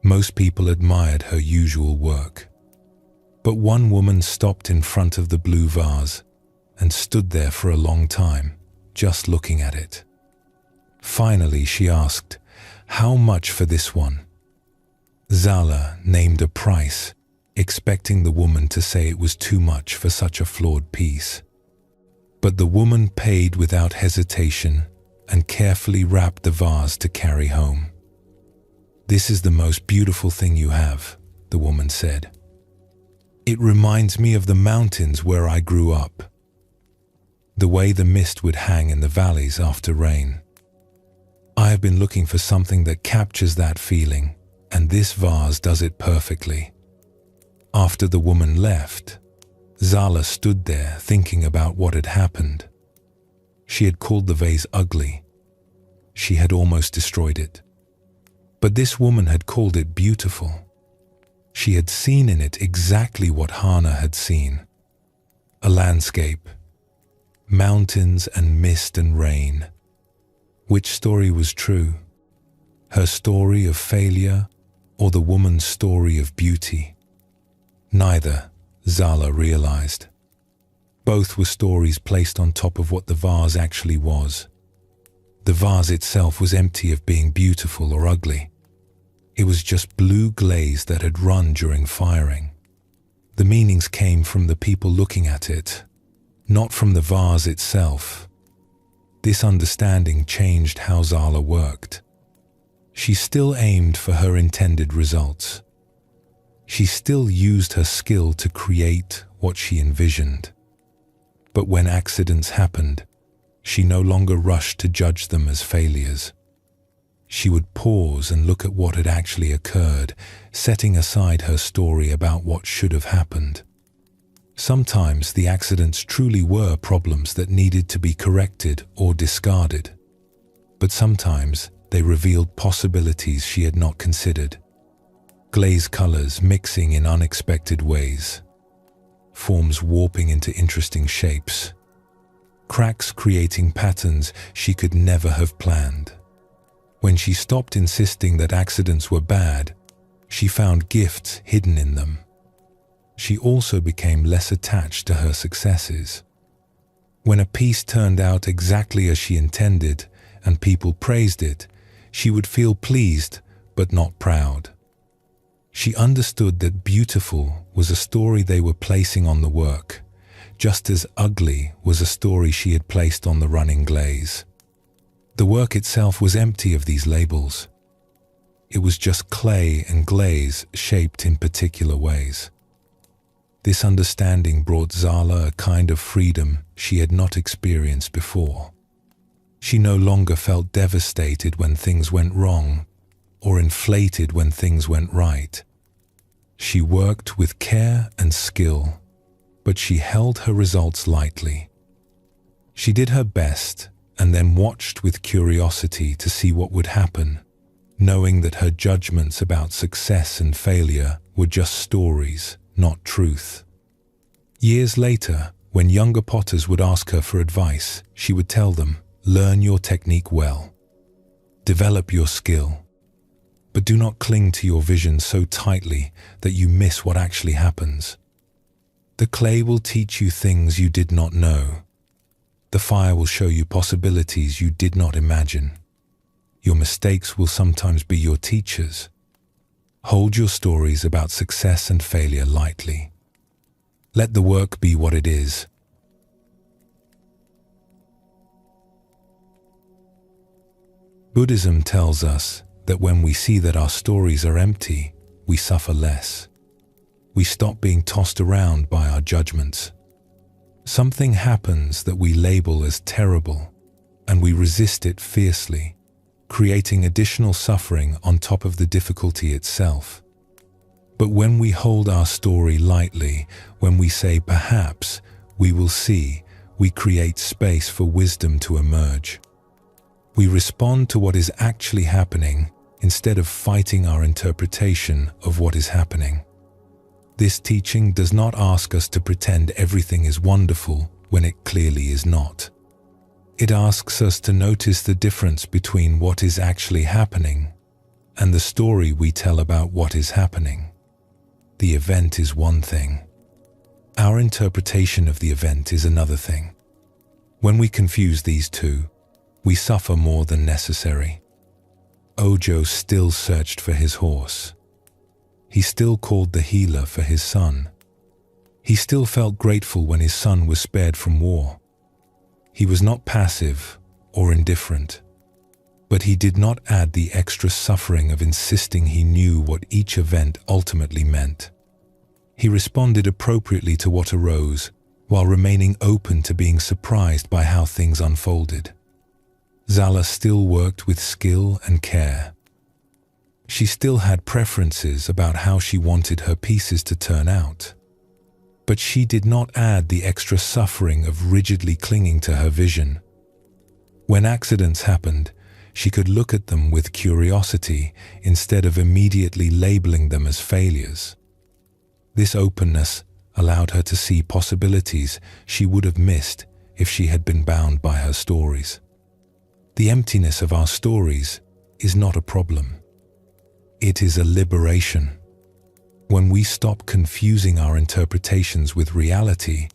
most people admired her usual work. But one woman stopped in front of the blue vase and stood there for a long time, just looking at it. Finally, she asked, "How much for this one?" Zala named a price, expecting the woman to say it was too much for such a flawed piece. But the woman paid without hesitation and carefully wrapped the vase to carry home. "This is the most beautiful thing you have," the woman said. "It reminds me of the mountains where I grew up. The way the mist would hang in the valleys after rain. I have been looking for something that captures that feeling, and this vase does it perfectly." After the woman left, Zala stood there thinking about what had happened. She had called the vase ugly. She had almost destroyed it. But this woman had called it beautiful. She had seen in it exactly what Hannah had seen. A landscape, mountains and mist and rain. Which story was true? Her story of failure or the woman's story of beauty? Neither, Zala realized. Both were stories placed on top of what the vase actually was. The vase itself was empty of being beautiful or ugly. It was just blue glaze that had run during firing. The meanings came from the people looking at it, not from the vase itself. This understanding changed how Zala worked. She still aimed for her intended results. She still used her skill to create what she envisioned. But when accidents happened, she no longer rushed to judge them as failures. She would pause and look at what had actually occurred, setting aside her story about what should have happened. Sometimes the accidents truly were problems that needed to be corrected or discarded. But sometimes they revealed possibilities she had not considered. Glaze colors mixing in unexpected ways. Forms warping into interesting shapes. Cracks creating patterns she could never have planned. When she stopped insisting that accidents were bad, she found gifts hidden in them. she also became less attached to her successes. When a piece turned out exactly as she intended and people praised it, she would feel pleased but not proud. She understood that beautiful was a story they were placing on the work, just as ugly was a story she had placed on the running glaze. The work itself was empty of these labels. It was just clay and glaze shaped in particular ways. This understanding brought Zala a kind of freedom she had not experienced before. She no longer felt devastated when things went wrong, or inflated when things went right. She worked with care and skill, but she held her results lightly. She did her best and then watched with curiosity to see what would happen, knowing that her judgments about success and failure were just stories, not truth. Years later, when younger potters would ask her for advice, she would tell them, "Learn your technique well. Develop your skill. But do not cling to your vision so tightly that you miss what actually happens. The clay will teach you things you did not know. The fire will show you possibilities you did not imagine. Your mistakes will sometimes be your teachers. Hold your stories about success and failure lightly. Let the work be what it is." Buddhism tells us that when we see that our stories are empty, we suffer less. We stop being tossed around by our judgments. Something happens that we label as terrible, and we resist it fiercely, creating additional suffering on top of the difficulty itself. But when we hold our story lightly, when we say perhaps, we will see, we create space for wisdom to emerge. We respond to what is actually happening instead of fighting our interpretation of what is happening. This teaching does not ask us to pretend everything is wonderful when it clearly is not. It asks us to notice the difference between what is actually happening and the story we tell about what is happening. The event is one thing. Our interpretation of the event is another thing. When we confuse these two, we suffer more than necessary. Ojo still searched for his horse. He still called the healer for his son. He still felt grateful when his son was spared from war. He was not passive or indifferent, but he did not add the extra suffering of insisting he knew what each event ultimately meant. He responded appropriately to what arose, while remaining open to being surprised by how things unfolded. Zala still worked with skill and care. She still had preferences about how she wanted her pieces to turn out. But she did not add the extra suffering of rigidly clinging to her vision. When accidents happened, she could look at them with curiosity instead of immediately labeling them as failures. This openness allowed her to see possibilities she would have missed if she had been bound by her stories. The emptiness of our stories is not a problem. It is a liberation. When we stop confusing our interpretations with reality,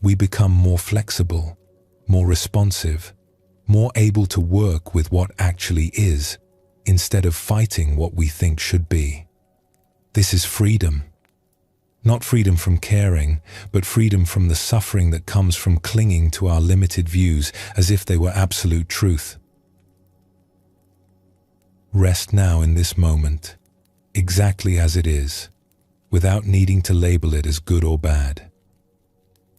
we become more flexible, more responsive, more able to work with what actually is, instead of fighting what we think should be. This is freedom. Not freedom from caring, but freedom from the suffering that comes from clinging to our limited views as if they were absolute truth. Rest now in this moment, exactly as it is, without needing to label it as good or bad.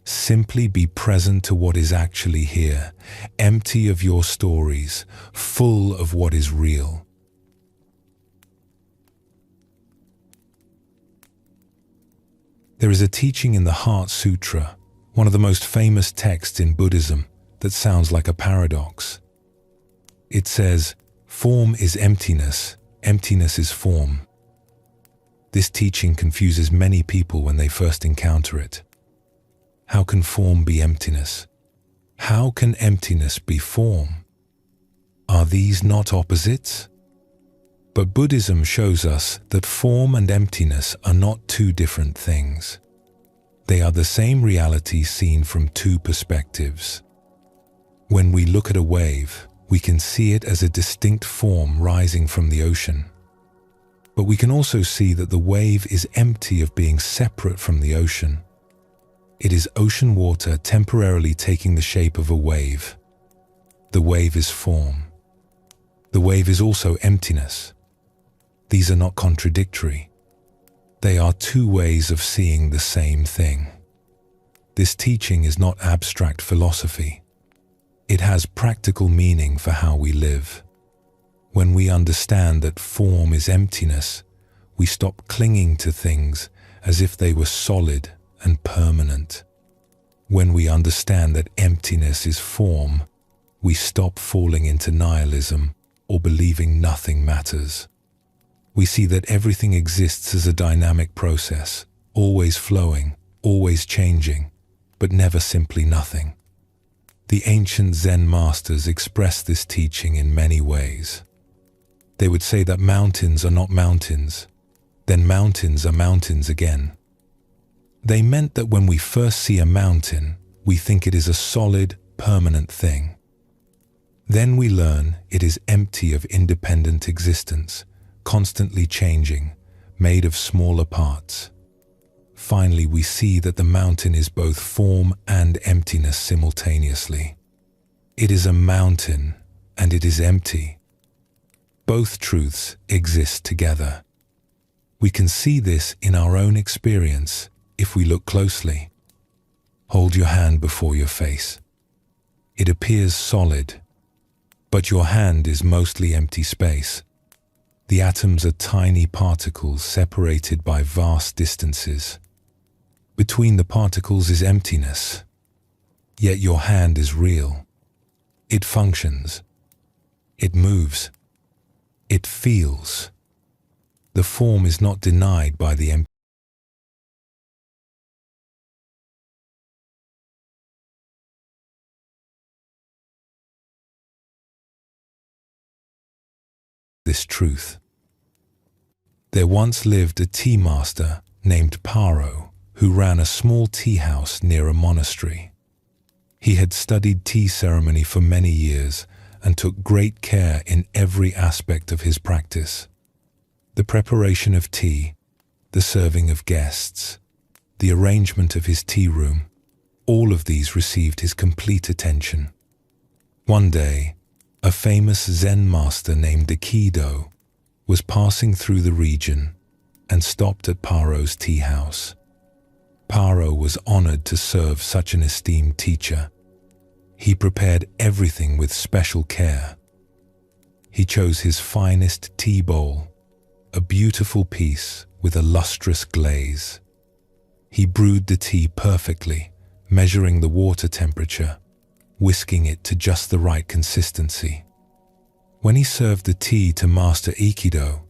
Simply be present to what is actually here, empty of your stories, full of what is real. There is a teaching in the Heart Sutra, one of the most famous texts in Buddhism, that sounds like a paradox. It says, "Form is emptiness, emptiness is form." This teaching confuses many people when they first encounter it. How can form be emptiness? How can emptiness be form? Are these not opposites? But Buddhism shows us that form and emptiness are not two different things. They are the same reality seen from two perspectives. When we look at a wave, we can see it as a distinct form rising from the ocean. But we can also see that the wave is empty of being separate from the ocean. It is ocean water temporarily taking the shape of a wave. The wave is form. The wave is also emptiness. These are not contradictory. They are two ways of seeing the same thing. This teaching is not abstract philosophy. It has practical meaning for how we live. When we understand that form is emptiness, we stop clinging to things as if they were solid and permanent. When we understand that emptiness is form, we stop falling into nihilism or believing nothing matters. We see that everything exists as a dynamic process, always flowing, always changing, but never simply nothing. The ancient Zen masters expressed this teaching in many ways. They would say that mountains are not mountains, then mountains are mountains again. They meant that when we first see a mountain, we think it is a solid, permanent thing. Then we learn it is empty of independent existence, constantly changing, made of smaller parts. Finally, we see that the mountain is both form and emptiness simultaneously. It is a mountain and it is empty. Both truths exist together. We can see this in our own experience if we look closely. Hold your hand before your face. It appears solid, but your hand is mostly empty space. The atoms are tiny particles separated by vast distances. Between the particles is emptiness. Yet your hand is real. It functions. It moves. It feels. The form is not denied by the empty. This truth. There once lived a tea master named Paro, who ran a small tea house near a monastery. He had studied tea ceremony for many years and took great care in every aspect of his practice. The preparation of tea, the serving of guests, the arrangement of his tea room, all of these received his complete attention. One day, a famous Zen master named Aikido was passing through the region and stopped at Paro's tea house. Paro was honored to serve such an esteemed teacher. He prepared everything with special care. He chose his finest tea bowl, a beautiful piece with a lustrous glaze. He brewed the tea perfectly, measuring the water temperature, whisking it to just the right consistency. When he served the tea to Master Aikido,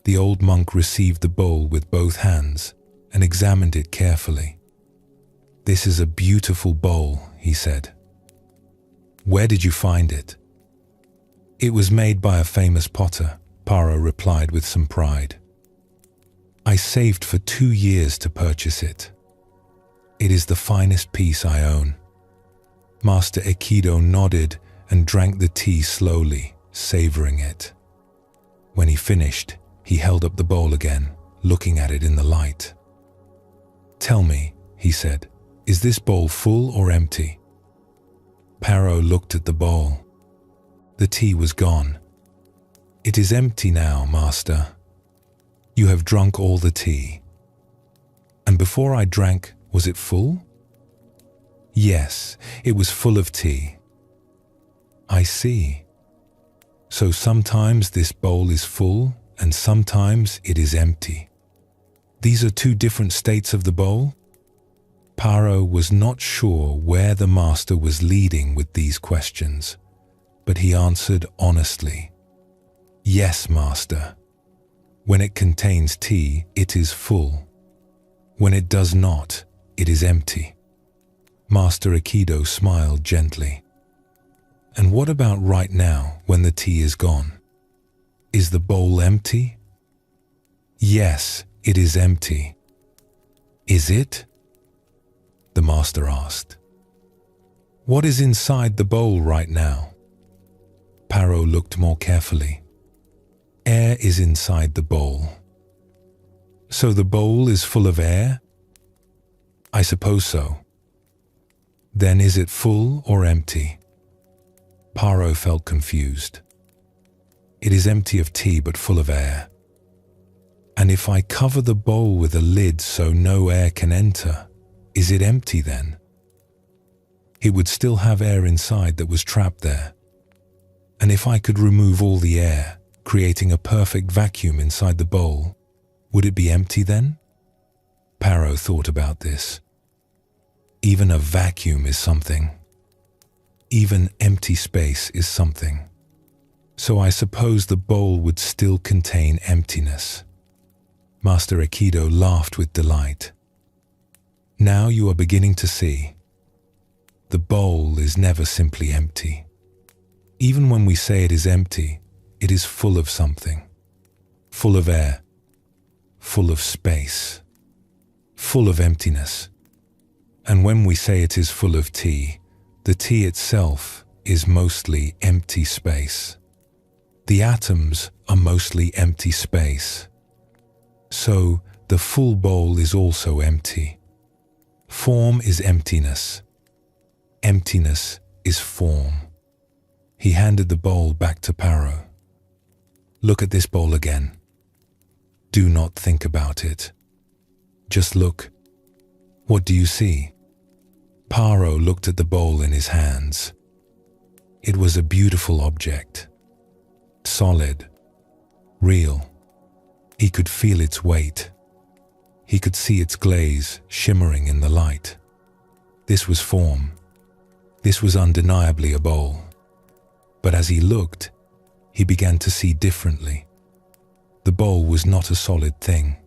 the old monk received the bowl with both hands and examined it carefully. "This is a beautiful bowl," he said. "Where did you find it?" "It was made by a famous potter," Paro replied with some pride. "I saved for 2 years to purchase it. It is the finest piece I own." Master Aikido nodded and drank the tea slowly, savoring it. When he finished, he held up the bowl again, looking at it in the light. "Tell me," he said, "is this bowl full or empty?" Paro looked at the bowl. The tea was gone. "It is empty now, Master. You have drunk all the tea." "And before I drank, was it full?" "Yes, it was full of tea." "I see. So sometimes this bowl is full and sometimes it is empty. These are two different states of the bowl?" Paro was not sure where the master was leading with these questions, but he answered honestly, "Yes, Master. When it contains tea, it is full. When it does not, it is empty." Master Aikido smiled gently. "And what about right now when the tea is gone? Is the bowl empty?" "Yes, it is empty." "Is it?" the master asked. What is inside the bowl right now? Paro looked more carefully. Air is inside the bowl. So the bowl is full of air? I suppose so. Then is it full or empty? Paro felt confused. It is empty of tea but full of air. And if I cover the bowl with a lid so no air can enter, is it empty then? It would still have air inside that was trapped there. And if I could remove all the air, creating a perfect vacuum inside the bowl, would it be empty then? Paro thought about this. Even a vacuum is something. Even empty space is something. So I suppose the bowl would still contain emptiness. Master Aikido laughed with delight. Now you are beginning to see. The bowl is never simply empty. Even when we say it is empty, it is full of something. Full of air. Full of space. Full of emptiness. And when we say it is full of tea, the tea itself is mostly empty space. The atoms are mostly empty space. So the full bowl is also empty. Form is emptiness. Emptiness is form. He handed the bowl back to Paro. Look at this bowl again. Do not think about it. Just look. What do you see? Paro looked at the bowl in his hands. It was a beautiful object. Solid. Real. He could feel its weight. He could see its glaze shimmering in the light. This was form. This was undeniably a bowl. But as he looked, he began to see differently. The bowl was not a solid thing.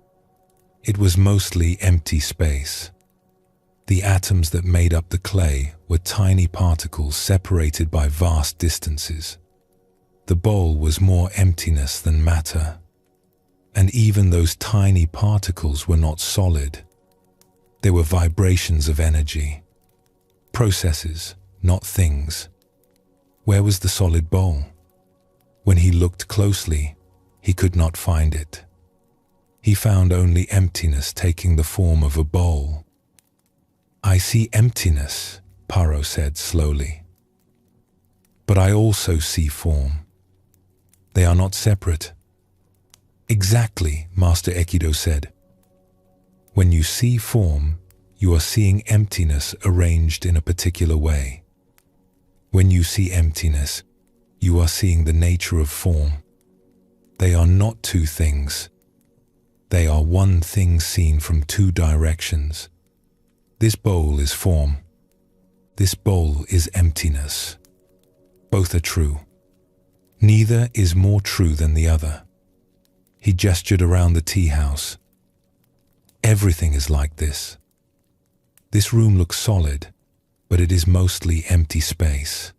It was mostly empty space. The atoms that made up the clay were tiny particles separated by vast distances. The bowl was more emptiness than matter. And even those tiny particles were not solid. They were vibrations of energy. Processes, not things. Where was the solid bowl? When he looked closely, he could not find it. He found only emptiness taking the form of a bowl. I see emptiness, Paro said slowly. But I also see form. They are not separate. Exactly, Master Aikido said. When you see form, you are seeing emptiness arranged in a particular way. When you see emptiness, you are seeing the nature of form. They are not two things. They are one thing seen from two directions. This bowl is form. This bowl is emptiness. Both are true. Neither is more true than the other. He gestured around the tea house. Everything is like this. This room looks solid, but it is mostly empty space.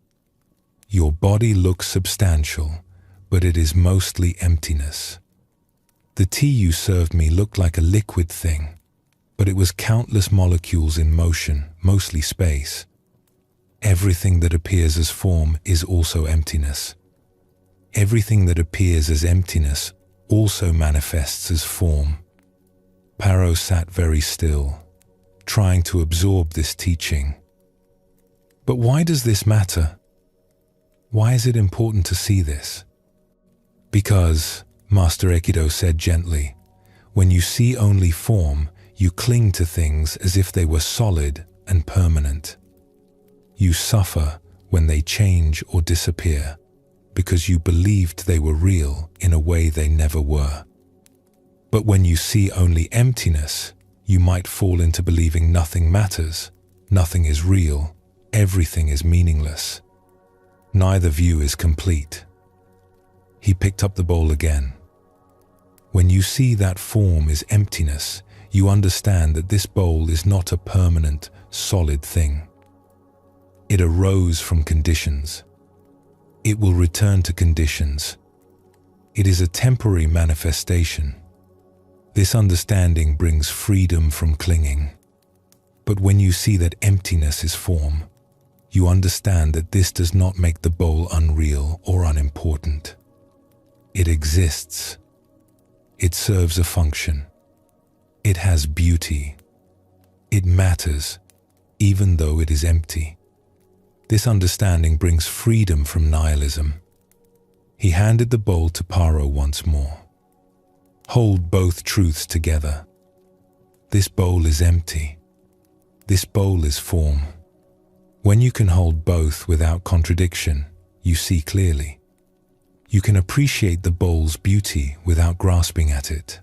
Your body looks substantial, but it is mostly emptiness. The tea you served me looked like a liquid thing, but it was countless molecules in motion, mostly space. Everything that appears as form is also emptiness. Everything that appears as emptiness also manifests as form. Paro sat very still, trying to absorb this teaching. But why does this matter? Why is it important to see this? Because, Master Aikido said gently, when you see only form, you cling to things as if they were solid and permanent. You suffer when they change or disappear, because you believed they were real in a way they never were. But when you see only emptiness, you might fall into believing nothing matters, nothing is real, everything is meaningless. Neither view is complete. He picked up the bowl again. When you see that form is emptiness, you understand that this bowl is not a permanent, solid thing. It arose from conditions. It will return to conditions. It is a temporary manifestation. This understanding brings freedom from clinging. But when you see that emptiness is form, you understand that this does not make the bowl unreal or unimportant. It exists. It serves a function. It has beauty. It matters, even though it is empty. This understanding brings freedom from nihilism. He handed the bowl to Paro once more. Hold both truths together. This bowl is empty. This bowl is form. When you can hold both without contradiction, you see clearly. You can appreciate the bowl's beauty without grasping at it.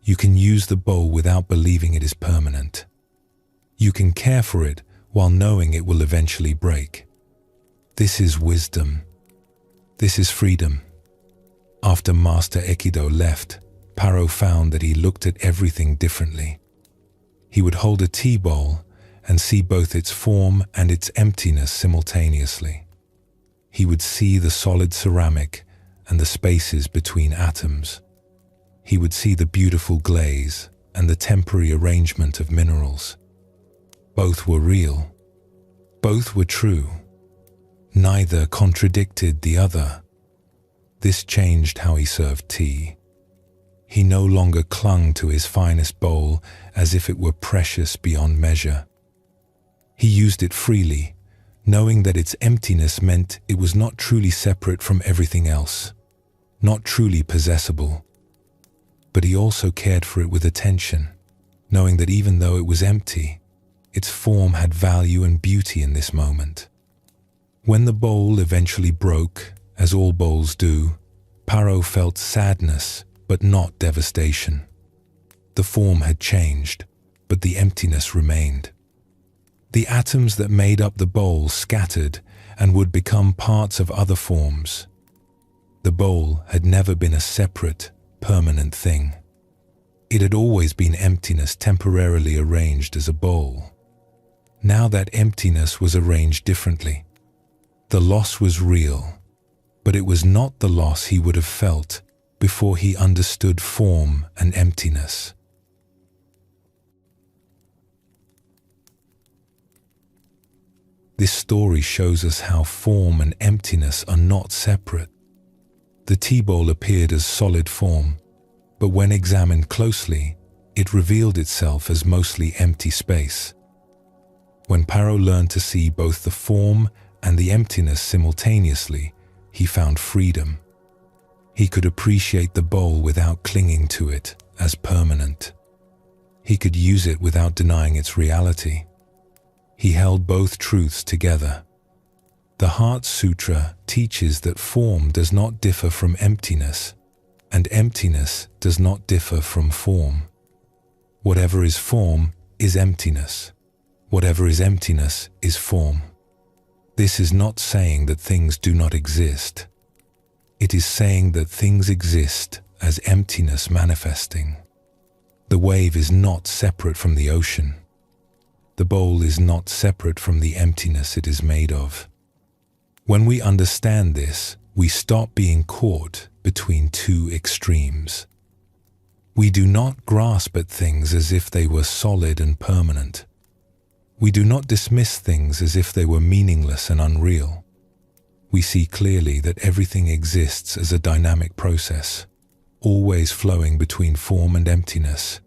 You can use the bowl without believing it is permanent. You can care for it while knowing it will eventually break. This is wisdom. This is freedom. After Master Ekido left, Paro found that he looked at everything differently. He would hold a tea bowl and see both its form and its emptiness simultaneously. He would see the solid ceramic and the spaces between atoms. He would see the beautiful glaze and the temporary arrangement of minerals. Both were real. Both were true. Neither contradicted the other. This changed how he served tea. He no longer clung to his finest bowl as if it were precious beyond measure. He used it freely, knowing that its emptiness meant it was not truly separate from everything else, not truly possessible. But he also cared for it with attention, knowing that even though it was empty, its form had value and beauty in this moment. When the bowl eventually broke, as all bowls do, Paro felt sadness, but not devastation. The form had changed, but the emptiness remained. The atoms that made up the bowl scattered and would become parts of other forms. The bowl had never been a separate, permanent thing. It had always been emptiness temporarily arranged as a bowl. Now that emptiness was arranged differently. The loss was real, but it was not the loss he would have felt before he understood form and emptiness. This story shows us how form and emptiness are not separate. The tea bowl appeared as solid form, but when examined closely, it revealed itself as mostly empty space. When Paro learned to see both the form and the emptiness simultaneously, he found freedom. He could appreciate the bowl without clinging to it as permanent. He could use it without denying its reality. He held both truths together. The Heart Sutra teaches that form does not differ from emptiness, and emptiness does not differ from form. Whatever is form is emptiness. Whatever is emptiness is form. This is not saying that things do not exist. It is saying that things exist as emptiness manifesting. The wave is not separate from the ocean. The bowl is not separate from the emptiness it is made of. When we understand this, we stop being caught between two extremes. We do not grasp at things as if they were solid and permanent. We do not dismiss things as if they were meaningless and unreal. We see clearly that everything exists as a dynamic process, always flowing between form and emptiness,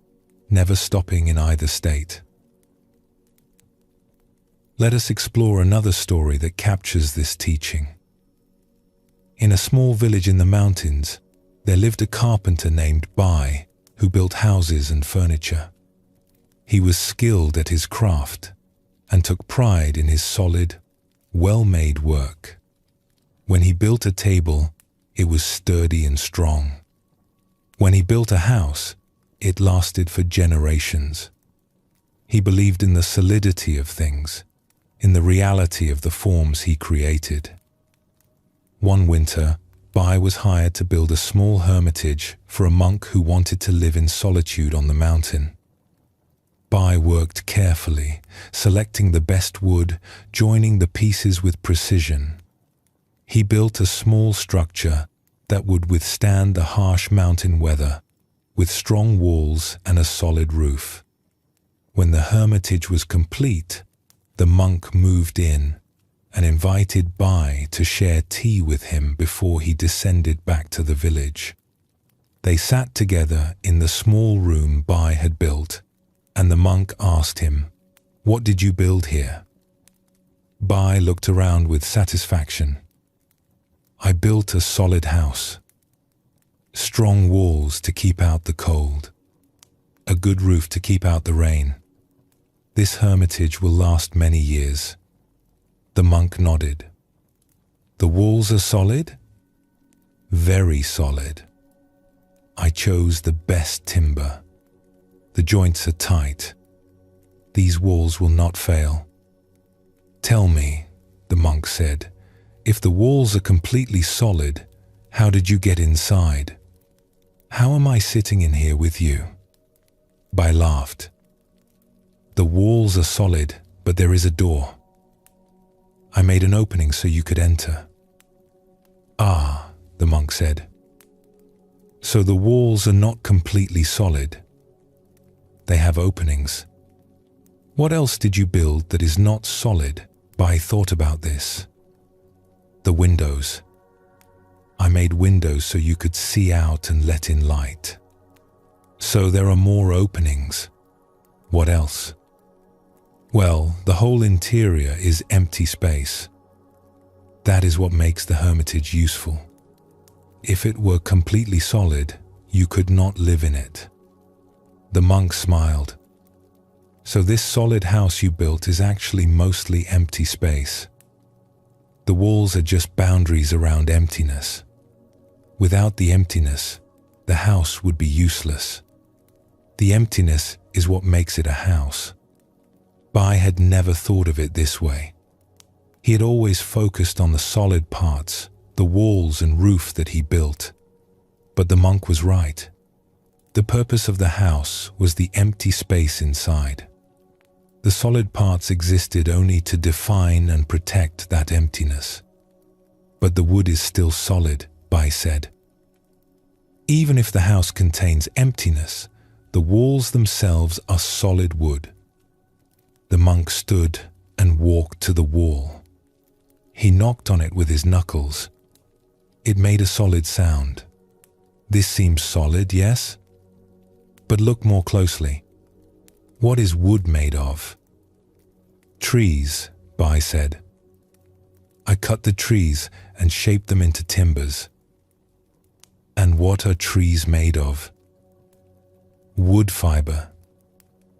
never stopping in either state. Let us explore another story that captures this teaching. In a small village in the mountains, there lived a carpenter named Bai who built houses and furniture. He was skilled at his craft and took pride in his solid, well-made work. When he built a table, it was sturdy and strong. When he built a house, it lasted for generations. He believed in the solidity of things, in the reality of the forms he created. One winter, Bai was hired to build a small hermitage for a monk who wanted to live in solitude on the mountain. Bai worked carefully, selecting the best wood, joining the pieces with precision. He built a small structure that would withstand the harsh mountain weather, with strong walls and a solid roof. When the hermitage was complete, the monk moved in and invited Bai to share tea with him before he descended back to the village. They sat together in the small room Bai had built, and the monk asked him, "What did you build here?" Bai looked around with satisfaction. "I built a solid house. Strong walls to keep out the cold. A good roof to keep out the rain. This hermitage will last many years." The monk nodded. "The walls are solid?" "Very solid. I chose the best timber. The joints are tight. These walls will not fail." "Tell me," the monk said, "if the walls are completely solid, how did you get inside? How am I sitting in here with you?" Bai laughed. "The walls are solid, but there is a door. I made an opening so you could enter." "Ah," the monk said. "So the walls are not completely solid. They have openings. What else did you build that is not solid?" Bai thought about this. "The windows. I made windows so you could see out and let in light. So there are more openings. What else?" "Well, the whole interior is empty space. That is what makes the hermitage useful. If it were completely solid, you could not live in it." The monk smiled. "So this solid house you built is actually mostly empty space. The walls are just boundaries around emptiness. Without the emptiness, the house would be useless. The emptiness is what makes it a house." Bai had never thought of it this way. He had always focused on the solid parts, the walls and roof that he built. But the monk was right. The purpose of the house was the empty space inside. The solid parts existed only to define and protect that emptiness. "But the wood is still solid," Bai said. "Even if the house contains emptiness, the walls themselves are solid wood." The monk stood and walked to the wall. He knocked on it with his knuckles. It made a solid sound. "This seems solid, yes? But look more closely. What is wood made of?" "Trees," Bai said. "I cut the trees and shaped them into timbers." "And what are trees made of?" "Wood fiber,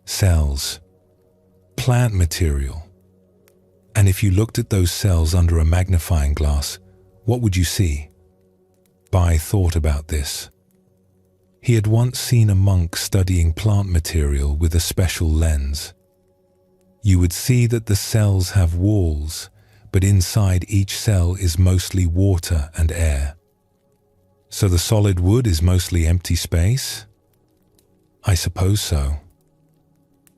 cells, plant material. And if you looked at those cells under a magnifying glass, what would you see?" Bai thought about this. He had once seen a monk studying plant material with a special lens. You would see that the cells have walls, but inside each cell is mostly water and air. "So the solid wood is mostly empty space?" "I suppose so."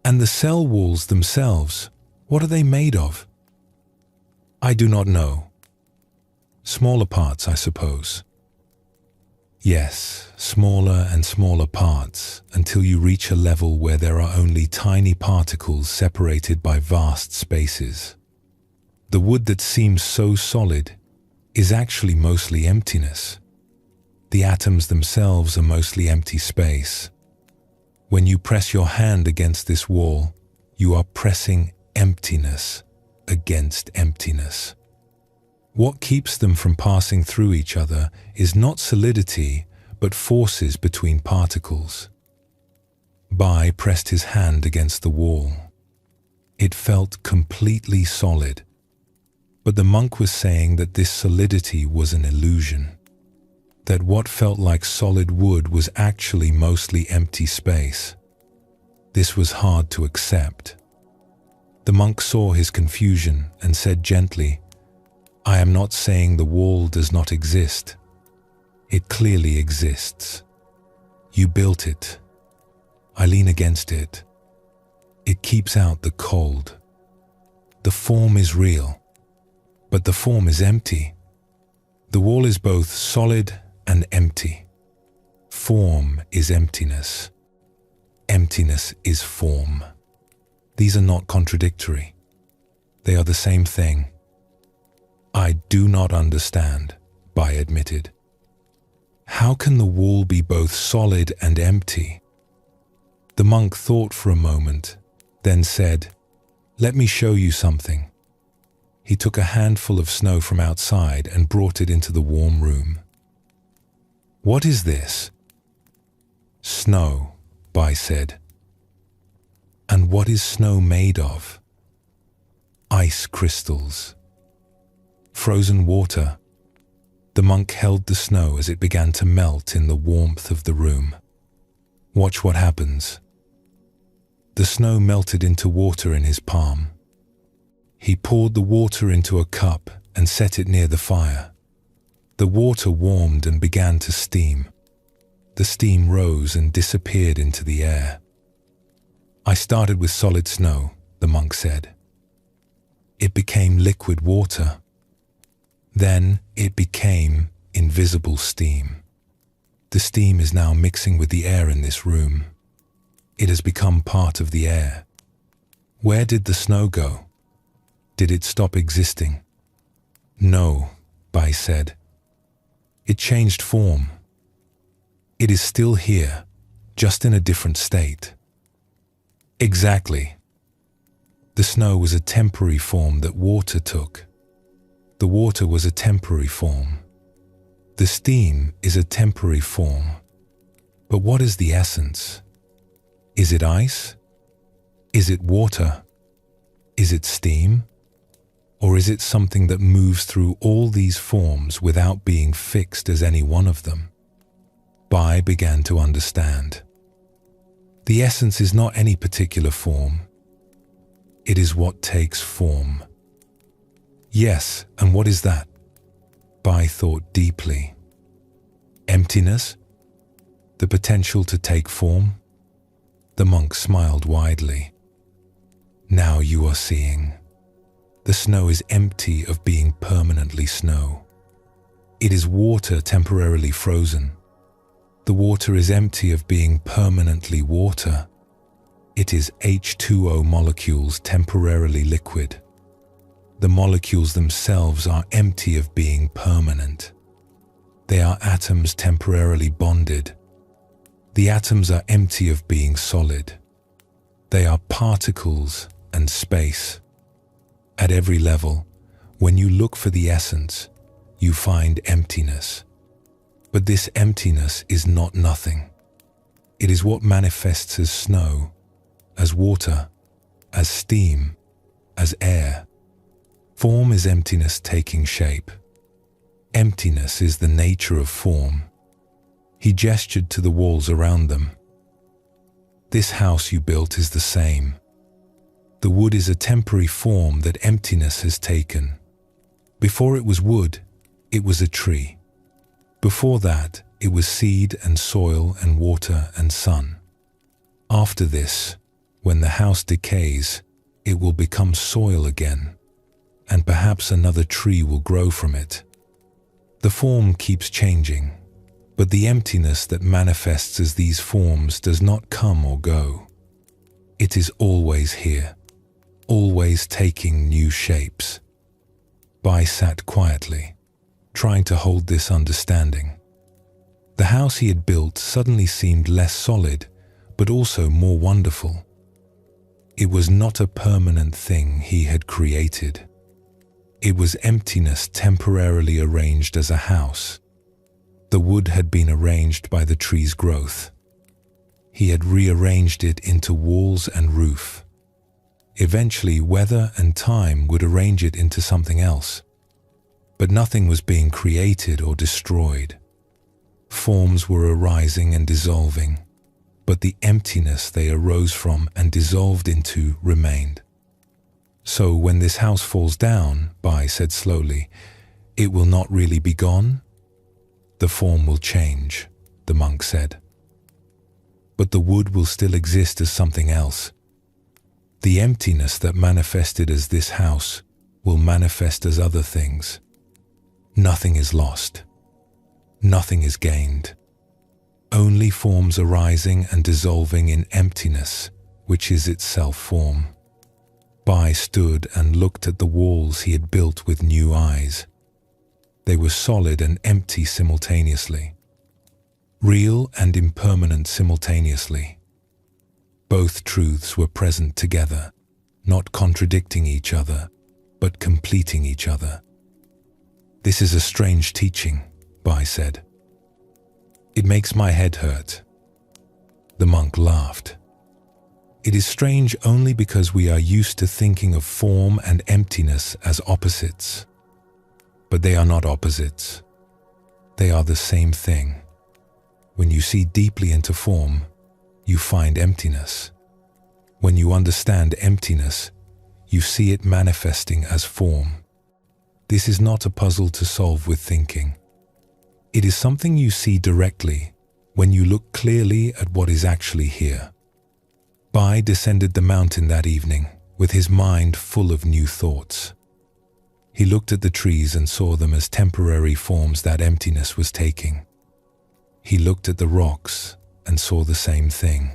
"And the cell walls themselves, what are they made of?" "I do not know. Smaller parts, I suppose." "Yes, smaller and smaller parts, until you reach a level where there are only tiny particles separated by vast spaces. The wood that seems so solid is actually mostly emptiness. The atoms themselves are mostly empty space. When you press your hand against this wall, you are pressing emptiness against emptiness. What keeps them from passing through each other is not solidity, but forces between particles." Bai pressed his hand against the wall. It felt completely solid, but the monk was saying that this solidity was an illusion, that what felt like solid wood was actually mostly empty space. This was hard to accept. The monk saw his confusion and said gently, "I am not saying the wall does not exist. It clearly exists. You built it. I lean against it. It keeps out the cold. The form is real, but the form is empty. The wall is both solid and empty. Form is emptiness. Emptiness is form." These are not contradictory. They are the same thing. I do not understand, Bai admitted. How can the wall be both solid and empty? The monk thought for a moment, then said, "Let me show you something." He took a handful of snow from outside and brought it into the warm room. "What is this?" "Snow," Bai said. "And what is snow made of?" "Ice crystals." "Frozen water." The monk held the snow as it began to melt in the warmth of the room. "Watch what happens." The snow melted into water in his palm. He poured the water into a cup and set it near the fire. The water warmed and began to steam. The steam rose and disappeared into the air. "I started with solid snow," the monk said. "It became liquid water. Then it became invisible steam. The steam is now mixing with the air in this room. It has become part of the air. Where did the snow go? Did it stop existing?" "No," Bai said. "It changed form. It is still here, just in a different state." "Exactly. The snow was a temporary form that water took. The water was a temporary form. The steam is a temporary form. But what is the essence? Is it ice? Is it water? Is it steam? Or is it something that moves through all these forms without being fixed as any one of them?" Bai began to understand. The essence is not any particular form. It is what takes form. "Yes, and what is that?" Bai thought deeply. "Emptiness? The potential to take form?" The monk smiled widely. "Now you are seeing. The snow is empty of being permanently snow. It is water temporarily frozen. The water is empty of being permanently water. It is H2O molecules temporarily liquid. The molecules themselves are empty of being permanent. They are atoms temporarily bonded. The atoms are empty of being solid. They are particles and space. At every level, when you look for the essence, you find emptiness. But this emptiness is not nothing. It is what manifests as snow, as water, as steam, as air. Form is emptiness taking shape. Emptiness is the nature of form. He gestured to the walls around them. This house you built is the same. The wood is a temporary form that emptiness has taken. Before it was wood, it was a tree. Before that, it was seed and soil and water and sun. After this, when the house decays, it will become soil again, and perhaps another tree will grow from it. The form keeps changing, but the emptiness that manifests as these forms does not come or go. It is always here, always taking new shapes. Bai sat quietly, trying to hold this understanding. The house he had built suddenly seemed less solid, but also more wonderful. It was not a permanent thing he had created. It was emptiness temporarily arranged as a house. The wood had been arranged by the tree's growth. He had rearranged it into walls and roof. Eventually, weather and time would arrange it into something else. But nothing was being created or destroyed. Forms were arising and dissolving, but the emptiness they arose from and dissolved into remained. So when this house falls down, Bai said slowly, it will not really be gone? The form will change, the monk said. But the wood will still exist as something else. The emptiness that manifested as this house will manifest as other things. Nothing is lost. Nothing is gained. Only forms arising and dissolving in emptiness, which is itself form. Bai stood and looked at the walls he had built with new eyes. They were solid and empty simultaneously, real and impermanent simultaneously. Both truths were present together, not contradicting each other, but completing each other. "This is a strange teaching," Bai said. "It makes my head hurt." The monk laughed. "It is strange only because we are used to thinking of form and emptiness as opposites. But they are not opposites. They are the same thing. When you see deeply into form, you find emptiness. When you understand emptiness, you see it manifesting as form. This is not a puzzle to solve with thinking. It is something you see directly when you look clearly at what is actually here." Bai descended the mountain that evening with his mind full of new thoughts. He looked at the trees and saw them as temporary forms that emptiness was taking. He looked at the rocks and saw the same thing.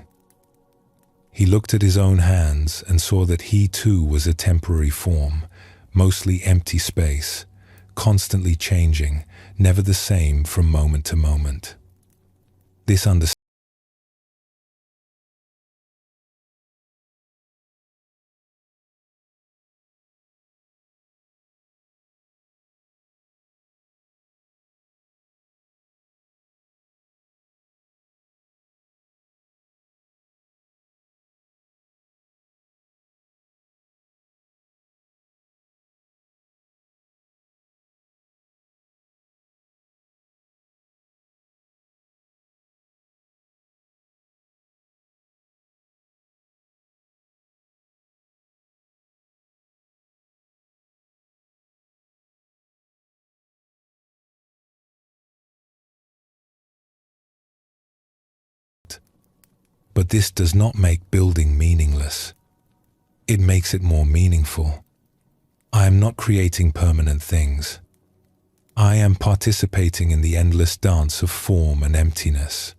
He looked at his own hands and saw that he too was a temporary form, mostly empty space, constantly changing, never the same from moment to moment. This understanding But this does not make building meaningless. It makes it more meaningful. I am not creating permanent things. I am participating in the endless dance of form and emptiness.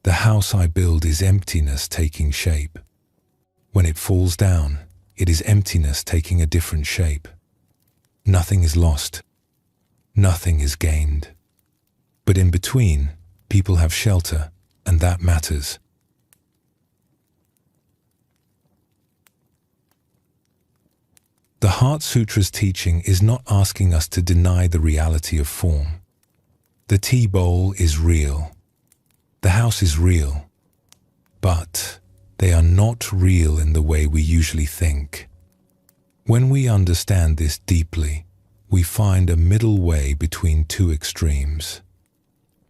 The house I build is emptiness taking shape. When it falls down, it is emptiness taking a different shape. Nothing is lost. Nothing is gained. But in between, people have shelter, and that matters. The Heart Sutra's teaching is not asking us to deny the reality of form. The tea bowl is real. The house is real. But they are not real in the way we usually think. When we understand this deeply, we find a middle way between two extremes.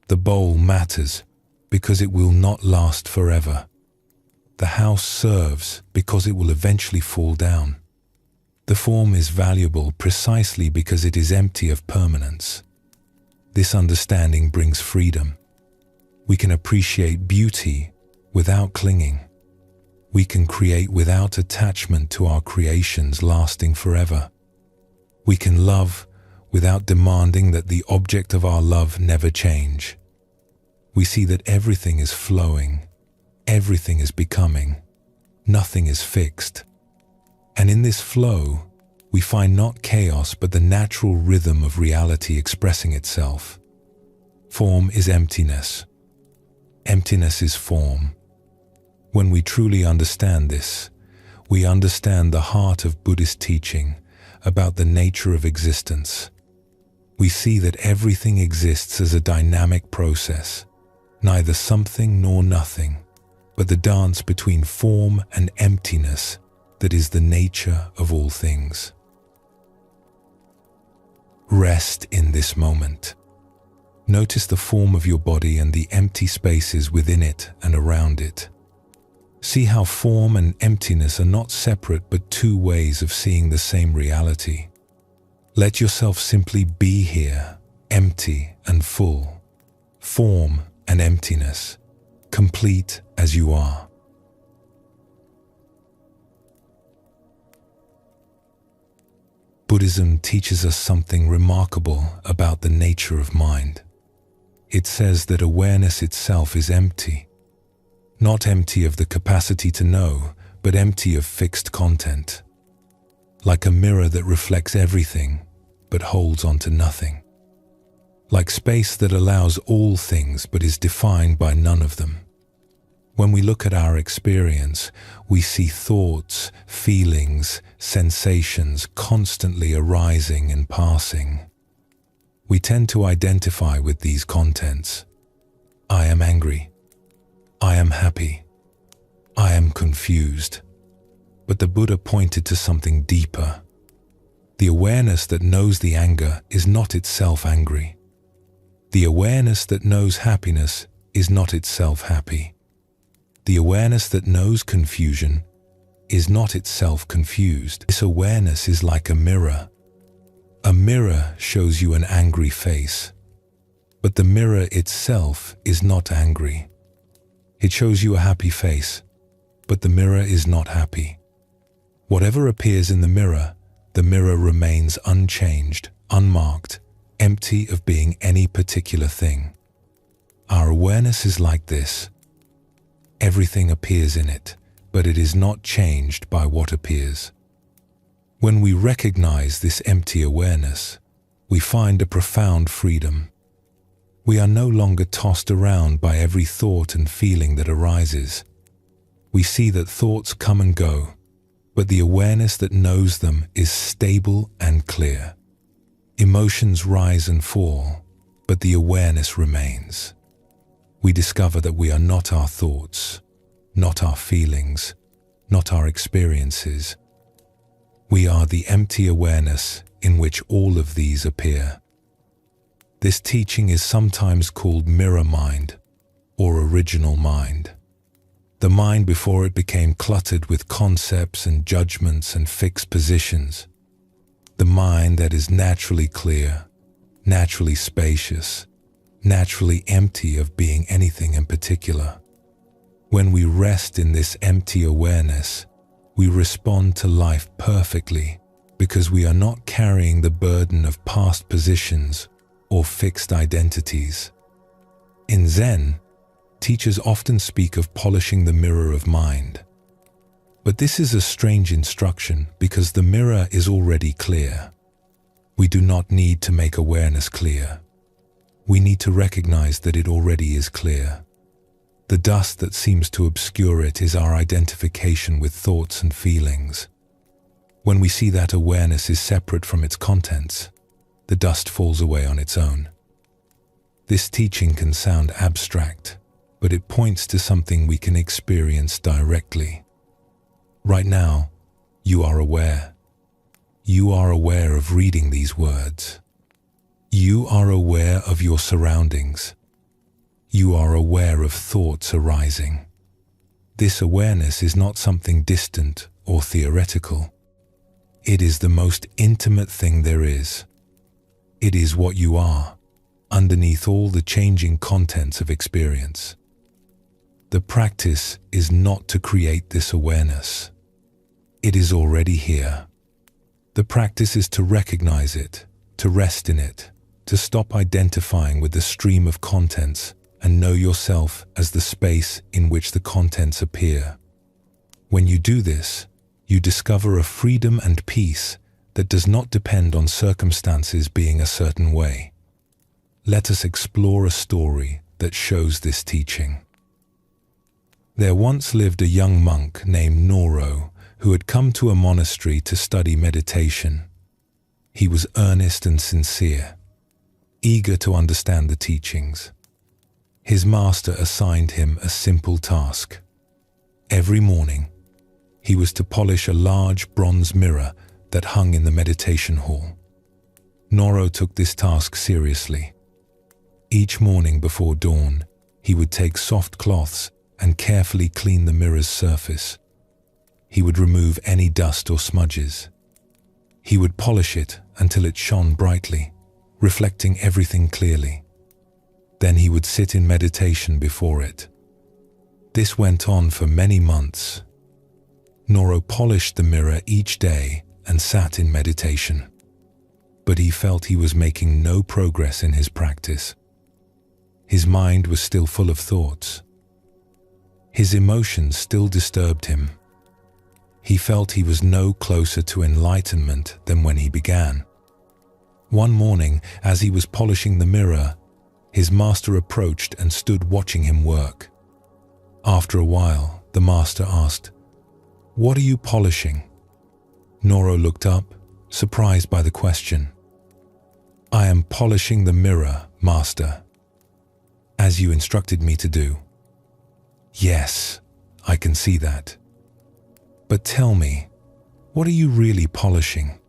The bowl matters because it will not last forever. The house serves because it will eventually fall down. The form is valuable precisely because it is empty of permanence. This understanding brings freedom. We can appreciate beauty without clinging. We can create without attachment to our creations lasting forever. We can love without demanding that the object of our love never change. We see that everything is flowing, everything is becoming, nothing is fixed. And in this flow, we find not chaos but the natural rhythm of reality expressing itself. Form is emptiness. Emptiness is form. When we truly understand this, we understand the heart of Buddhist teaching about the nature of existence. We see that everything exists as a dynamic process, neither something nor nothing, but the dance between form and emptiness that is the nature of all things. Rest in this moment. Notice the form of your body and the empty spaces within it and around it. See how form and emptiness are not separate but two ways of seeing the same reality. Let yourself simply be here, empty and full, form and emptiness, complete as you are. Buddhism teaches us something remarkable about the nature of mind. It says that awareness itself is empty, not empty of the capacity to know, but empty of fixed content. like a mirror that reflects everything but holds onto nothing, like space that allows all things but is defined by none of them. When we look at our experience, we see thoughts, feelings, sensations constantly arising and passing. We tend to identify with these contents. I am angry. I am happy. I am confused. But the Buddha pointed to something deeper. The awareness that knows the anger is not itself angry. The awareness that knows happiness is not itself happy. The awareness that knows confusion is not itself confused. This awareness is like a mirror. A mirror shows you an angry face, but the mirror itself is not angry. It shows you a happy face, but the mirror is not happy. Whatever appears in the mirror remains unchanged, unmarked, empty of being any particular thing. Our awareness is like this. Everything appears in it, but it is not changed by what appears. When we recognize this empty awareness, we find a profound freedom. We are no longer tossed around by every thought and feeling that arises. We see that thoughts come and go, but the awareness that knows them is stable and clear. Emotions rise and fall, but the awareness remains. We discover that we are not our thoughts, not our feelings, not our experiences. We are the empty awareness in which all of these appear. This teaching is sometimes called mirror mind or original mind. The mind before it became cluttered with concepts and judgments and fixed positions. The mind that is naturally clear, naturally spacious, naturally empty of being anything in particular. When we rest in this empty awareness, we respond to life perfectly because we are not carrying the burden of past positions or fixed identities. In Zen, teachers often speak of polishing the mirror of mind. But this is a strange instruction because the mirror is already clear. We do not need to make awareness clear. We need to recognize that it already is clear. The dust that seems to obscure it is our identification with thoughts and feelings. When we see that awareness is separate from its contents, the dust falls away on its own. This teaching can sound abstract, but it points to something we can experience directly. Right now, you are aware. You are aware of reading these words. You are aware of your surroundings. You are aware of thoughts arising. This awareness is not something distant or theoretical. It is the most intimate thing there is. It is what you are, underneath all the changing contents of experience. The practice is not to create this awareness. It is already here. The practice is to recognize it, to rest in it, to stop identifying with the stream of contents and know yourself as the space in which the contents appear. When you do this, you discover a freedom and peace that does not depend on circumstances being a certain way. Let us explore a story that shows this teaching. There once lived a young monk named Noro who had come to a monastery to study meditation. He was earnest and sincere, eager to understand the teachings. His master assigned him a simple task. Every morning, he was to polish a large bronze mirror that hung in the meditation hall. Noro took this task seriously. Each morning before dawn, he would take soft cloths and carefully clean the mirror's surface. He would remove any dust or smudges. He would polish it until it shone brightly, reflecting everything clearly. Then he would sit in meditation before it. This went on for many months. Noro polished the mirror each day and sat in meditation. But he felt he was making no progress in his practice. His mind was still full of thoughts. His emotions still disturbed him. He felt he was no closer to enlightenment than when he began. One morning, as he was polishing the mirror, his master approached and stood watching him work. After a while, the master asked, "What are you polishing?" Noro looked up, surprised by the question. "I am polishing the mirror, master, as you instructed me to do." "Yes, I can see that. But tell me, what are you really polishing?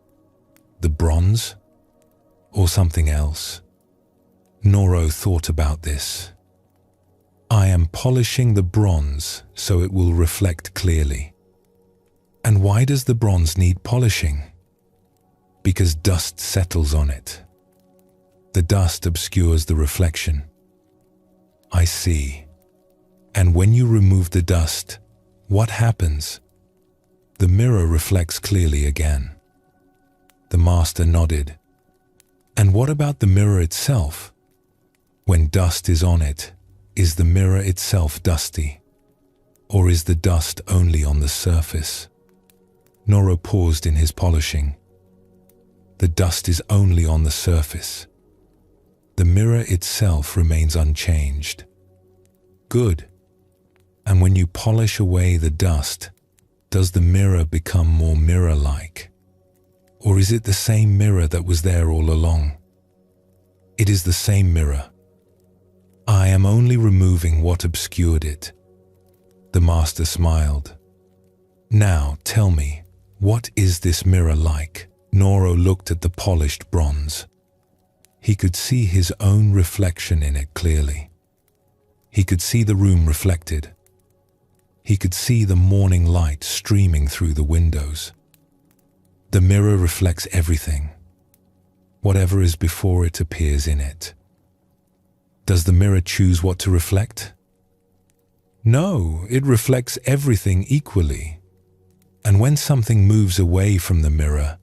The bronze? Or something else?" Noro thought about this. "I am polishing the bronze so it will reflect clearly." "And why does the bronze need polishing?" "Because dust settles on it. The dust obscures the reflection." "I see. And when you remove the dust, what happens?" "The mirror reflects clearly again." The master nodded. "And what about the mirror itself? When dust is on it, is the mirror itself dusty? Or is the dust only on the surface?" Noro paused in his polishing. "The dust is only on the surface. The mirror itself remains unchanged." "Good. And when you polish away the dust, does the mirror become more mirror-like? Or is it the same mirror that was there all along?" "It is the same mirror. I am only removing what obscured it." The master smiled. "Now tell me, what is this mirror like?" Noro looked at the polished bronze. He could see his own reflection in it clearly. He could see the room reflected. He could see the morning light streaming through the windows. The mirror reflects everything. Whatever is before it appears in it. Does the mirror choose what to reflect? No, it reflects everything equally. And when something moves away from the mirror,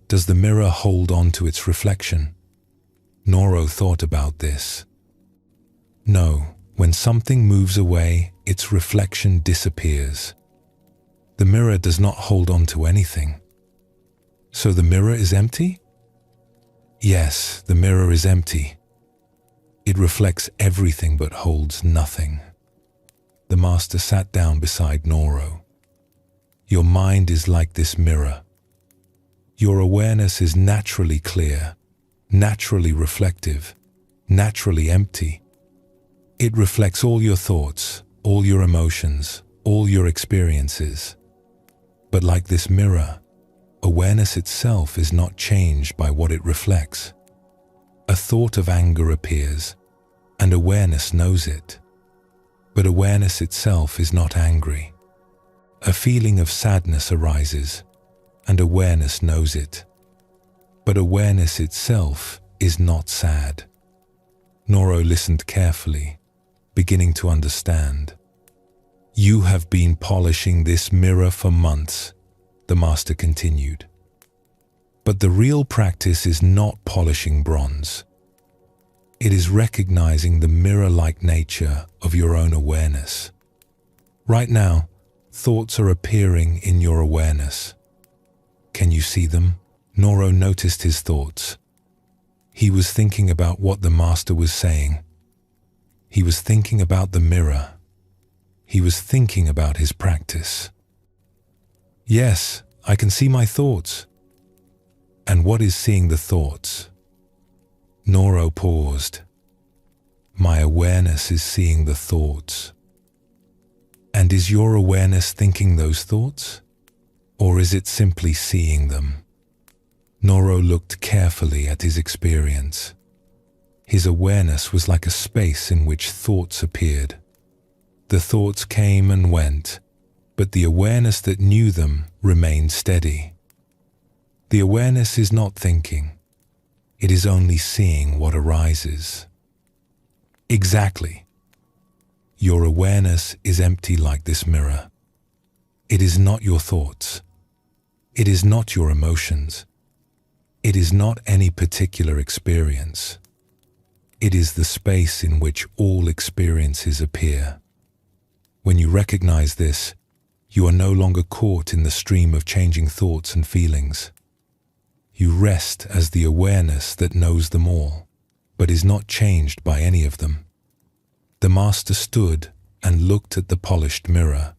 does the mirror hold on to its reflection? Noro thought about this. No, when something moves away, its reflection disappears. The mirror does not hold on to anything. So the mirror is empty? Yes, the mirror is empty. It reflects everything but holds nothing. The master sat down beside Noro. Your mind is like this mirror. Your awareness is naturally clear, naturally reflective, naturally empty. It reflects all your thoughts, all your emotions, all your experiences. But like this mirror, awareness itself is not changed by what it reflects. A thought of anger appears, and awareness knows it. But awareness itself is not angry. A feeling of sadness arises, and awareness knows it. But awareness itself is not sad. Noro listened carefully, beginning to understand. You have been polishing this mirror for months, the master continued. But the real practice is not polishing bronze. It is recognizing the mirror-like nature of your own awareness. Right now, thoughts are appearing in your awareness. Can you see them? Noro noticed his thoughts. He was thinking about what the master was saying. He was thinking about the mirror. He was thinking about his practice. Yes, I can see my thoughts. And what is seeing the thoughts? Noro paused. My awareness is seeing the thoughts. And is your awareness thinking those thoughts? Or is it simply seeing them? Noro looked carefully at his experience. His awareness was like a space in which thoughts appeared. The thoughts came and went, but the awareness that knew them remained steady. The awareness is not thinking. It is only seeing what arises. Exactly. Your awareness is empty like this mirror. It is not your thoughts. It is not your emotions. It is not any particular experience. It is the space in which all experiences appear. When you recognize this, You are no longer caught in the stream of changing thoughts and feelings. You rest as the awareness that knows them all, but is not changed by any of them. The master stood and looked at the polished mirror.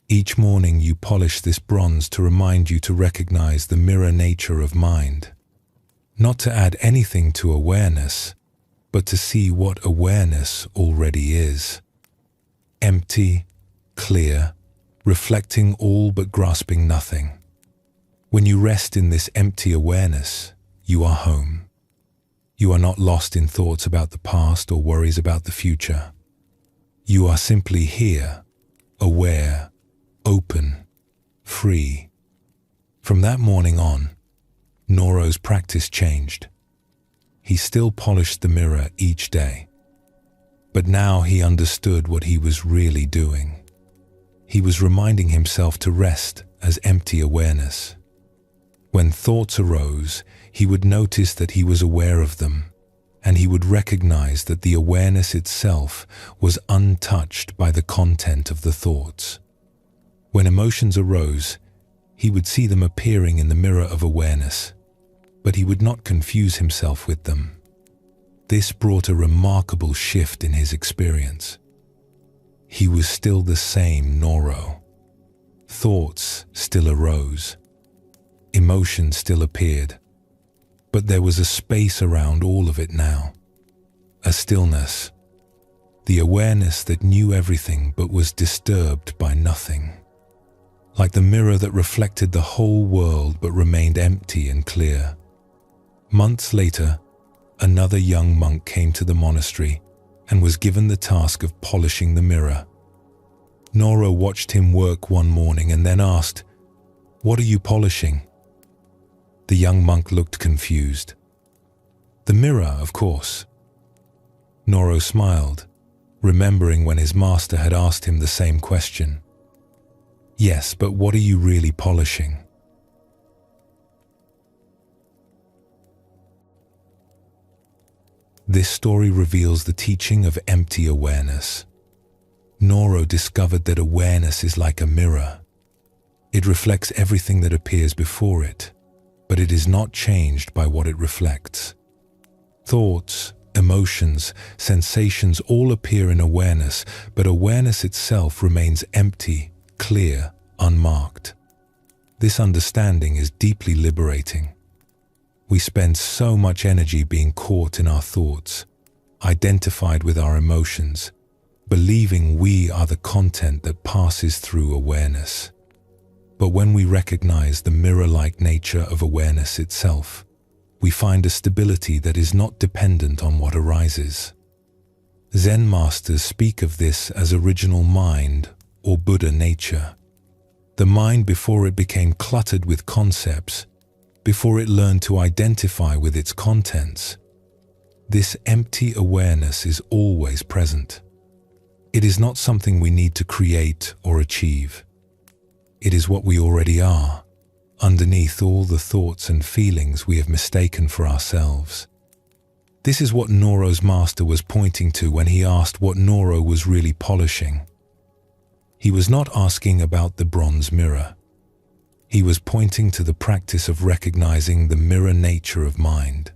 Each morning you polish this bronze to remind you to recognize the mirror nature of mind. Not to add anything to awareness, but to see what awareness already is. Empty, clear, reflecting all but grasping nothing. When you rest in this empty awareness, you are home. You are not lost in thoughts about the past or worries about the future. You are simply here, aware, open, free. From that morning on, Noro's practice changed. He still polished the mirror each day, but now he understood what he was really doing. He was reminding himself to rest as empty awareness. When thoughts arose, he would notice that he was aware of them, and he would recognize that the awareness itself was untouched by the content of the thoughts. When emotions arose, he would see them appearing in the mirror of awareness, but he would not confuse himself with them. This brought a remarkable shift in his experience. He was still the same Noro. Thoughts still arose. Emotion still appeared. But there was a space around all of it now. A stillness. The awareness that knew everything but was disturbed by nothing. Like the mirror that reflected the whole world but remained empty and clear. Months later, another young monk came to the monastery and was given the task of polishing the mirror. Noro watched him work one morning and then asked, "What are you polishing?" The young monk looked confused. "The mirror, of course." Noro smiled, remembering when his master had asked him the same question. "Yes, but what are you really polishing?" This story reveals the teaching of empty awareness. Noro discovered that awareness is like a mirror. It reflects everything that appears before it, but it is not changed by what it reflects. Thoughts, emotions, sensations all appear in awareness, but awareness itself remains empty, clear, unmarked. This understanding is deeply liberating. We spend so much energy being caught in our thoughts, identified with our emotions, believing we are the content that passes through awareness. But when we recognize the mirror-like nature of awareness itself, we find a stability that is not dependent on what arises. Zen masters speak of this as original mind or Buddha nature. The mind before it became cluttered with concepts, before it learned to identify with its contents. This empty awareness is always present. It is not something we need to create or achieve. It is what we already are, underneath all the thoughts and feelings we have mistaken for ourselves. This is what Noro's master was pointing to when he asked what Noro was really polishing. He was not asking about the bronze mirror. He was pointing to the practice of recognizing the mirror nature of mind.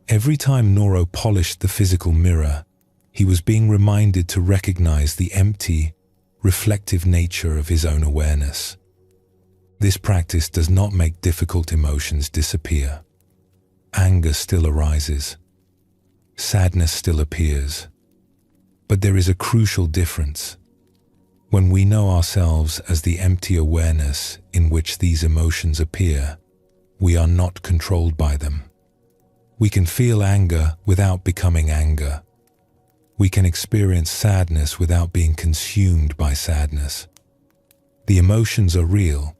Every time Noro polished the physical mirror, he was being reminded to recognize the empty, reflective nature of his own awareness. This practice does not make difficult emotions disappear. Anger still arises. Sadness still appears. But there is a crucial difference. When we know ourselves as the empty awareness in which these emotions appear, we are not controlled by them. We can feel anger without becoming anger. We can experience sadness without being consumed by sadness. The emotions are real,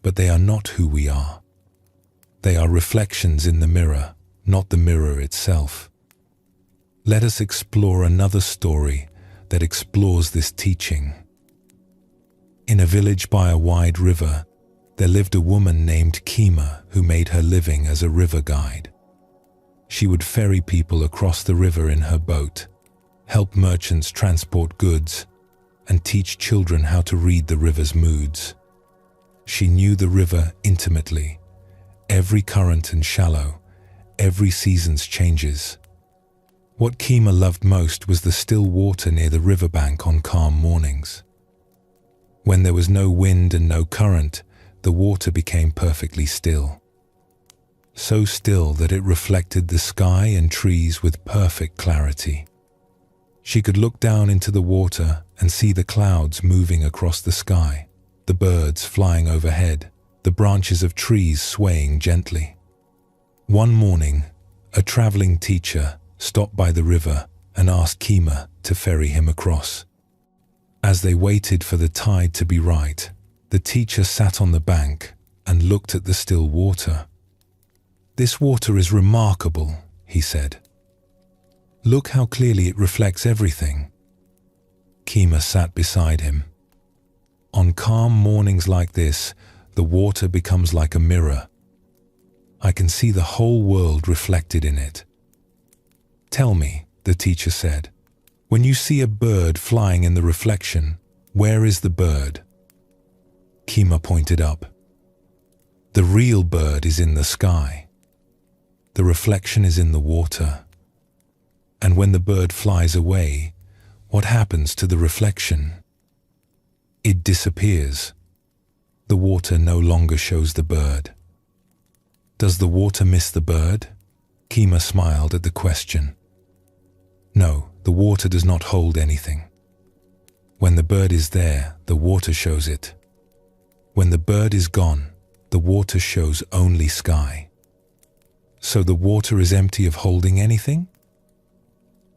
but they are not who we are. They are reflections in the mirror, not the mirror itself. Let us explore another story that explores this teaching. In a village by a wide river, there lived a woman named Kima who made her living as a river guide. She would ferry people across the river in her boat, help merchants transport goods, and teach children how to read the river's moods. She knew the river intimately, every current and shallow, every season's changes. What Kima loved most was the still water near the riverbank on calm mornings. When there was no wind and no current, the water became perfectly still. So still that it reflected the sky and trees with perfect clarity. She could look down into the water and see the clouds moving across the sky, the birds flying overhead, the branches of trees swaying gently. One morning, a traveling teacher stopped by the river and asked Kima to ferry him across. As they waited for the tide to be right, the teacher sat on the bank and looked at the still water. "This water is remarkable," he said. "Look how clearly it reflects everything." Kima sat beside him. "On calm mornings like this, the water becomes like a mirror. I can see the whole world reflected in it." "Tell me," the teacher said, "when you see a bird flying in the reflection, where is the bird?" Kima pointed up. "The real bird is in the sky. The reflection is in the water. And when the bird flies away, what happens to the reflection? It disappears. The water no longer shows the bird." "Does the water miss the bird?" Kima smiled at the question. "No, the water does not hold anything. When the bird is there, the water shows it. When the bird is gone, the water shows only sky." "So the water is empty of holding anything?"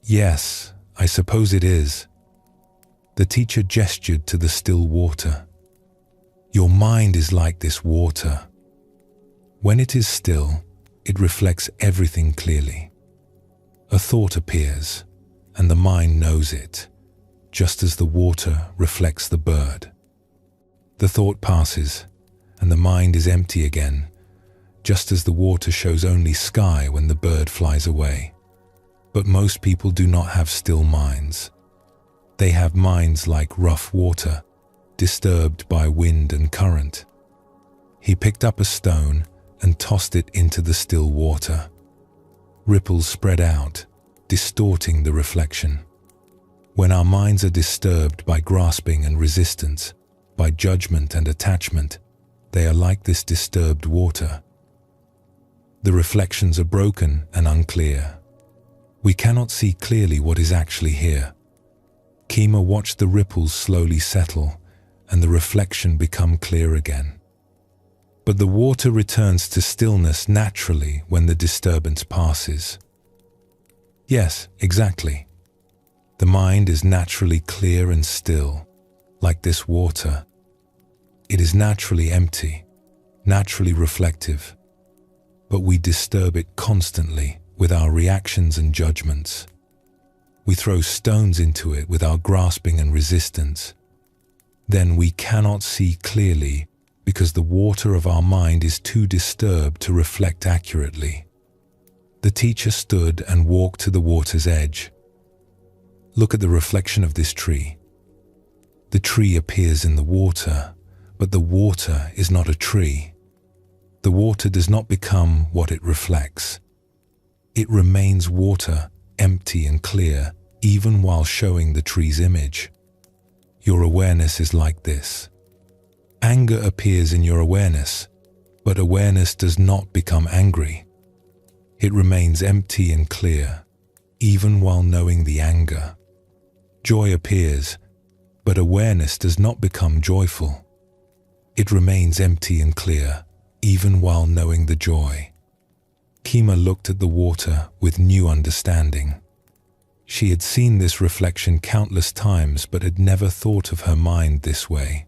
"Yes, I suppose it is." The teacher gestured to the still water. "Your mind is like this water. When it is still, it reflects everything clearly. A thought appears, and the mind knows it, just as the water reflects the bird. The thought passes, and the mind is empty again, just as the water shows only sky when the bird flies away. But most people do not have still minds. They have minds like rough water, disturbed by wind and current." He picked up a stone and tossed it into the still water. Ripples spread out, distorting the reflection. When our minds are disturbed by grasping and resistance, by judgment and attachment, they are like this disturbed water. The reflections are broken and unclear. We cannot see clearly what is actually here. Kima watched the ripples slowly settle and the reflection become clear again. But the water returns to stillness naturally when the disturbance passes. Yes, exactly. The mind is naturally clear and still, like this water. It is naturally empty, naturally reflective, but we disturb it constantly with our reactions and judgments. We throw stones into it with our grasping and resistance. Then we cannot see clearly because the water of our mind is too disturbed to reflect accurately. The teacher stood and walked to the water's edge. "Look at the reflection of this tree. The tree appears in the water, but the water is not a tree. The water does not become what it reflects. It remains water, empty and clear, even while showing the tree's image. Your awareness is like this. Anger appears in your awareness, but awareness does not become angry. It remains empty and clear, even while knowing the anger. Joy appears, but awareness does not become joyful. It remains empty and clear, even while knowing the joy." Kima looked at the water with new understanding. She had seen this reflection countless times but had never thought of her mind this way.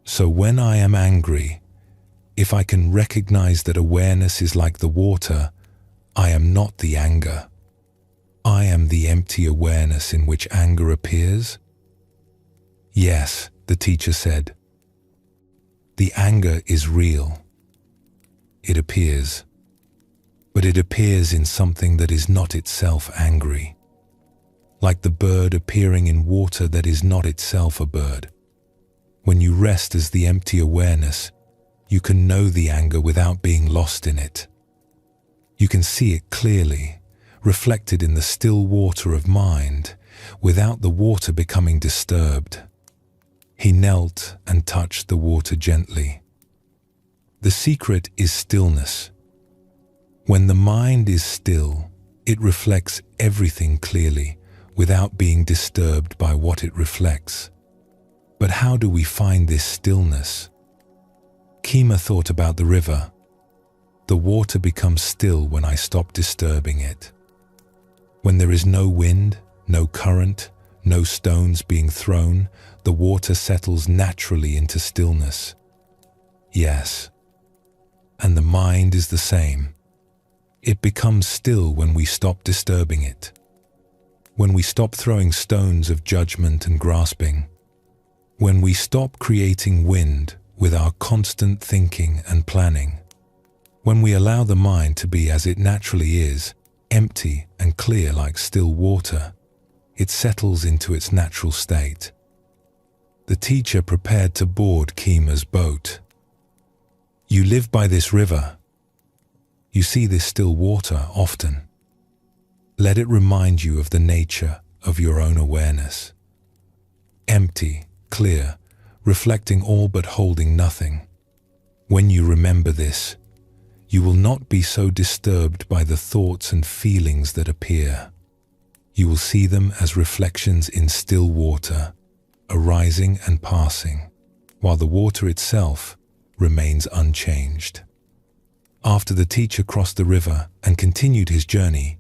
So when I am angry, if I can recognize that awareness is like the water, I am not the anger. I am the empty awareness in which anger appears. "Yes," the teacher said. "The anger is real. It appears, but it appears in something that is not itself angry. like the bird appearing in water that is not itself a bird. When you rest as the empty awareness, you can know the anger without being lost in it. You can see it clearly, reflected in the still water of mind, without the water becoming disturbed. He knelt and touched the water gently. The secret is stillness. When the mind is still, it reflects everything clearly, without being disturbed by what it reflects. But how do we find this stillness? Kema thought about the river. The water becomes still when I stop disturbing it. When there is no wind, no current, no stones being thrown, the water settles naturally into stillness. Yes, and the mind is the same. It becomes still when we stop disturbing it. When we stop throwing stones of judgment and grasping. When we stop creating wind with our constant thinking and planning. When we allow the mind to be as it naturally is, empty and clear like still water, it settles into its natural state. The teacher prepared to board Kema's boat. You live by this river. You see this still water often. Let it remind you of the nature of your own awareness. Empty, clear, reflecting all but holding nothing. When you remember this, you will not be so disturbed by the thoughts and feelings that appear. You will see them as reflections in still water, arising and passing, while the water itself remains unchanged. After the teacher crossed the river and continued his journey,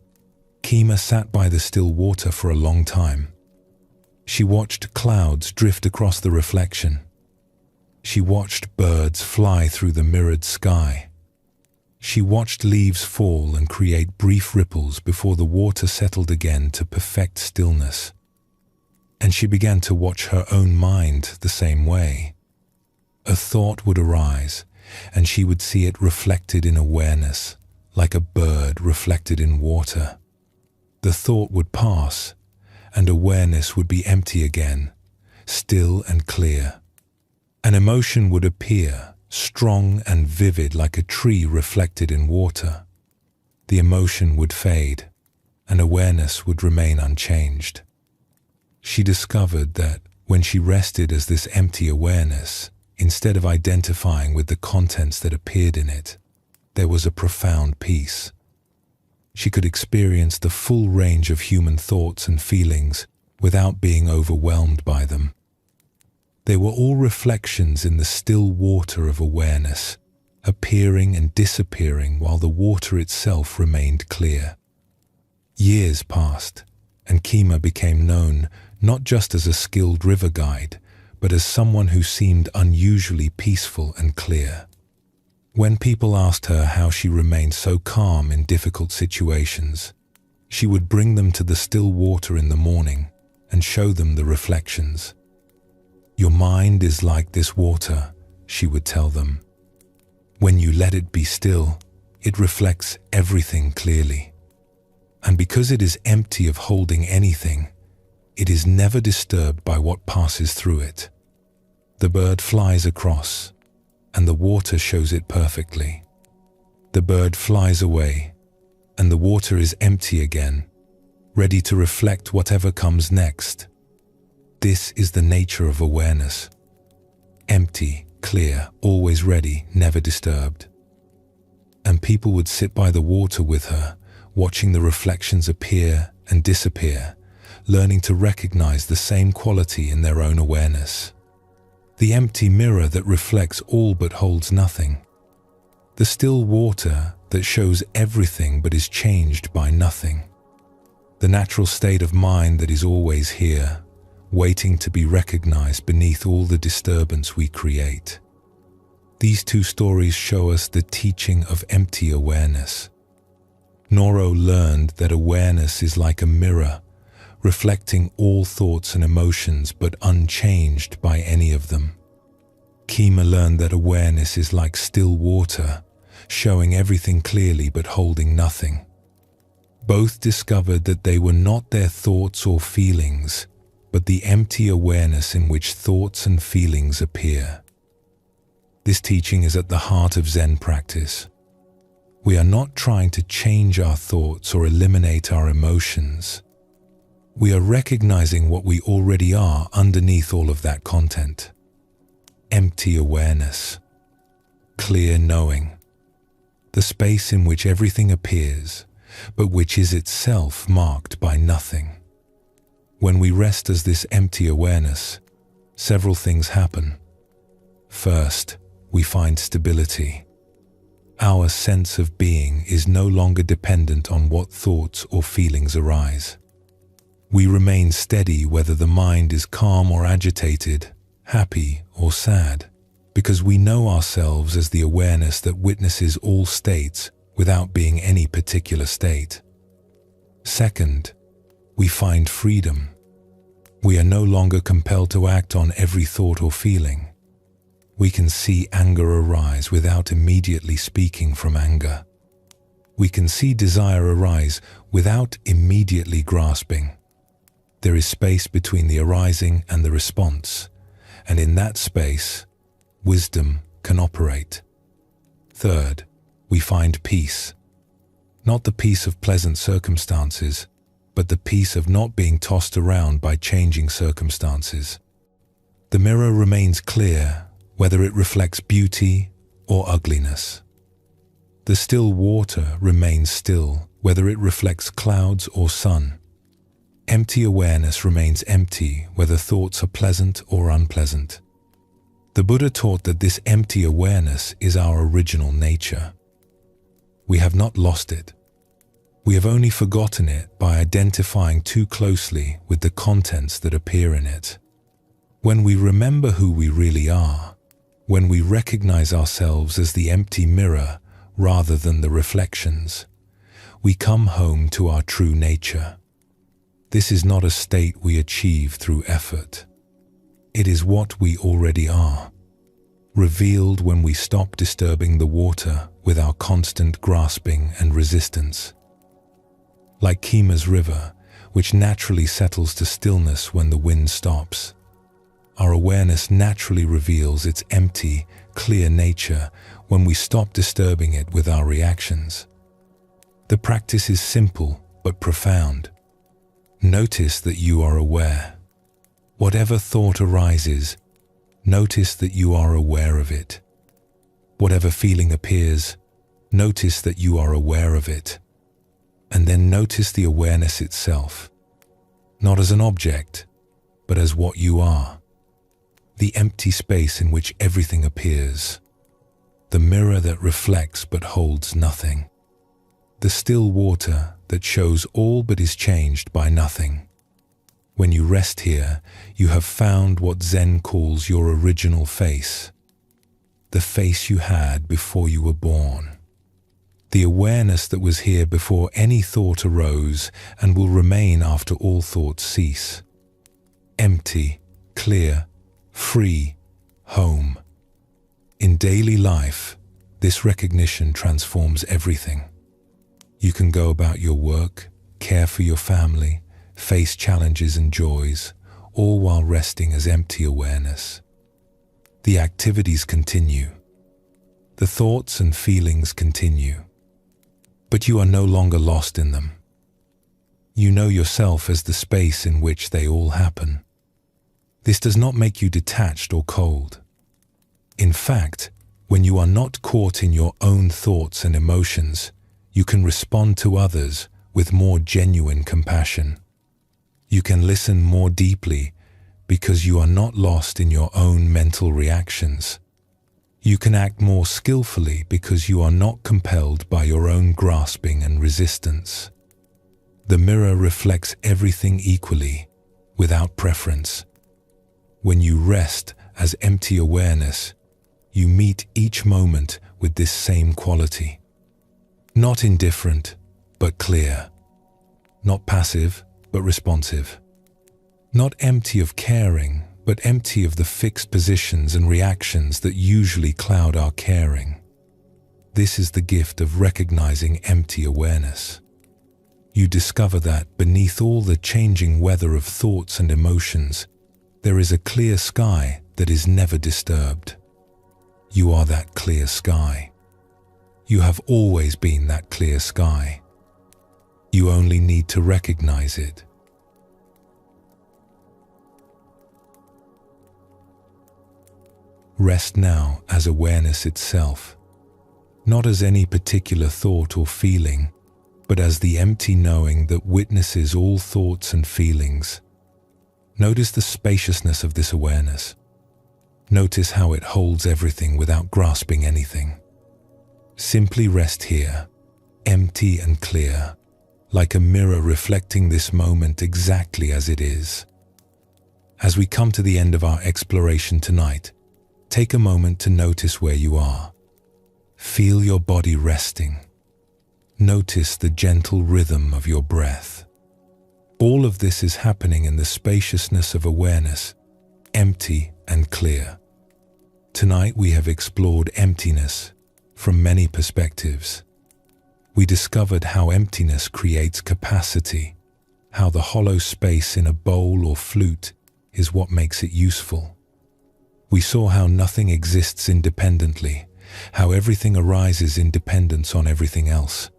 Kema sat by the still water for a long time. She watched clouds drift across the reflection. She watched birds fly through the mirrored sky. She watched leaves fall and create brief ripples before the water settled again to perfect stillness. And she began to watch her own mind the same way. A thought would arise, and she would see it reflected in awareness, like a bird reflected in water. The thought would pass, and awareness would be empty again, still and clear. An emotion would appear, strong and vivid like a tree reflected in water. The emotion would fade, and awareness would remain unchanged. She discovered that when she rested as this empty awareness, instead of identifying with the contents that appeared in it, there was a profound peace. She could experience the full range of human thoughts and feelings without being overwhelmed by them. They were all reflections in the still water of awareness, appearing and disappearing while the water itself remained clear. Years passed, and Kema became known not just as a skilled river guide, but as someone who seemed unusually peaceful and clear. When people asked her how she remained so calm in difficult situations, she would bring them to the still water in the morning and show them the reflections. Your mind is like this water, she would tell them. When you let it be still, it reflects everything clearly. And because it is empty of holding anything, it is never disturbed by what passes through it. The bird flies across, and the water shows it perfectly. The bird flies away, and the water is empty again, ready to reflect whatever comes next. This is the nature of awareness. Empty, clear, always ready, never disturbed. And people would sit by the water with her, watching the reflections appear and disappear, learning to recognize the same quality in their own awareness. The empty mirror that reflects all but holds nothing. The still water that shows everything but is changed by nothing. The natural state of mind that is always here, waiting to be recognized beneath all the disturbance we create. These two stories show us the teaching of empty awareness. Noro learned that awareness is like a mirror, reflecting all thoughts and emotions but unchanged by any of them. Kema learned that awareness is like still water, showing everything clearly but holding nothing. Both discovered that they were not their thoughts or feelings, but the empty awareness in which thoughts and feelings appear. This teaching is at the heart of Zen practice. We are not trying to change our thoughts or eliminate our emotions. We are recognizing what we already are underneath all of that content. Empty awareness. Clear knowing. The space in which everything appears, but which is itself marked by nothing. When we rest as this empty awareness, several things happen. First, we find stability. Our sense of being is no longer dependent on what thoughts or feelings arise. We remain steady whether the mind is calm or agitated, happy or sad, because we know ourselves as the awareness that witnesses all states without being any particular state. Second, we find freedom. We are no longer compelled to act on every thought or feeling. We can see anger arise without immediately speaking from anger. We can see desire arise without immediately grasping. There is space between the arising and the response, and in that space, wisdom can operate. Third, we find peace. Not the peace of pleasant circumstances, but the peace of not being tossed around by changing circumstances. The mirror remains clear, whether it reflects beauty or ugliness. The still water remains still, whether it reflects clouds or sun. Empty awareness remains empty, whether thoughts are pleasant or unpleasant. The Buddha taught that this empty awareness is our original nature. We have not lost it. We have only forgotten it by identifying too closely with the contents that appear in it. When we remember who we really are, when we recognize ourselves as the empty mirror rather than the reflections, we come home to our true nature. This is not a state we achieve through effort. It is what we already are, revealed when we stop disturbing the water with our constant grasping and resistance. Like Kima's river, which naturally settles to stillness when the wind stops, our awareness naturally reveals its empty, clear nature when we stop disturbing it with our reactions. The practice is simple but profound. Notice that you are aware. Whatever thought arises, notice that you are aware of it. Whatever feeling appears, notice that you are aware of it. And then notice the awareness itself, not as an object, but as what you are. The empty space in which everything appears. The mirror that reflects but holds nothing. The still water that shows all but is changed by nothing. When you rest here, you have found what Zen calls your original face. The face you had before you were born. The awareness that was here before any thought arose and will remain after all thoughts cease. Empty, clear, free, home. In daily life, this recognition transforms everything. You can go about your work, care for your family, face challenges and joys, all while resting as empty awareness. The activities continue. The thoughts and feelings continue. But you are no longer lost in them. You know yourself as the space in which they all happen. This does not make you detached or cold. In fact, when you are not caught in your own thoughts and emotions, you can respond to others with more genuine compassion. You can listen more deeply because you are not lost in your own mental reactions. You can act more skillfully because you are not compelled by your own grasping and resistance. The mirror reflects everything equally, without preference. When you rest as empty awareness, you meet each moment with this same quality. Not indifferent, but clear. Not passive, but responsive. Not empty of caring, but empty of the fixed positions and reactions that usually cloud our caring. This is the gift of recognizing empty awareness. you discover that beneath all the changing weather of thoughts and emotions, there is a clear sky that is never disturbed. You are that clear sky. You have always been that clear sky. You only need to recognize it. Rest now as awareness itself, not as any particular thought or feeling, but as the empty knowing that witnesses all thoughts and feelings. Notice the spaciousness of this awareness. Notice how it holds everything without grasping anything. Simply rest here, empty and clear, like a mirror reflecting this moment exactly as it is. As we come to the end of our exploration tonight, take a moment to notice where you are. Feel your body resting. Notice the gentle rhythm of your breath. All of this is happening in the spaciousness of awareness, empty and clear. Tonight we have explored emptiness from many perspectives. We discovered how emptiness creates capacity, how the hollow space in a bowl or flute is what makes it useful. We saw how nothing exists independently, how everything arises in dependence on everything else.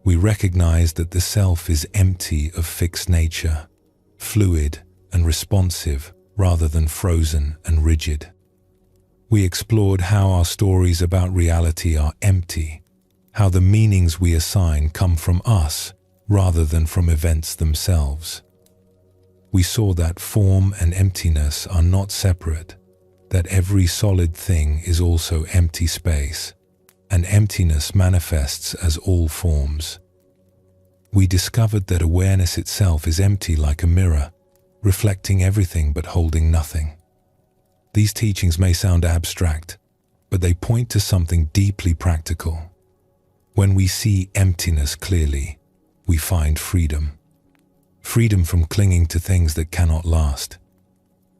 We recognized that the self is empty of fixed nature, fluid and responsive rather than frozen and rigid. We explored how our stories about reality are empty, how the meanings we assign come from us rather than from events themselves. We saw that form and emptiness are not separate, that every solid thing is also empty space, and emptiness manifests as all forms. We discovered that awareness itself is empty like a mirror, reflecting everything but holding nothing. These teachings may sound abstract, but they point to something deeply practical. When we see emptiness clearly, we find freedom. Freedom from clinging to things that cannot last.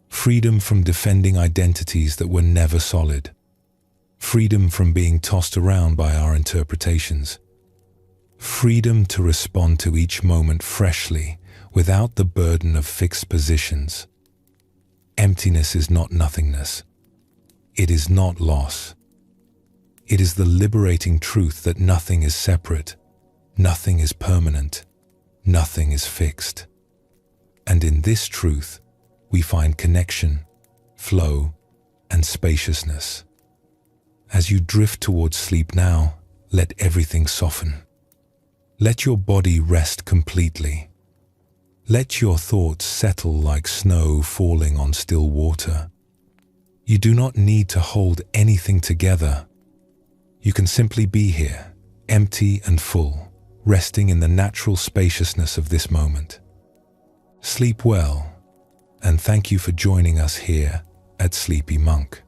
Freedom from defending identities that were never solid. Freedom from being tossed around by our interpretations. Freedom to respond to each moment freshly, without the burden of fixed positions. Emptiness is not nothingness. It is not loss. It is the liberating truth that nothing is separate, nothing is permanent, nothing is fixed. And in this truth, we find connection, flow, and spaciousness. As you drift towards sleep now, let everything soften. Let your body rest completely. Let your thoughts settle like snow falling on still water. You do not need to hold anything together. You can simply be here, empty and full, resting in the natural spaciousness of this moment. Sleep well, and thank you for joining us here at Sleepy Monk.